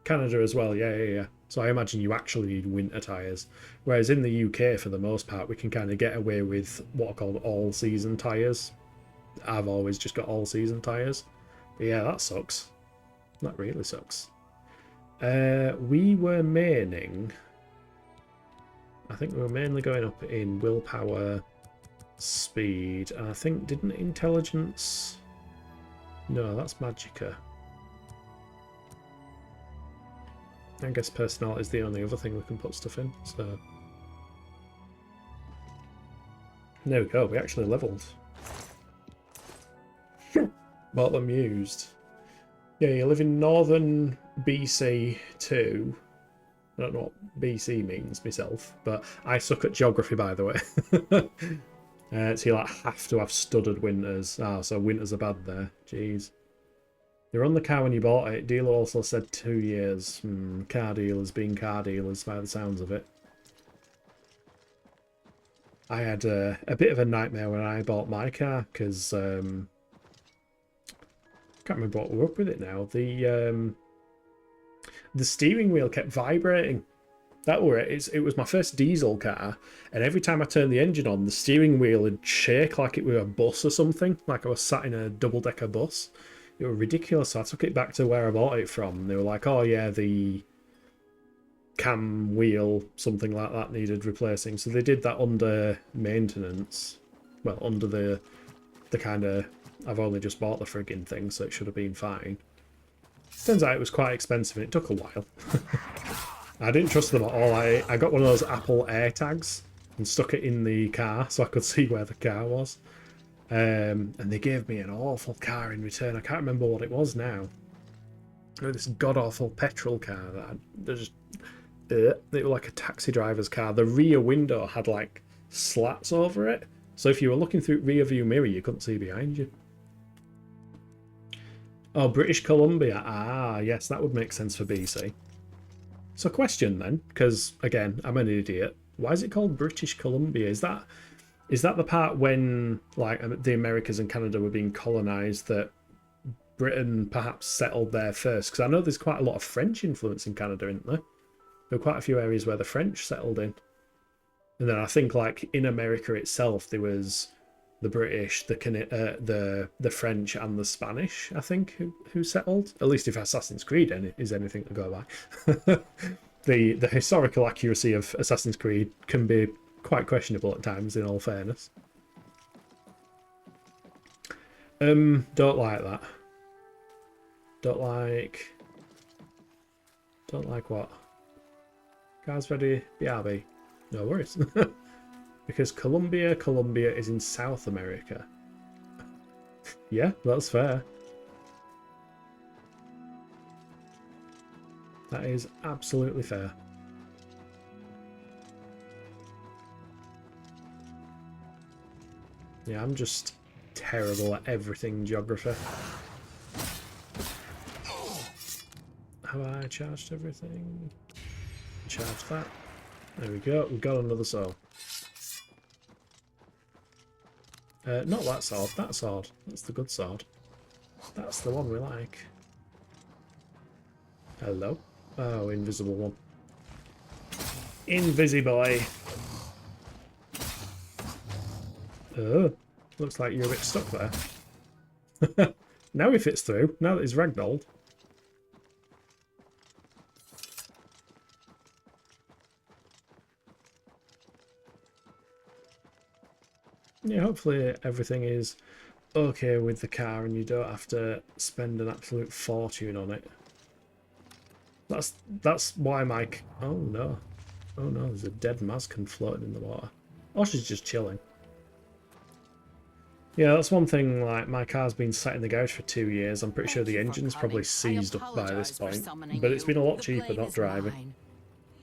Canada as well, yeah. So I imagine you actually need winter tyres. Whereas in the UK, for the most part, we can kind of get away with what are called all-season tyres. I've always just got all-season tyres. But yeah, that sucks. That really sucks. We were maining... I think we were mainly going up in willpower, speed, and I think, didn't intelligence... No, that's magicka. I guess personality is the only other thing we can put stuff in, so... There we go, we actually levelled. Well amused. Yeah, you live in northern BC 2. I don't know what BC means myself, but I suck at geography, by the way. So you like have to have studded winters. Ah, so winters are bad there. Jeez. You're on the car when you bought it. Dealer also said 2 years. Car dealers being car dealers by the sounds of it. I had a bit of a nightmare when I bought my car because I can't remember what we're up with it now. The steering wheel kept vibrating. That were it. It was my first diesel car, and every time I turned the engine on, the steering wheel would shake like it were a bus or something, like I was sat in a double-decker bus. It was ridiculous. So I took it back to where I bought it from. And they were like, oh yeah, the cam wheel, something like that, needed replacing. So they did that under maintenance. Well, under the kind of I've only just bought the frigging thing, so it should have been fine. Turns out it was quite expensive and it took a while. I didn't trust them at all. I got one of those Apple AirTags and stuck it in the car so I could see where the car was. And they gave me an awful car in return. I can't remember what it was now. Oh, this god-awful petrol car that it was like a taxi driver's car. The rear window had like slats over it, so if you were looking through rear view mirror you couldn't see behind you. Oh, British Columbia. Ah, yes, that would make sense for BC. So question then, because again, I'm an idiot. Why is it called British Columbia? Is that the part when like the Americas and Canada were being colonized that Britain perhaps settled there first? Because I know there's quite a lot of French influence in Canada, isn't there? There were quite a few areas where the French settled in. And then I think like in America itself there was the British, the French and the Spanish, I think, who settled. At least if Assassin's Creed is anything to go by. The historical accuracy of Assassin's Creed can be quite questionable at times, in all fairness. Don't like that. Don't like what? Guys ready? BRB. No worries. Because Colombia is in South America. Yeah, that's fair. That is absolutely fair. Yeah, I'm just terrible at everything geography. Have I charged everything? Charge that. There we go. We've got another sword. Not that sword. That sword. That's the good sword. That's the one we like. Hello. Oh, invisible one. Invisible. Oh, looks like you're a bit stuck there. Now he fits through. Now that he's ragdolled. Yeah, hopefully everything is okay with the car and you don't have to spend an absolute fortune on it. That's why Mike. Oh no, there's a dead Mazcan floating in the water. Or she's just chilling. Yeah, that's one thing. Like, my car's been sat in the garage for 2 years. I'm pretty sure the engine's probably seized up by this point, but it's been a lot cheaper not driving.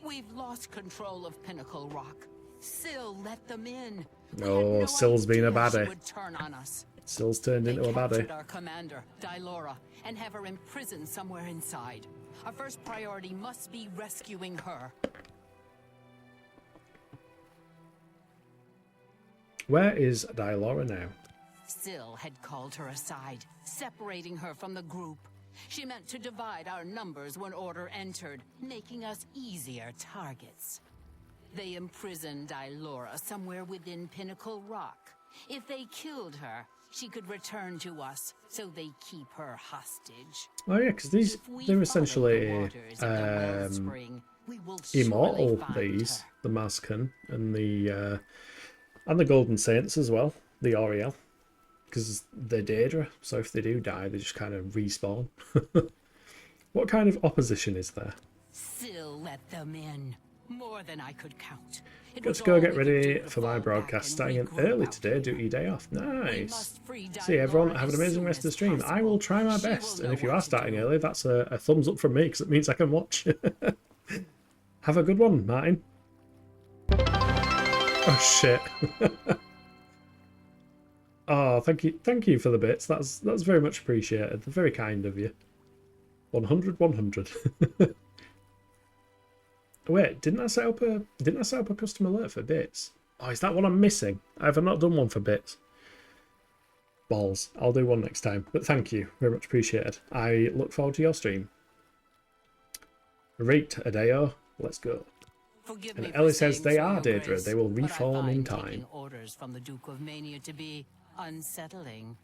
We've lost control of Pinnacle Rock. Syl let them in. Oh, Syl's been a baddie. Syl's turned into a baddie. They captured our commander, Dylora, and have her imprisoned somewhere inside. Our first priority must be rescuing her. Where is Dylora now? Syl had called her aside, separating her from the group. She meant to divide our numbers when order entered, making us easier targets. They imprisoned Dylora somewhere within Pinnacle Rock. If they killed her, she could return to us, so they keep her hostage. Oh yeah, because they're essentially immortal. These, the Mazcan and the Golden Saints as well, the Oriel, because they're Daedra. So if they do die, they just kind of respawn. What kind of opposition is there? Syl let them in. More than I could count. Got to go get ready for my broadcast starting in early today, duty day off. Nice. See everyone, have an amazing rest of the stream. I will try my best, and if you are starting early, that's a thumbs up from me because it means I can watch. Have a good one, Martin. Oh shit. Oh, thank you for the bits. That's very much appreciated. Very kind of you. 100. Wait, didn't I set up a custom alert for bits? Oh, is that what I'm missing? I've not done one for bits. Balls. I'll do one next time. But thank you. Very much appreciated. I look forward to your stream. Rate Adeo. Let's go. And Ellie says they are Daedra. They will reform in time. Orders from the Duke of Mania to be unsettling.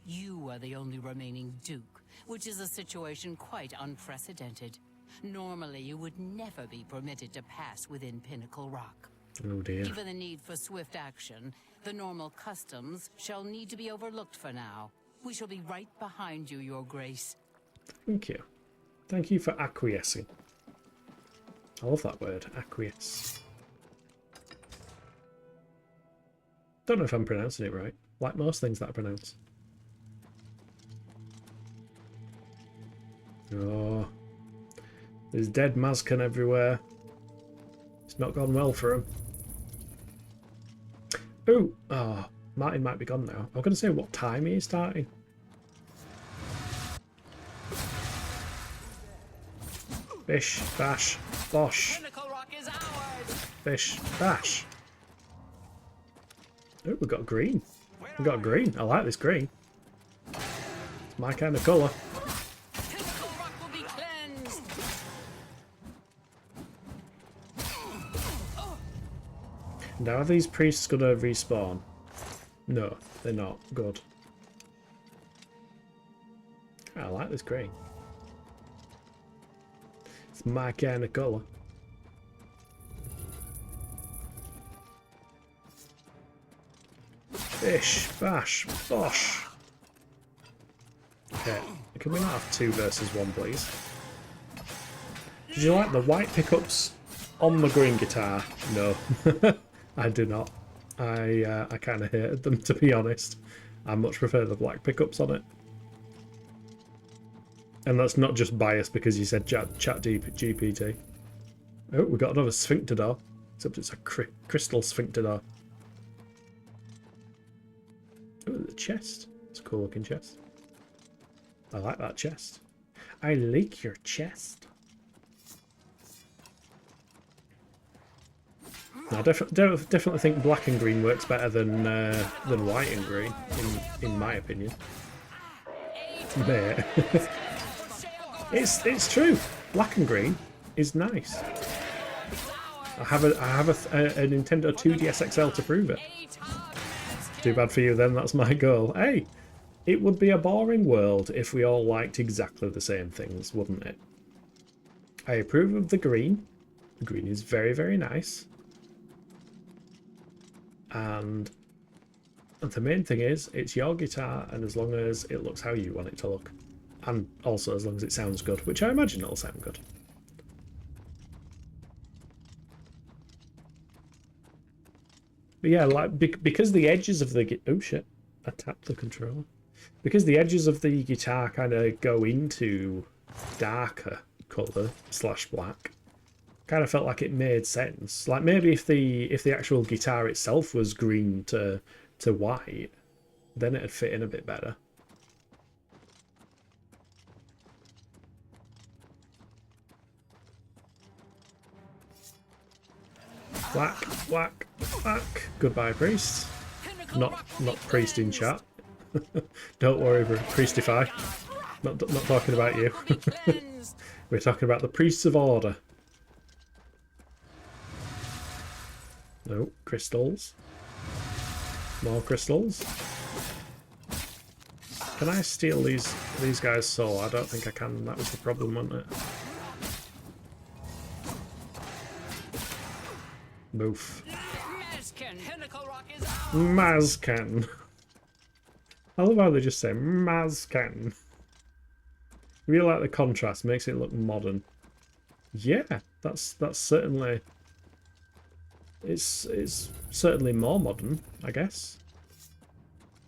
You are the only remaining Duke, which is a situation quite unprecedented. Normally, you would never be permitted to pass within Pinnacle Rock. Oh dear. Given the need for swift action, the normal customs shall need to be overlooked for now. We shall be right behind you, Your Grace. Thank you. Thank you for acquiescing. I love that word, acquiesce. Don't know if I'm pronouncing it right, like most things that I pronounce. Oh, there's dead Mazcan everywhere. It's not gone well for him. Ooh, oh, Martin might be gone now. I'm going to say what time he is starting. Bish, bash, bosh. Bish, bash. Oh, we've got green. We've got green. I like this green. It's my kind of colour. Now, are these priests going to respawn? No, they're not. Good. I like this green. It's my kind of colour. Bish, bash, bosh. Okay, can we not have 2 versus 1, please? Did you like the white pickups on the green guitar? No, I do not. I kind of hated them, to be honest. I much prefer the black pickups on it. And that's not just biased because you said chat GPT. Oh, we got another sphincter door. Except it's a crystal sphincter door. Oh, the chest. It's a cool looking chest. I like that chest. I like your chest. I definitely think black and green works better than white and green, in my opinion. Mate. It's true. Black and green is nice. I have a Nintendo 2DS XL to prove it. Too bad for you then, that's my goal. Hey, it would be a boring world if we all liked exactly the same things, wouldn't it? I approve of the green. The green is very, very nice. And the main thing is, it's your guitar, and as long as it looks how you want it to look. And also as long as it sounds good, which I imagine it'll sound good. But yeah, like because the edges of the oh shit, I tapped the controller. Because the edges of the guitar kind of go into darker colour / black, kind of felt like it made sense. Like maybe if the actual guitar itself was green to white, then it'd fit in a bit better. Whack, whack, whack. Goodbye, priest. Not priest in chat. Don't worry, priestify. Not talking about you. We're talking about the priests of order. No, crystals. More crystals. Can I steal these guys' soul? I don't think I can. That was the problem, wasn't it? Move. Mazcan. I love how they just say Mazcan. Really like the contrast, makes it look modern. Yeah, that's certainly it's certainly more modern, I guess.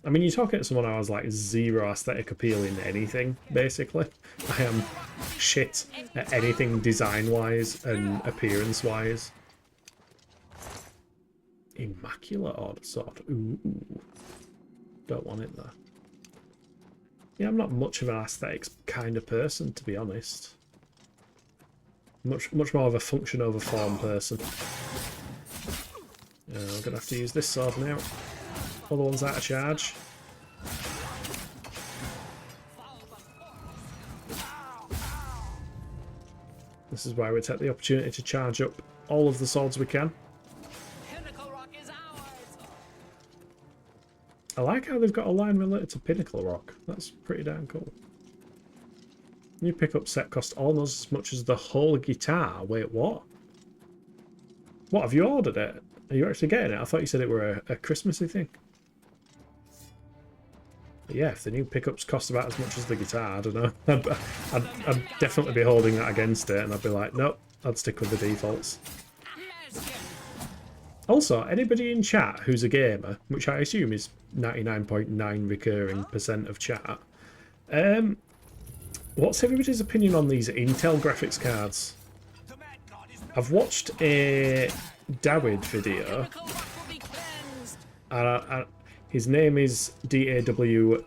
I mean, you're talking to someone who has like zero aesthetic appeal in anything, basically. I am shit at anything design-wise and appearance-wise. Immaculate Order Sword. Ooh. Don't want it there. Yeah, I'm not much of an aesthetics kind of person, to be honest. Much more of a function over form person. I'm going to have to use this sword now. Other one's out of charge. This is why we take the opportunity to charge up all of the swords we can. I like how they've got a line related to Pinnacle Rock. That's pretty damn cool. New pickup set cost almost as much as the whole guitar. Wait, what? What, have you ordered it? Are you actually getting it? I thought you said it were a Christmassy thing. But yeah, if the new pickups cost about as much as the guitar, I don't know. I'd definitely be holding that against it, and I'd be like, nope, I'd stick with the defaults. Also, anybody in chat who's a gamer, which I assume is 99.9 recurring % of chat, what's everybody's opinion on these Intel graphics cards? I've watched a Dawid video, and his name is D-A-W-I-D,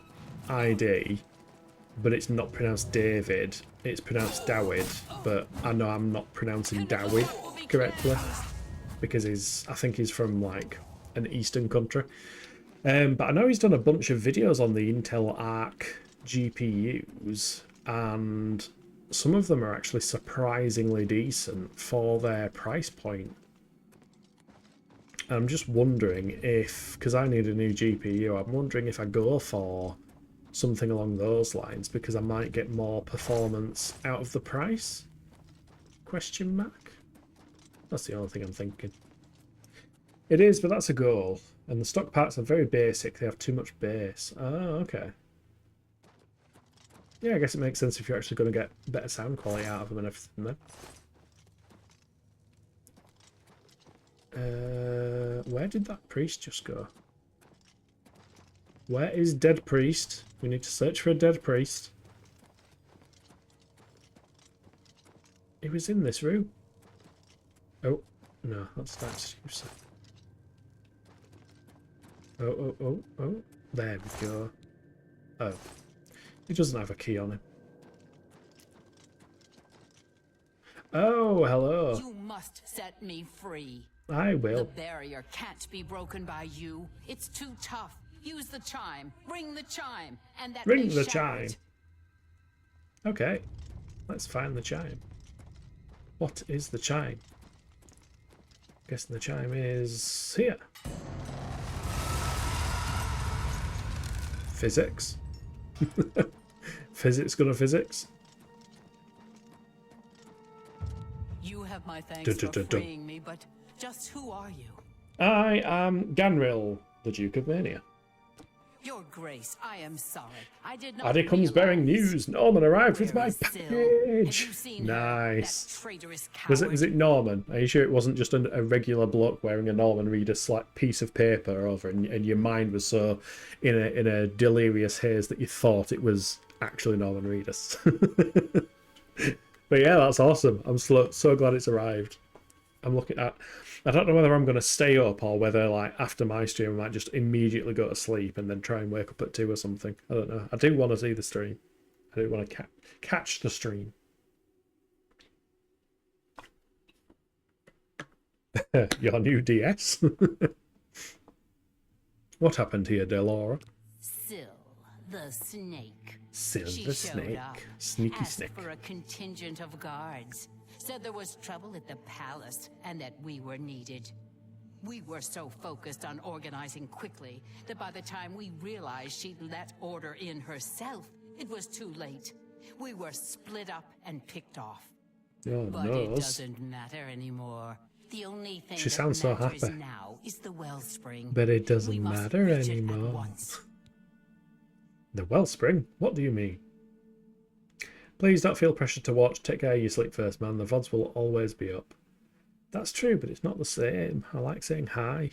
but it's not pronounced David, it's pronounced Dawid, but I know I'm not pronouncing Dawid correctly, because I think he's from like an eastern country. But I know he's done a bunch of videos on the Intel Arc GPUs, and some of them are actually surprisingly decent for their price point. I'm just wondering if, because I need a new GPU, I'm wondering if I go for something along those lines, because I might get more performance out of the price? Question mark? That's the only thing I'm thinking. It is, but that's a goal. And the stock parts are very basic, they have too much base. Oh, okay. Yeah, I guess it makes sense if you're actually going to get better sound quality out of them and everything then. Where did that priest just go? Where is dead priest? We need to search for a dead priest. He was in this room. Oh, no, that's useless. Oh. There we go. Oh. He doesn't have a key on him. Oh, hello. You must set me free. I will. The barrier can't be broken by you. It's too tough. Use the chime. Ring the chime. And that Ring may the shatter chime. it. Okay. Let's find the chime. What is the chime? Guessing the chime is here. Physics. Physics gonna physics. You have my thanks for freeing me, but just who are you? I am Ganril, the Duke of Mania. Your Grace, I am sorry. I did not Addy comes bearing news. Norman arrived with my Where is Syl? package. Have you seen her? Nice. That traitorous Was coward. it Norman? Are you sure it wasn't just a regular bloke wearing a Norman Reader piece of paper over, and your mind was so in a delirious haze that you thought it was actually Norman Reedus? But yeah, that's awesome. I'm so glad it's arrived. I'm looking at. I don't know whether I'm going to stay up or whether, like, after my stream, I might just immediately go to sleep and then try and wake up at 2 or something. I don't know. I do want to see the stream. I do want to catch the stream. Your new DS? What happened here, Delora? Syl, the snake. Syl She the showed snake. up, Sneaky asked snake. for a contingent of guards. Said there was trouble at the palace and that we were needed. We were so focused on organizing quickly that by the time we realized she'd let order in herself, it was too late. We were split up and picked off. Oh, But no. it doesn't matter anymore. The only thing She that sounds so matters happy. now is the wellspring. But it We doesn't must matter reach it at anymore. once. The wellspring? What do you mean? Please don't feel pressured to watch. Take care of your sleep first, man. The VODs will always be up. That's true, but it's not the same. I like saying hi.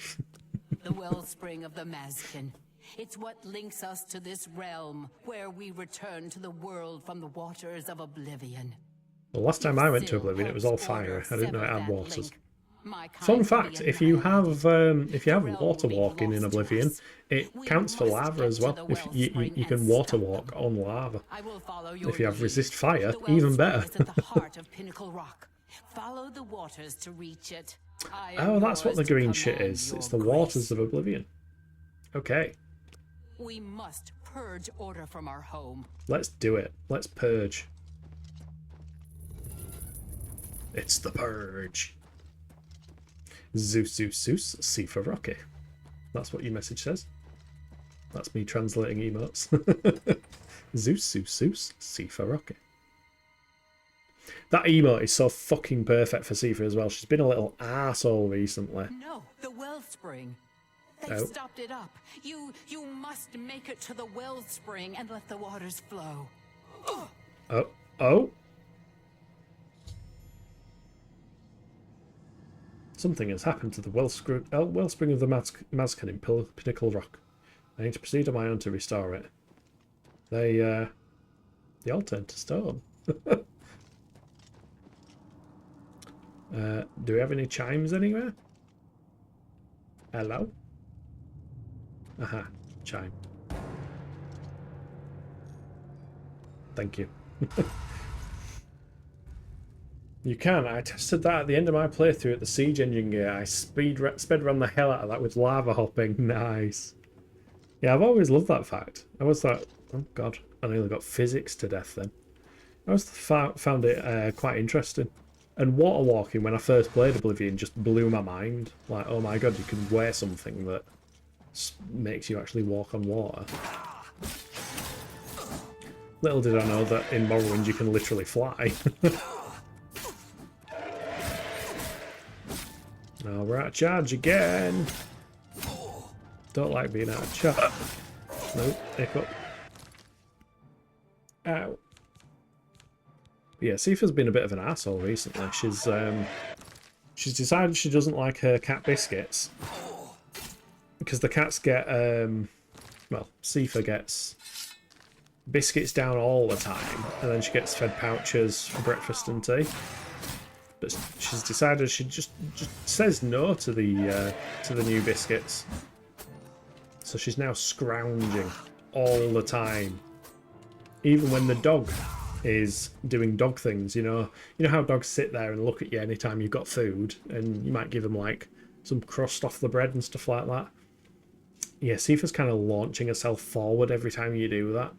The wellspring of the Mazkin. It's what links us to this realm, where we return to the world from the waters of Oblivion. The last time I went to Syl Oblivion, it was all helps fire. order I didn't know it sever had that waters. link. My kind Fun will fact: be if you annihilated. have The realm water will be walking in lost to Oblivion, us. it We counts for must lava get as to well. the If you wellspring can and water stop walk them. on lava. I will follow your If you have lead. resist fire, The even wellspring better. is at the heart of Pinnacle Rock. Follow the waters to reach it. I am Oh, that's what yours the to green shit command, is. Your It's the Grace. waters of Oblivion. Okay, We must purge order from our home. let's do it. Let's purge. It's the purge. Zeus, C for Rocky. That's what your message says. That's me translating emotes. Zeus, C for Rocky. That emote is so fucking perfect for Sifa as well. She's been a little arsehole recently. No, the wellspring. They've stopped it up. You must make it to the wellspring and let the waters flow. Oh. Something has happened to the wellspring of the Mazcan in Pinnacle Rock. I need to proceed on my own to restore it. They all turned to stone. Do we have any chimes anywhere? Hello? Aha, chime. Thank you. You can. I tested that at the end of my playthrough at the Siege Engine gear. I sped run the hell out of that with lava hopping. Nice. Yeah, I've always loved that fact. I always thought, oh god, I nearly got physics to death then. I always found it quite interesting. And water walking, when I first played Oblivion, just blew my mind. Like, oh my god, you can wear something that makes you actually walk on water. Little did I know that in Morrowind you can literally fly. Now we're out of charge again. Don't like being out of charge. Nope, hiccup. Ow. Yeah, Sifa's been a bit of an asshole recently. She's decided she doesn't like her cat biscuits. Because the cats get, well, Sifa gets biscuits down all the time. And then she gets fed pouches for breakfast and tea. But she's decided she just says no to the new biscuits. So she's now scrounging all the time. Even when the dog is doing dog things, you know how dogs sit there and look at you anytime you've got food, and you might give them like some crust off the bread and stuff like that. Yeah, Sifa's kind of launching herself forward every time you do that.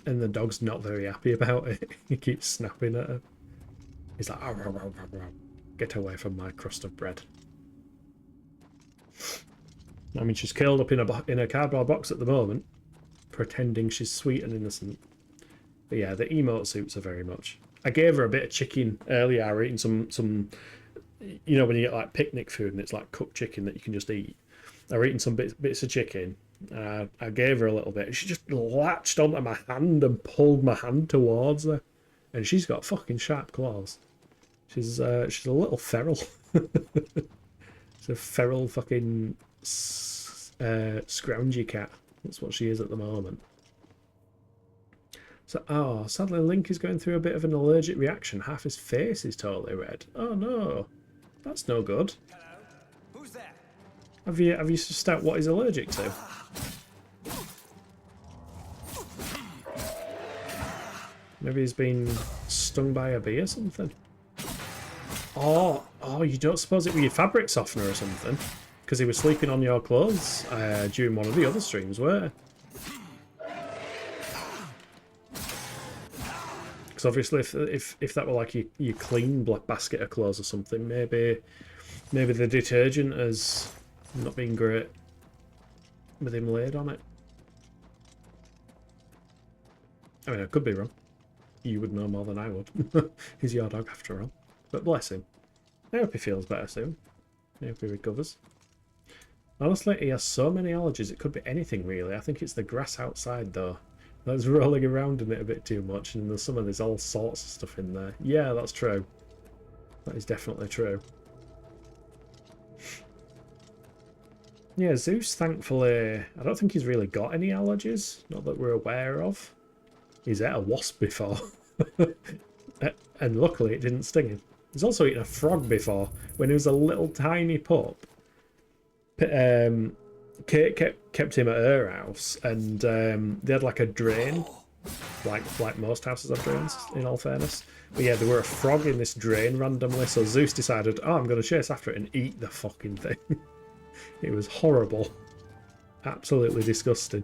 And the dog's not very happy about it. He keeps snapping at her. He's like, arr, arr, arr, arr. Get away from my crust of bread. I mean, she's curled up in a cardboard box at the moment, pretending she's sweet and innocent. But yeah, the emote suits her very much. I gave her a bit of chicken earlier, eating some, you know, when you get like picnic food and it's like cooked chicken that you can just eat. I was eating some bits of chicken. I gave her a little bit. She just latched onto my hand and pulled my hand towards her. And she's got fucking sharp claws. She's a little feral. She's a feral fucking scroungy cat. That's what she is at the moment. So, sadly Link is going through a bit of an allergic reaction. Half his face is totally red. Oh no, that's no good. Hello? Who's there? Have you sussed out what he's allergic to? Maybe he's been stung by a bee or something. Oh, you don't suppose it was your fabric softener or something? Because he was sleeping on your clothes during one of the other streams, were? Because obviously, if that were like your clean black basket of clothes or something, maybe the detergent has not been great with him laid on it. I mean, I could be wrong. You would know more than I would. He's your dog after all. But bless him. I hope he feels better soon. I hope he recovers. Honestly, he has so many allergies, it could be anything really. I think it's the grass outside though. That's rolling around in it a bit too much, and there's there's all sorts of stuff in there. Yeah, that's true. That is definitely true. Yeah, Zeus, thankfully, I don't think he's really got any allergies. Not that we're aware of. He's ate a wasp before. And luckily it didn't sting him. He's also eaten a frog before, when he was a little tiny pup. Kate kept him at her house, and they had like a drain, like most houses have drains, in all fairness. But yeah, there were a frog in this drain randomly, so Zeus decided, oh, I'm going to chase after it and eat the fucking thing. It was horrible. Absolutely disgusting.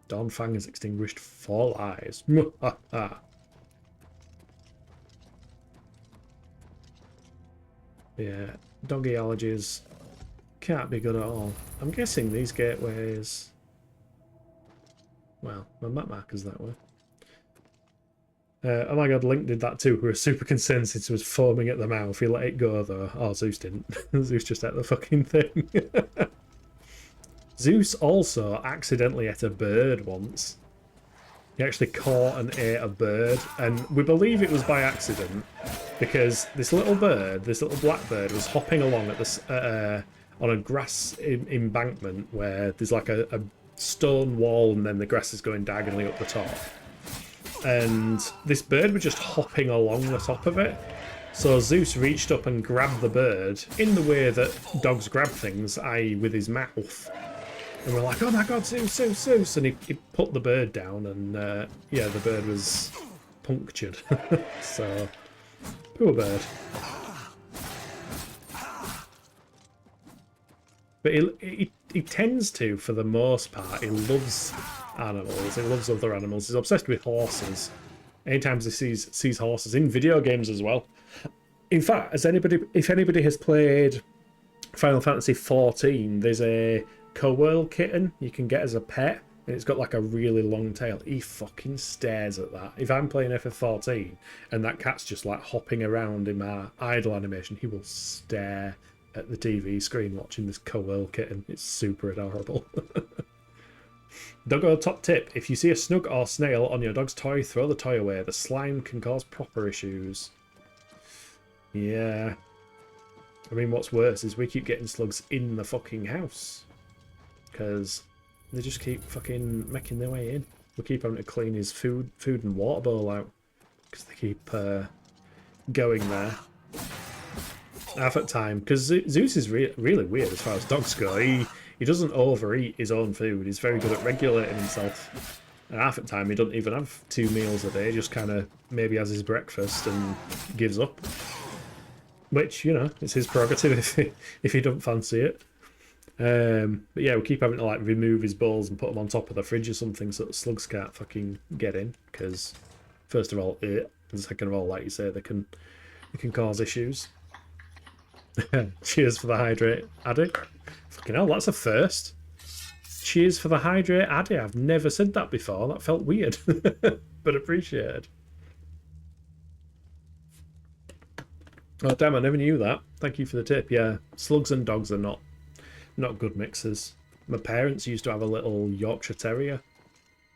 Dawnfang has extinguished 4 lives. Yeah, doggy allergies can't be good at all. I'm guessing these gateways... Well, my map marker's that way. Oh my god, Link did that too. We were super concerned since it was foaming at the mouth. He let it go though. Oh, Zeus didn't. Zeus just ate the fucking thing. Zeus also accidentally ate a bird once. He actually caught and ate a bird, and we believe it was by accident because this little bird, this little black bird, was hopping along at this on a grass embankment where there's like a stone wall and then the grass is going diagonally up the top. And this bird was just hopping along the top of it. So Zeus reached up and grabbed the bird in the way that dogs grab things, i.e. with his mouth. And we're like, oh my god, Zeus, Zeus, Zeus! And he put the bird down, and yeah, the bird was punctured. So, poor bird. But he tends to, for the most part, he loves animals, he loves other animals. He's obsessed with horses. Anytime he sees horses, in video games as well. In fact, if anybody has played Final Fantasy XIV, there's a Coerl kitten you can get as a pet, and it's got like a really long tail. He fucking stares at that. If I'm playing FF14 and that cat's just like hopping around in my idle animation, he will stare at the TV screen watching this Coerl kitten. It's super adorable. Doggo top tip: if you see a snug or snail on your dog's toy, throw the toy away. The slime can cause proper issues. Yeah. I mean, what's worse is we keep getting slugs in the fucking house. Because they just keep fucking making their way in. We keep having to clean his food and water bowl out. Because they keep going there. Half at time. Because Zeus is really weird as far as dogs go. He doesn't overeat his own food. He's very good at regulating himself. And half at time he doesn't even have 2 meals a day. Just kind of maybe has his breakfast and gives up. Which, you know, it's his prerogative if he don't fancy it. But yeah, we keep having to like remove his bowls and put them on top of the fridge or something so that slugs can't fucking get in. Because first of all, and second of all, like you say, they can cause issues. Cheers for the hydrate, Addy. Fucking hell, that's a first. Cheers for the hydrate, Addy. I've never said that before. That felt weird, but appreciated. Oh damn, I never knew that. Thank you for the tip. Yeah, slugs and dogs are not good mixers. My parents used to have a little Yorkshire Terrier.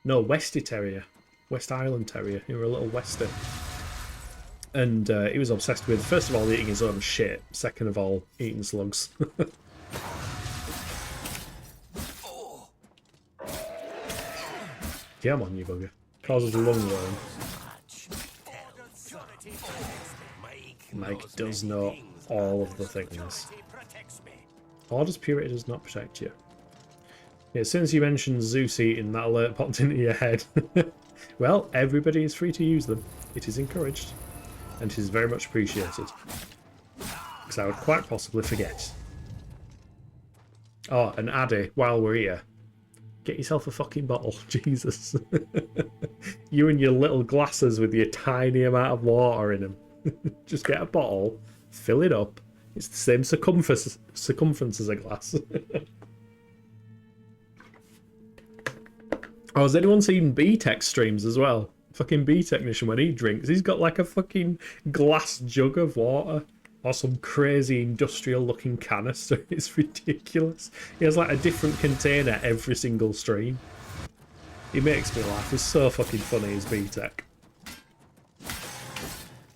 No, Westie Terrier. West Island Terrier. He was a little Westie. And he was obsessed with, first of all, eating his own shit. Second of all, eating slugs. Come on, you bugger. Causes a lung worm. Mike does know all of the things. Order's purity does not protect you. Yeah, as soon as you mentioned Zeus eating, that alert popped into your head. Well, everybody is free to use them. It is encouraged. And it is very much appreciated. Because I would quite possibly forget. Oh, and Addy, while we're here, get yourself a fucking bottle. Jesus. You and your little glasses with your tiny amount of water in them. Just get a bottle, fill it up. It's the same circumference as a glass. Oh, has anyone seen B-Tech streams as well? Fucking B-Technician, when he drinks, he's got like a fucking glass jug of water. Or some crazy industrial looking canister. It's ridiculous. He has like a different container every single stream. He makes me laugh. He's so fucking funny, his B-Tech.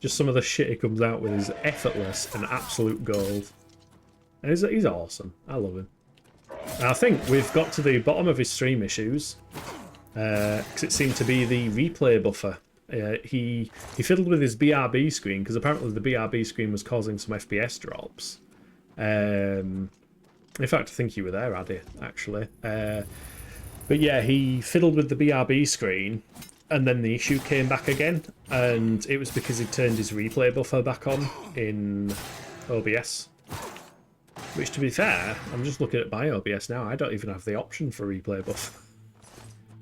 Just some of the shit he comes out with is effortless and absolute gold. And he's awesome. I love him. And I think we've got to the bottom of his stream issues. Because it seemed to be the replay buffer. He fiddled with his BRB screen, because apparently the BRB screen was causing some FPS drops. In fact, I think you were there, Addy, actually. But yeah, he fiddled with the BRB screen, and then the issue came back again, and it was because he turned his replay buffer back on in OBS. Which, to be fair, I'm just looking at my OBS now, I don't even have the option for replay buffer.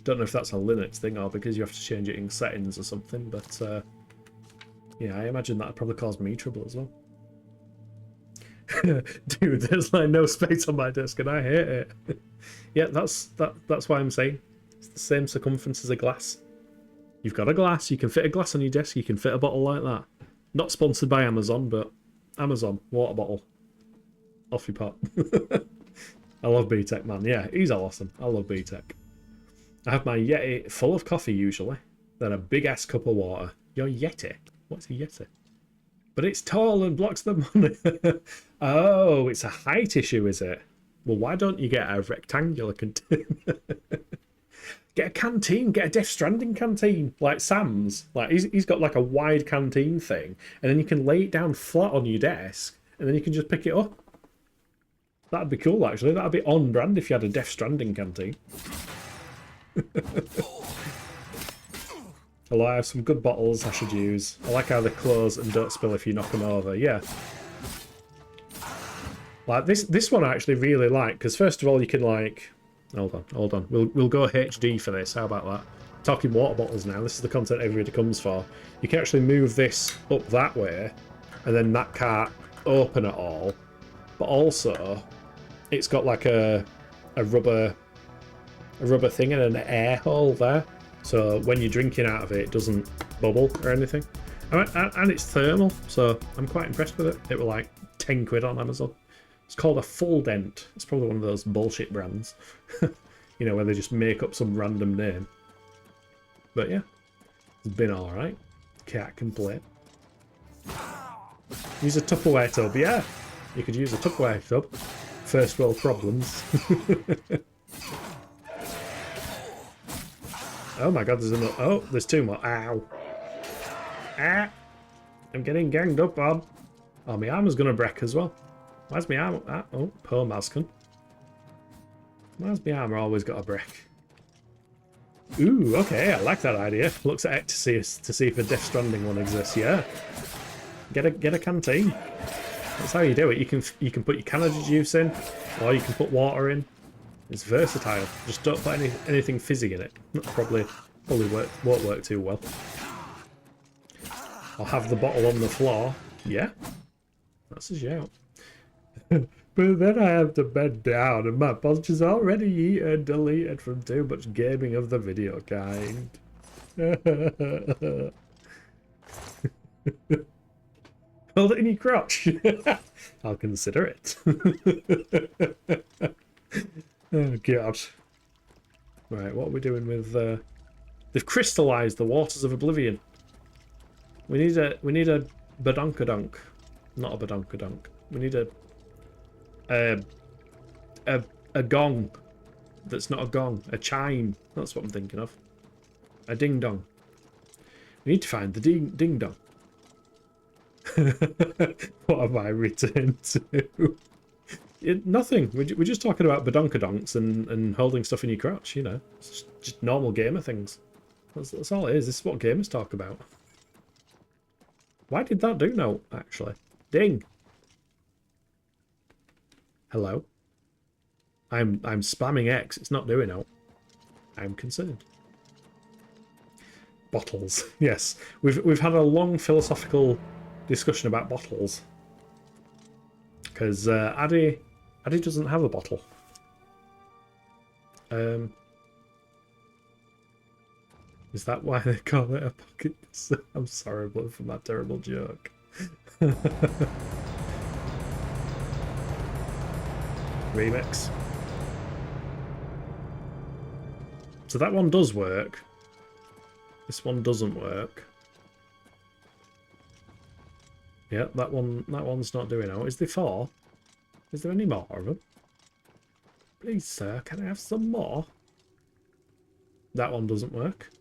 Don't know if that's a Linux thing or because you have to change it in settings or something, but yeah, I imagine that'd probably cause me trouble as well. Dude, there's like no space on my desk and I hate it. Yeah, that's why I'm saying it's the same circumference as a glass. You've got a glass. You can fit a glass on your desk. You can fit a bottle like that. Not sponsored by Amazon, but Amazon water bottle. Off your pot. I love B-Tech, man. Yeah, he's awesome. I love B-Tech. I have my Yeti full of coffee usually, then a big ass cup of water. Your Yeti? What's a Yeti? But it's tall and blocks the money. Oh, it's a height issue, is it? Well, why don't you get a rectangular container? Get a canteen, get a Death Stranding canteen, like Sam's. Like he's got like a wide canteen thing, and then you can lay it down flat on your desk, and then you can just pick it up. That'd be cool, actually. That'd be on brand if you had a Death Stranding canteen. Hello, I have some good bottles I should use. I like how they close and don't spill if you knock them over. Yeah. Like this one I actually really like, because first of all you can like... Hold on. We'll go HD for this. How about that? Talking water bottles now. This is the content everybody comes for. You can actually move this up that way, and then that can't open at all. But also, it's got like a rubber thing and an air hole there. So when you're drinking out of it, it doesn't bubble or anything. And it's thermal, so I'm quite impressed with it. It was like 10 quid on Amazon. It's called a Full Dent. It's probably one of those bullshit brands. You know, where they just make up some random name. But yeah, it's been alright. Can't complain. Use a Tupperware tub. Yeah, you could use a Tupperware tub. First world problems. Oh my god, there's another... Oh, there's two more. Ow. Ah! I'm getting ganged up on. Oh, my armor's gonna break as well. Why's my armor... Ah, oh, poor Maskin. Why's my armor always got a break? Ooh, okay, I like that idea. Looks at it to see if a Death Stranding one exists. Yeah. Get a canteen. That's how you do it. You can put your Canada juice in, or you can put water in. It's versatile. Just don't put anything fizzy in it. Probably won't work too well. I'll have the bottle on the floor. Yeah, that's a shout. But then I have to bend down, and my posture's already eaten, deleted from too much gaming of the video kind. Hold it in your crotch. I'll consider it. Oh god. Right, what are we doing with they've crystallized the waters of Oblivion. We need a badonkadonk. Not a badonkadonk. We need a gong that's not a gong. A chime. That's what I'm thinking of. A ding dong. We need to find the ding dong. What have I written to? Nothing. We're just talking about badonkadonks and holding stuff in your crotch, you know. It's just normal gamer things. That's all it is. This is what gamers talk about. Why did that do no, actually? Ding. Hello. I'm spamming X. It's not doing no. I'm concerned. Bottles. Yes. We've had a long philosophical discussion about bottles. Because Addy doesn't have a bottle. Is that why they call it a pocket? I'm sorry for that terrible joke. Remix. So that one does work. This one doesn't work. Yeah, that one's not doing out. Is there 4? Is there any more of them? Please, sir, can I have some more? That one doesn't work.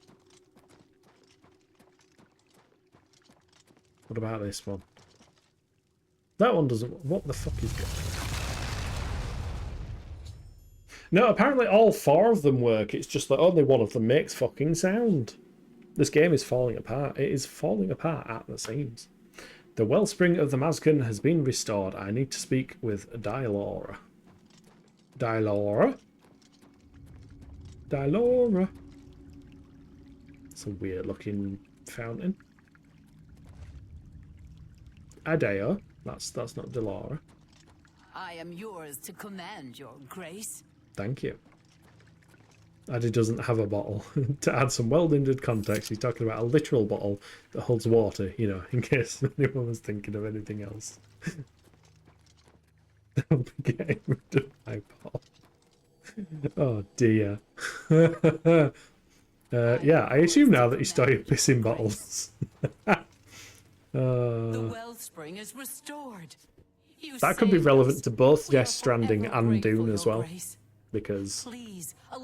What about this one? That one doesn't... What the fuck is going on? No, apparently all 4 of them work. It's just that only one of them makes fucking sound. This game is falling apart. It is falling apart at the seams. The wellspring of the Mazkin has been restored. I need to speak with Dylora. Dylora? Dylora. It's a weird looking fountain. Adeo. That's not Dylora. I am yours to command, your grace. Thank you. Addy doesn't have a bottle. To add some well-intended context, he's talking about a literal bottle that holds water, you know, in case anyone was thinking of anything else. Don't be getting rid of my bottle. Oh dear. Yeah, I assume now that you started pissing bottles. The wellspring is restored. That could be relevant to both Death Stranding and Dune as well, because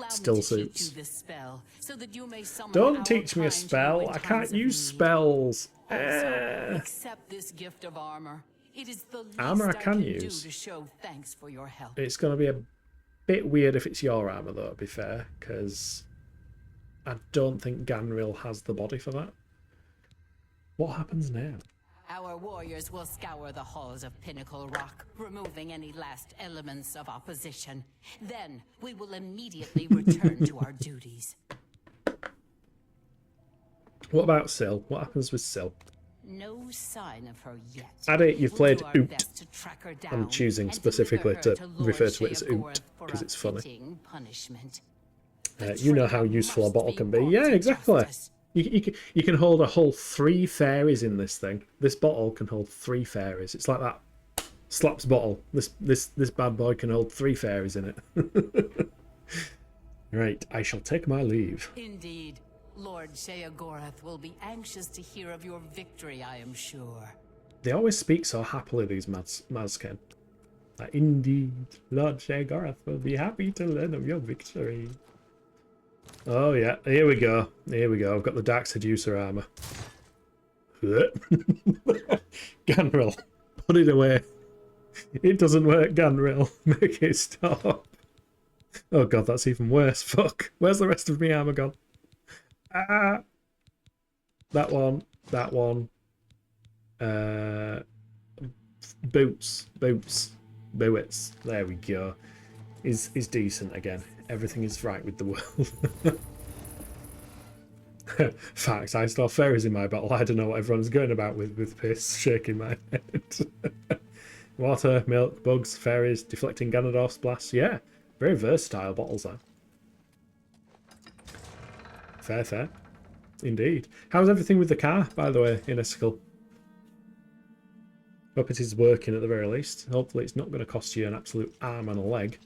still suits. Don't teach me a spell. I can't use spells. Accept this gift of armor. It is the least Armor I can do use. to show thanks for your help. It's going to be a bit weird if it's your armor, though, to be fair, because I don't think Ganril has the body for that. What happens now? Our warriors will scour the halls of Pinnacle Rock, removing any last elements of opposition. Then we will immediately return to our duties. What about Syl? What happens with Syl? No sign of her yet. Addy, you've played We'll do our Oot. best to track her down I'm choosing and specifically deliver her to Lord refer to it as Sheogorath Oot, for because a it's funny. fitting punishment. You know how useful a bottle can be. Yeah, brought to exactly. justice. You can hold a whole 3 fairies in this thing. This bottle can hold 3 fairies. It's like that Slaps bottle. This bad boy can hold 3 fairies in it. Right, I shall take my leave. Indeed. Lord Sheogorath will be anxious to hear of your victory, I am sure. They always speak so happily, these Mazken. Like, indeed, Lord Sheogorath will be happy to learn of your victory. Oh yeah, here we go. Here we go. I've got the Dark Seducer armor. Ganril, put it away. It doesn't work, Ganril. Make it stop. Oh god, that's even worse. Fuck. Where's the rest of my armor gone? Ah. That one. That one. Boots. Boots. There we go. Is decent again. Everything is right with the world. Facts, I saw fairies in my bottle. I don't know what everyone's going about with piss, shaking my head. Water, milk, bugs, fairies, deflecting Ganondorf's blasts. Yeah, very versatile bottles there. Fair. Indeed. How's everything with the car, by the way, in Essicle? Hope it is working at the very least. Hopefully it's not going to cost you an absolute arm and a leg.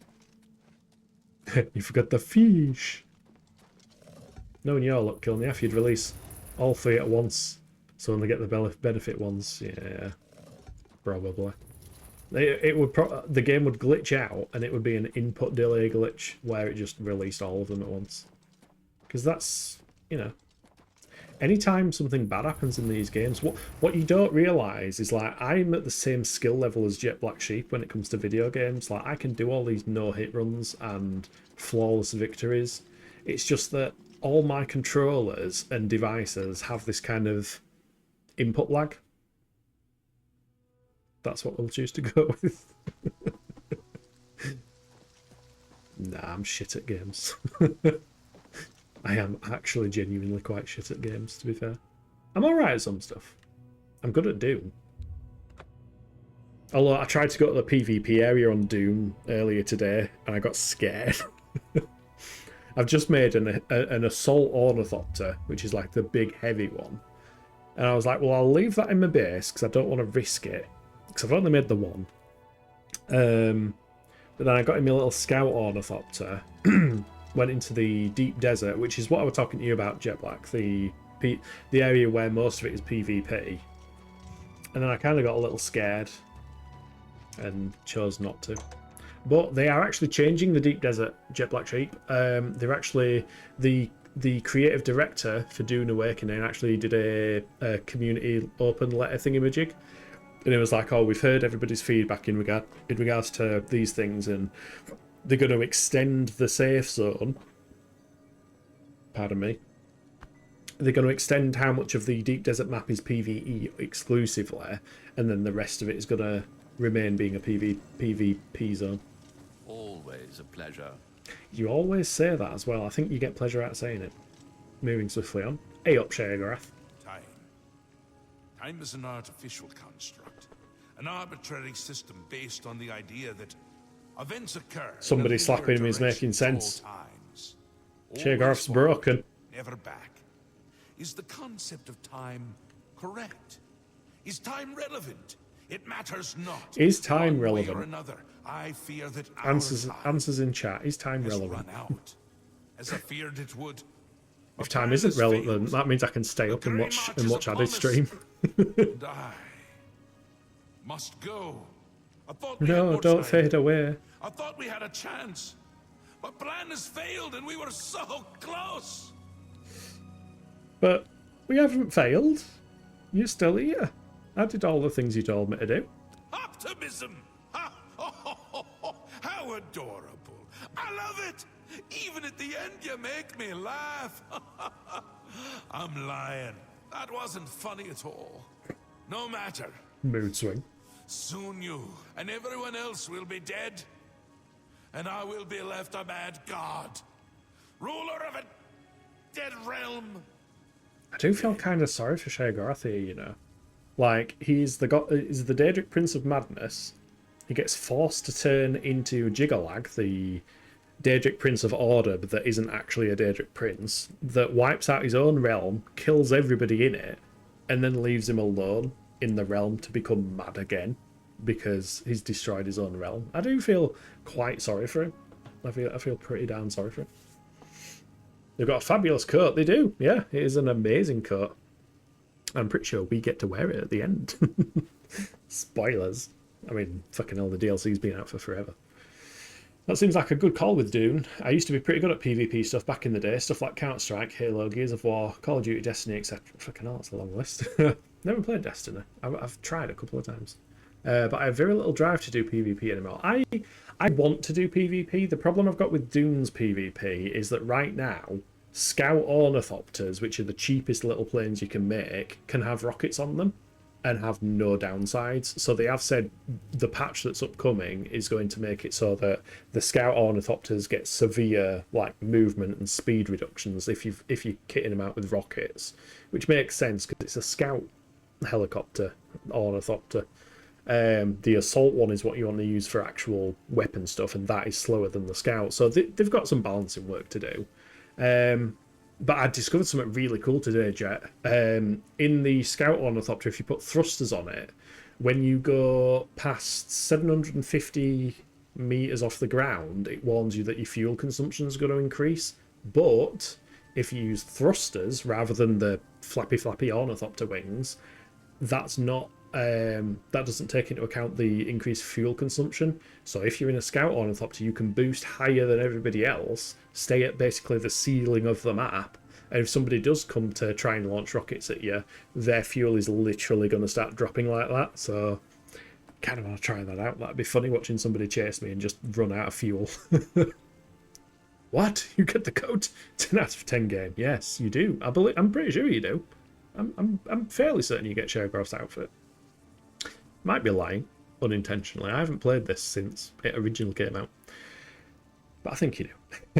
You forgot the fish. Knowing your luck, Kilney, if you'd release all 3 at once, so only get the benefit ones. Yeah, probably. It would the game would glitch out, and it would be an input delay glitch where it just released all of them at once. Because that's, you know, anytime something bad happens in these games, what you don't realise is, like, I'm at the same skill level as Jet Black Sheep when it comes to video games. Like, I can do all these no-hit runs and flawless victories. It's just that all my controllers and devices have this kind of input lag. That's what we'll choose to go with. Nah, I'm shit at games. I am actually genuinely quite shit at games, to be fair. I'm alright at some stuff. I'm good at Doom. Although I tried to go to the PvP area on Doom earlier today, and I got scared. I've just made an Assault Ornithopter, which is like the big heavy one. And I was like, well, I'll leave that in my base, because I don't want to risk it. Because I've only made the one. But then I got in my little Scout Ornithopter, went into the deep desert, which is what I was talking to you about, Jet Black, the area where most of it is PvP. And then I kind of got a little scared and chose not to. But they are actually changing the deep desert, Jet Black Sheep. They're actually the creative director for Dune Awakening actually did a community open letter thingamajig. And it was like, oh, we've heard everybody's feedback in regards to these things, and they're going to extend the safe zone. Pardon me. They're going to extend how much of the deep desert map is PvE exclusively, and then the rest of it is going to remain being a PvP zone. Always a pleasure. You always say that as well. I think you get pleasure out of saying it. Moving swiftly on. Hey up, Sheogorath. Time is an artificial construct, an arbitrary system based on the idea that events occur. Somebody slapping him is making sense. Times. Sheogorath's broken. Never back. Is the concept of time correct? Is time relevant? It matters not. Is time One way relevant? or another, I fear that Answers in chat. Is time has relevant? run out, as I feared it would. If time isn't relevant, that means I can stay up and watch Addy's stream. And I must go. I thought we had No, more don't time. fade away. I thought we had a chance. But plan has failed and we were so close. But we haven't failed. You're still here. I did all the things you told me to do. Optimism! Ha! How adorable! I love it! Even at the end you make me laugh. I'm lying. That wasn't funny at all. No matter. Mood swing. Soon you and everyone else will be dead. And I will be left a mad god. Ruler of a dead realm. I do feel kind of sorry for Sheogorath here, you know. Like, he's the Daedric Prince of Madness. He gets forced to turn into Jiggalag, the Daedric Prince of Order, but that isn't actually a Daedric Prince, that wipes out his own realm, kills everybody in it, and then leaves him alone in the realm to become mad again because he's destroyed his own realm. I do feel quite sorry for him. I feel pretty damn sorry for him. They've got a fabulous coat. They do. Yeah, it is an amazing coat. I'm pretty sure we get to wear it at the end. Spoilers. I mean, fucking hell, the DLC's been out for forever. That seems like a good call with Dune. I used to be pretty good at PvP stuff back in the day. Stuff like Counter-Strike, Halo, Gears of War, Call of Duty, Destiny, etc. Fucking hell, that's a long list. Never played Destiny. I've tried a couple of times. But I have very little drive to do PvP anymore. I want to do PvP. The problem I've got with Dune's PvP is that right now, Scout Ornithopters, which are the cheapest little planes you can make, can have rockets on them and have no downsides. So they have said the patch that's upcoming is going to make it so that the Scout Ornithopters get severe like movement and speed reductions if you're kitting them out with rockets, which makes sense because it's a Scout helicopter Ornithopter. The assault one is what you want to use for actual weapon stuff, and that is slower than the Scout. So they've got some balancing work to do. But I discovered something really cool today, Jet. In the Scout Ornithopter, if you put thrusters on it, when you go past 750 meters off the ground, it warns you that your fuel consumption is going to increase. But if you use thrusters rather than the flappy Ornithopter wings, that's not that doesn't take into account the increased fuel consumption. So if you're in a Scout Ornithopter, you can boost higher than everybody else, stay at basically the ceiling of the map, and if somebody does come to try and launch rockets at you, their fuel is literally going to start dropping like that. So kind of want to try that out. That'd be funny watching somebody chase me and just run out of fuel. What? You get the code? 10 out of 10 game. Yes, you do. I'm pretty sure you do. I'm fairly certain you get Sheogorath's outfit. Might be lying, unintentionally. I haven't played this since it originally came out. But I think you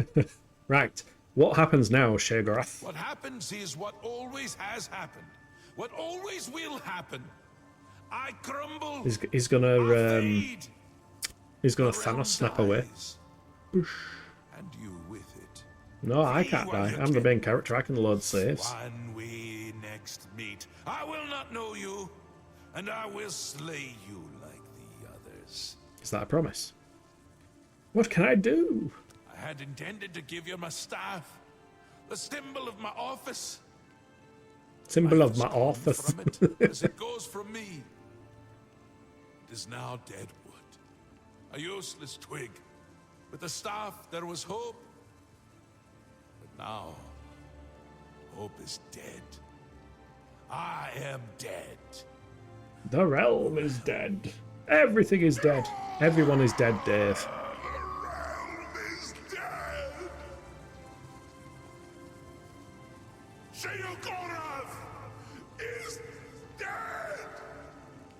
do. Right. What happens now, Sheogorath? What happens is what always has happened. What always will happen. I crumble. He's gonna Thanos snap away. And you with it. No, I can't die. I'm the main character. I can load saves. When we next meet, I will not know you. And I will slay you like the others. Is that a promise? What can I do? I had intended to give you my staff, the symbol of my office. Symbol I of my was torn office. from it, as it goes from me. It is now dead wood, a useless twig. With the staff, there was hope. But now, hope is dead. I am dead. The realm is dead. Everything is dead. Everyone is dead, Dave. The realm is dead. Sheogorath is dead.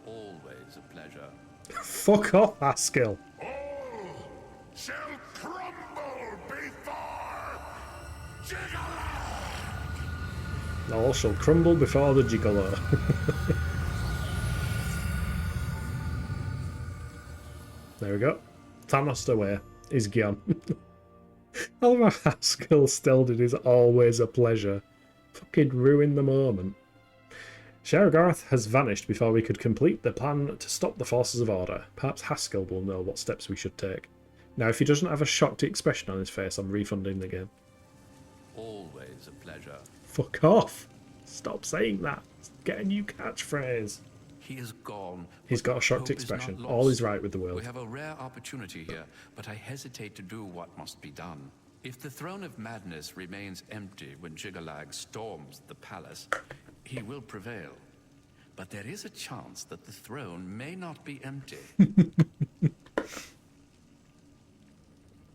Always a pleasure. Fuck off, Haskell. All shall crumble before Jiggalah. All shall crumble before the Gigolo. There we go. Thanos away. He's gone. I love how Haskell still did his always a pleasure. Fucking ruin the moment. Sheogorath has vanished before we could complete the plan to stop the forces of order. Perhaps Haskell will know what steps we should take. Now, if he doesn't have a shocked expression on his face, I'm refunding the game. Always a pleasure. Fuck off! Stop saying that. Get a new catchphrase. He is gone. He's got a shocked expression. All is right with the world. We have a rare opportunity here, but I hesitate to do what must be done. If the Throne of Madness remains empty when Jigalag storms the palace, he will prevail. But there is a chance that the throne may not be empty.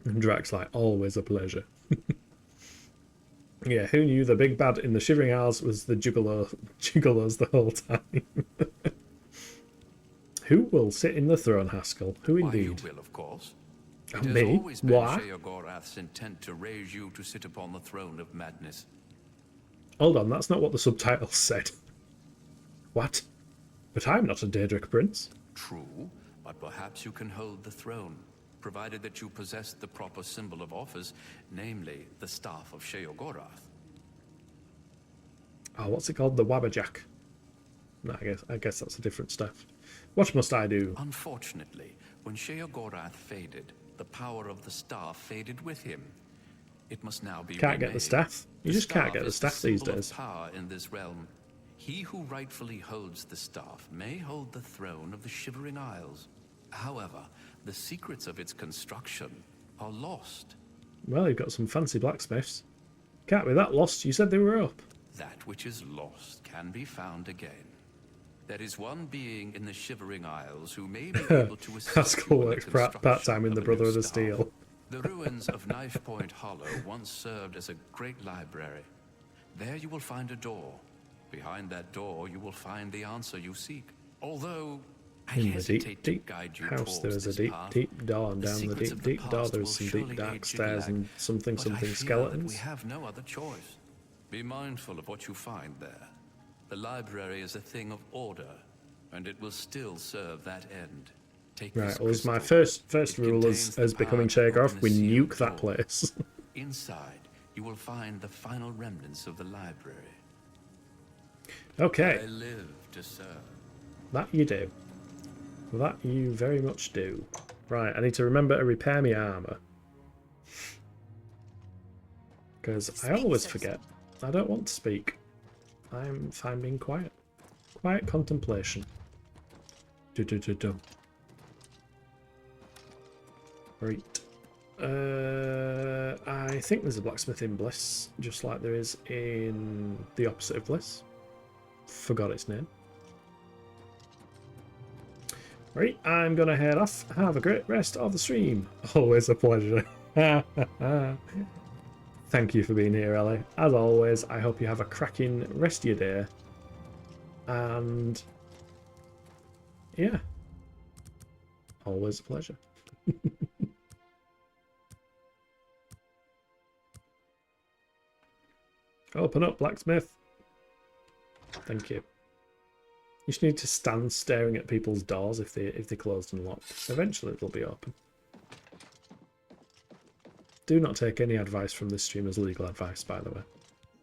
And Drax like, always a pleasure. Yeah, who knew the big bad in the Shivering Isles was the Gigolos the whole time? Who will sit in the throne, Haskell? Who indeed? Why, you will, of course. And It me? has always been Why? Sheogorath's intent to raise you to sit upon the throne of madness. Hold on, that's not what the subtitles said. What? But I'm not a Daedric prince. True, but perhaps you can hold the throne, provided that you possess the proper symbol of office, namely the staff of Sheogorath. Oh, what's it called? The Wabberjack. No, I guess that's a different staff. What must I do? Unfortunately, when Sheogorath faded, the power of the staff faded with him. It must now be Can't get the remade. staff. You just can't get the is staff these symbol of days. Power in this realm. He who rightfully holds the staff may hold the throne of the Shivering Isles. However, the secrets of its construction are lost. Well, you've got some fancy blacksmiths. Can't be that lost. You said they were up. That which is lost can be found again. There is one being in the Shivering Isles who may be able to assist Haskell you in the works construction part-time in of the a new Brotherhood of staff. Steel. The ruins of Knife Point Hollow once served as a great library. There you will find a door. Behind that door you will find the answer you seek. Although I In the hesitate deep, to guide you house, towards there is a this deep, path. deep door, and The down the secrets deep, of the deep door past there will is some surely deep, aid dark stairs Jigalag, and something, but I something fear that skeletons. we have no other choice. Be mindful of what you find there. The library is a thing of order, and it will still serve that end. Take Right, this well, as my crystal. first It rule contains the as becoming power to Sheogorath, open we a sealed nuke that door. place. Inside, you will find the final remnants of the library. Okay, I live to serve. that you do. That you very much do. Right, I need to remember to repair my armour. Because I always forget. I don't want to speak. I'm fine being quiet. Quiet contemplation. Do. Right. I think there's a blacksmith in Bliss, just like there is in the opposite of Bliss. Forgot its name. Right, I'm gonna head off. Have a great rest of the stream. Always a pleasure. Thank you for being here, Ellie. As always, I hope you have a cracking rest of your day. And yeah, always a pleasure. Open up, blacksmith. Thank you. You just need to stand staring at people's doors if they're closed and locked. Eventually it'll be open. Do not take any advice from this stream as legal advice, by the way.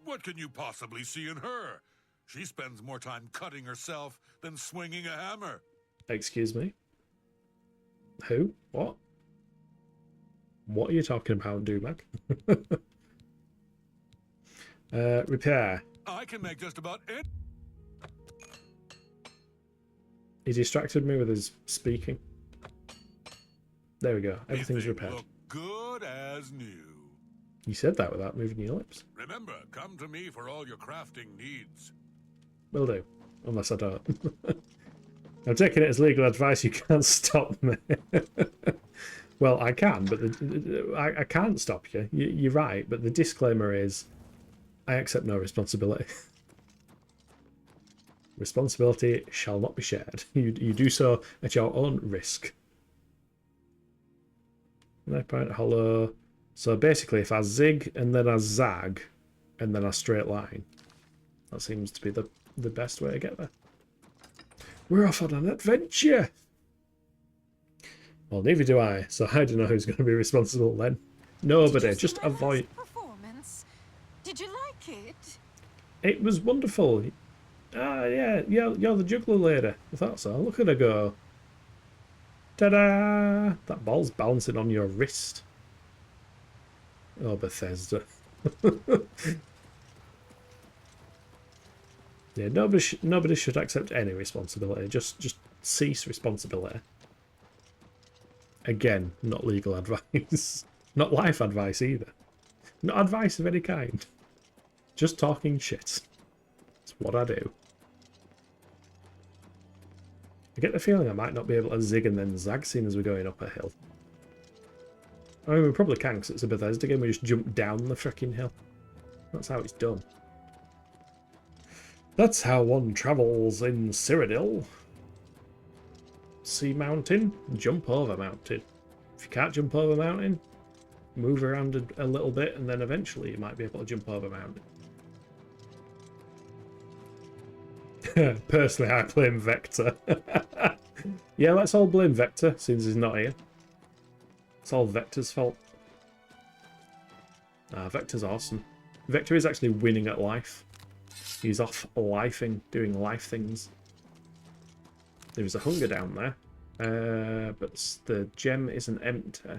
What can you possibly see in her? She spends more time cutting herself than swinging a hammer. Excuse me? Who? What? What are you talking about, Dumac? Repair. I can make just about any. He distracted me with his speaking. There we go. Everything's Everything repaired. look good as new. You said that without moving your lips. Remember, come to me for all your crafting needs. Will do. Unless I don't. I'm taking it as legal advice. You can't stop me. Well, I can, but I can't stop you. You're right, but the disclaimer is I accept no responsibility. Responsibility shall not be shared. You do so at your own risk. Knife point hollow. So basically, if I zig and then I zag and then I straight line, that seems to be the best way to get there. We're off on an adventure. Well, neither do I, so I don't know who's going to be responsible then. Nobody, just avoid. Performance? Did you like it? It was wonderful. Ah, yeah, you're the juggler lady. I thought so. Look at her go. Ta-da! That ball's bouncing on your wrist. Oh, Bethesda. Yeah, nobody should accept any responsibility. Just cease responsibility. Again, not legal advice. Not life advice either. Not advice of any kind. Just talking shit. That's what I do. I get the feeling I might not be able to zig and then zag seeing as we're going up a hill. I mean, we probably can because it's a Bethesda game. We just jump down the frickin' hill. That's how it's done. That's how one travels in Cyrodiil. See mountain, jump over mountain. If you can't jump over mountain, move around a little bit and then eventually you might be able to jump over mountain. Personally, I blame Vector. Yeah, let's all blame Vector since he's not here. It's all Vector's fault. Ah, Vector's awesome. Vector is actually winning at life. He's off lifing, doing life things. There's a hunger down there, but the gem isn't empty.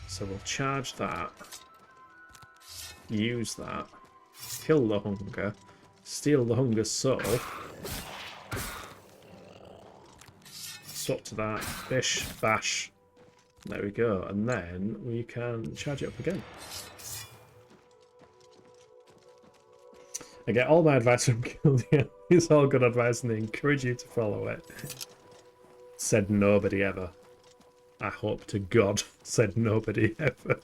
So we'll charge that. Use that. Kill the hunger. Steal the hunger soul. Swap to that. Bish, bash. There we go. And then we can charge it up again. I get all my advice from Gildia. It's all good advice and they encourage you to follow it. Said nobody ever. I hope to God, said nobody ever.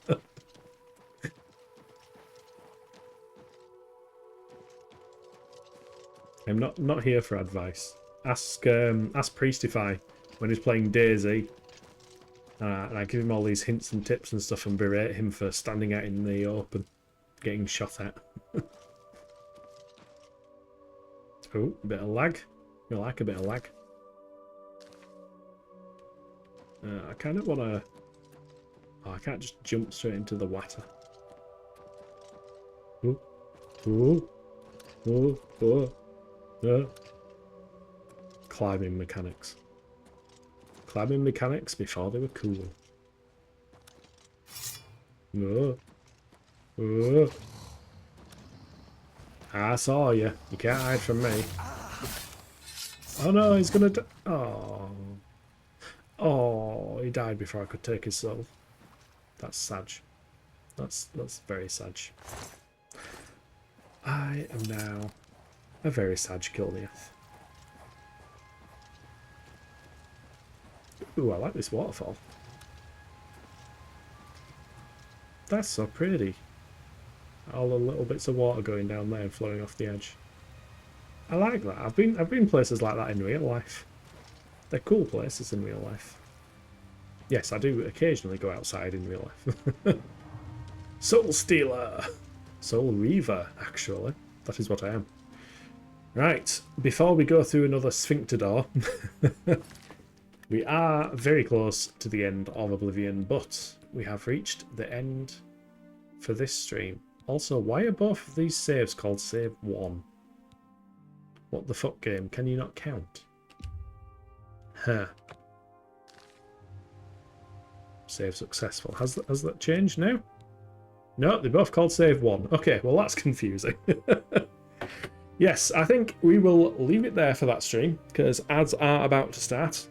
I'm not here for advice. Ask Priestify when he's playing Daisy. And I give him all these hints and tips and stuff and berate him for standing out in the open, getting shot at. Oh, a bit of lag. You like a bit of lag. I kind of want to... Oh, I can't just jump straight into the water. Ooh. Ooh. Ooh. Ooh. Climbing mechanics. Climbing mechanics before they were cool. Oh. Oh. I saw you. You can't hide from me. Oh no, he's gonna die. Oh. Oh, he died before I could take his soul. That's sad. That's very sad. I am now a very sad Gilneath. Ooh, I like this waterfall. That's so pretty. All the little bits of water going down there and flowing off the edge. I like that. I've been places like that in real life. They're cool places in real life. Yes, I do occasionally go outside in real life. Soul Stealer! Soul Reaver, actually. That is what I am. Right, before we go through another sphincter door, we are very close to the end of Oblivion, but we have reached the end for this stream. Also, why are both of these saves called Save 1? What the fuck, game? Can you not count? Huh. Save successful. Has that changed now? No, they're both called Save 1. Okay, well that's confusing. Yes, I think we will leave it there for that stream, because ads are about to start.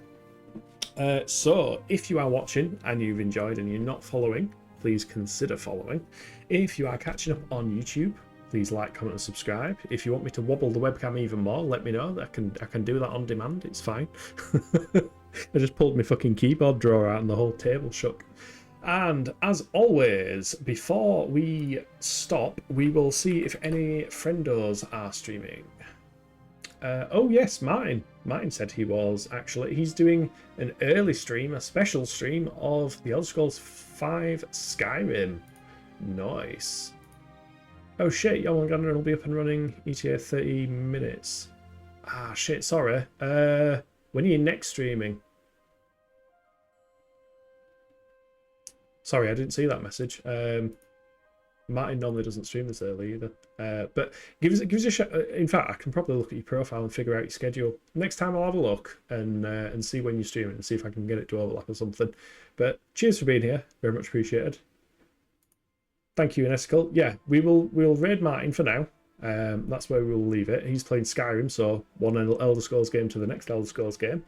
So, if you are watching and you've enjoyed and you're not following, please consider following. If you are catching up on YouTube, please like, comment and subscribe. If you want me to wobble the webcam even more, let me know. I can do that on demand, it's fine. I just pulled my fucking keyboard drawer out and the whole table shook. And as always, before we stop, we will see if any friendos are streaming. Oh yes, Martin. Martin said he was, actually. He's doing an early stream, a special stream of the Elder Scrolls 5 Skyrim. Nice. Oh shit, Yomalgander will be up and running ETA 30 minutes. Ah shit, sorry. When are you next streaming? Sorry, I didn't see that message. Martin normally doesn't stream this early either. But give us a shot. In fact, I can probably look at your profile and figure out your schedule. Next time I'll have a look and see when you're streaming and see if I can get it to overlap or something. But cheers for being here. Very much appreciated. Thank you, Inesical. Yeah, we'll raid Martin for now. That's where we'll leave it. He's playing Skyrim, so one Elder Scrolls game to the next Elder Scrolls game.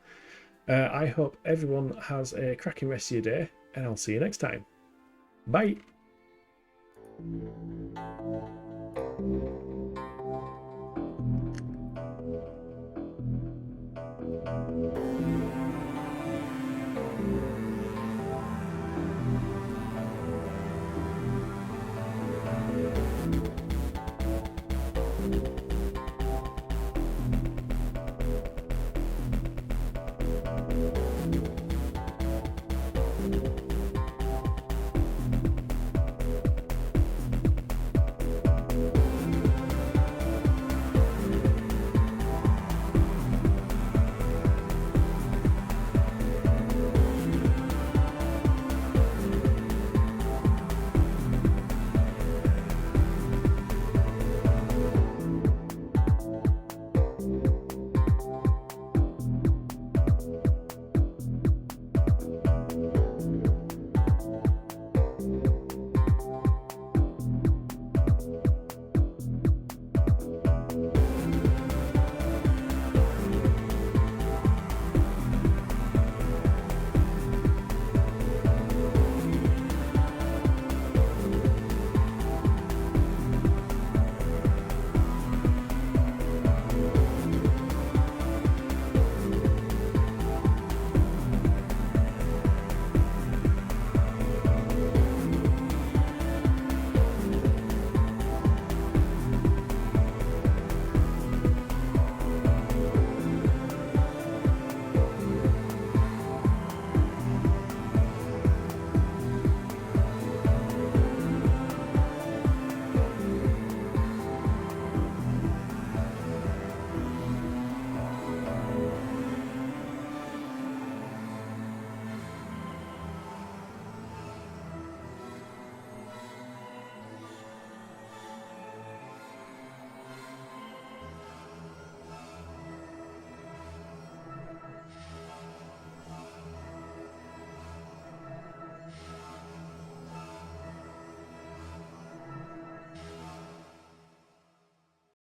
I hope everyone has a cracking rest of your day, and I'll see you next time. Bye.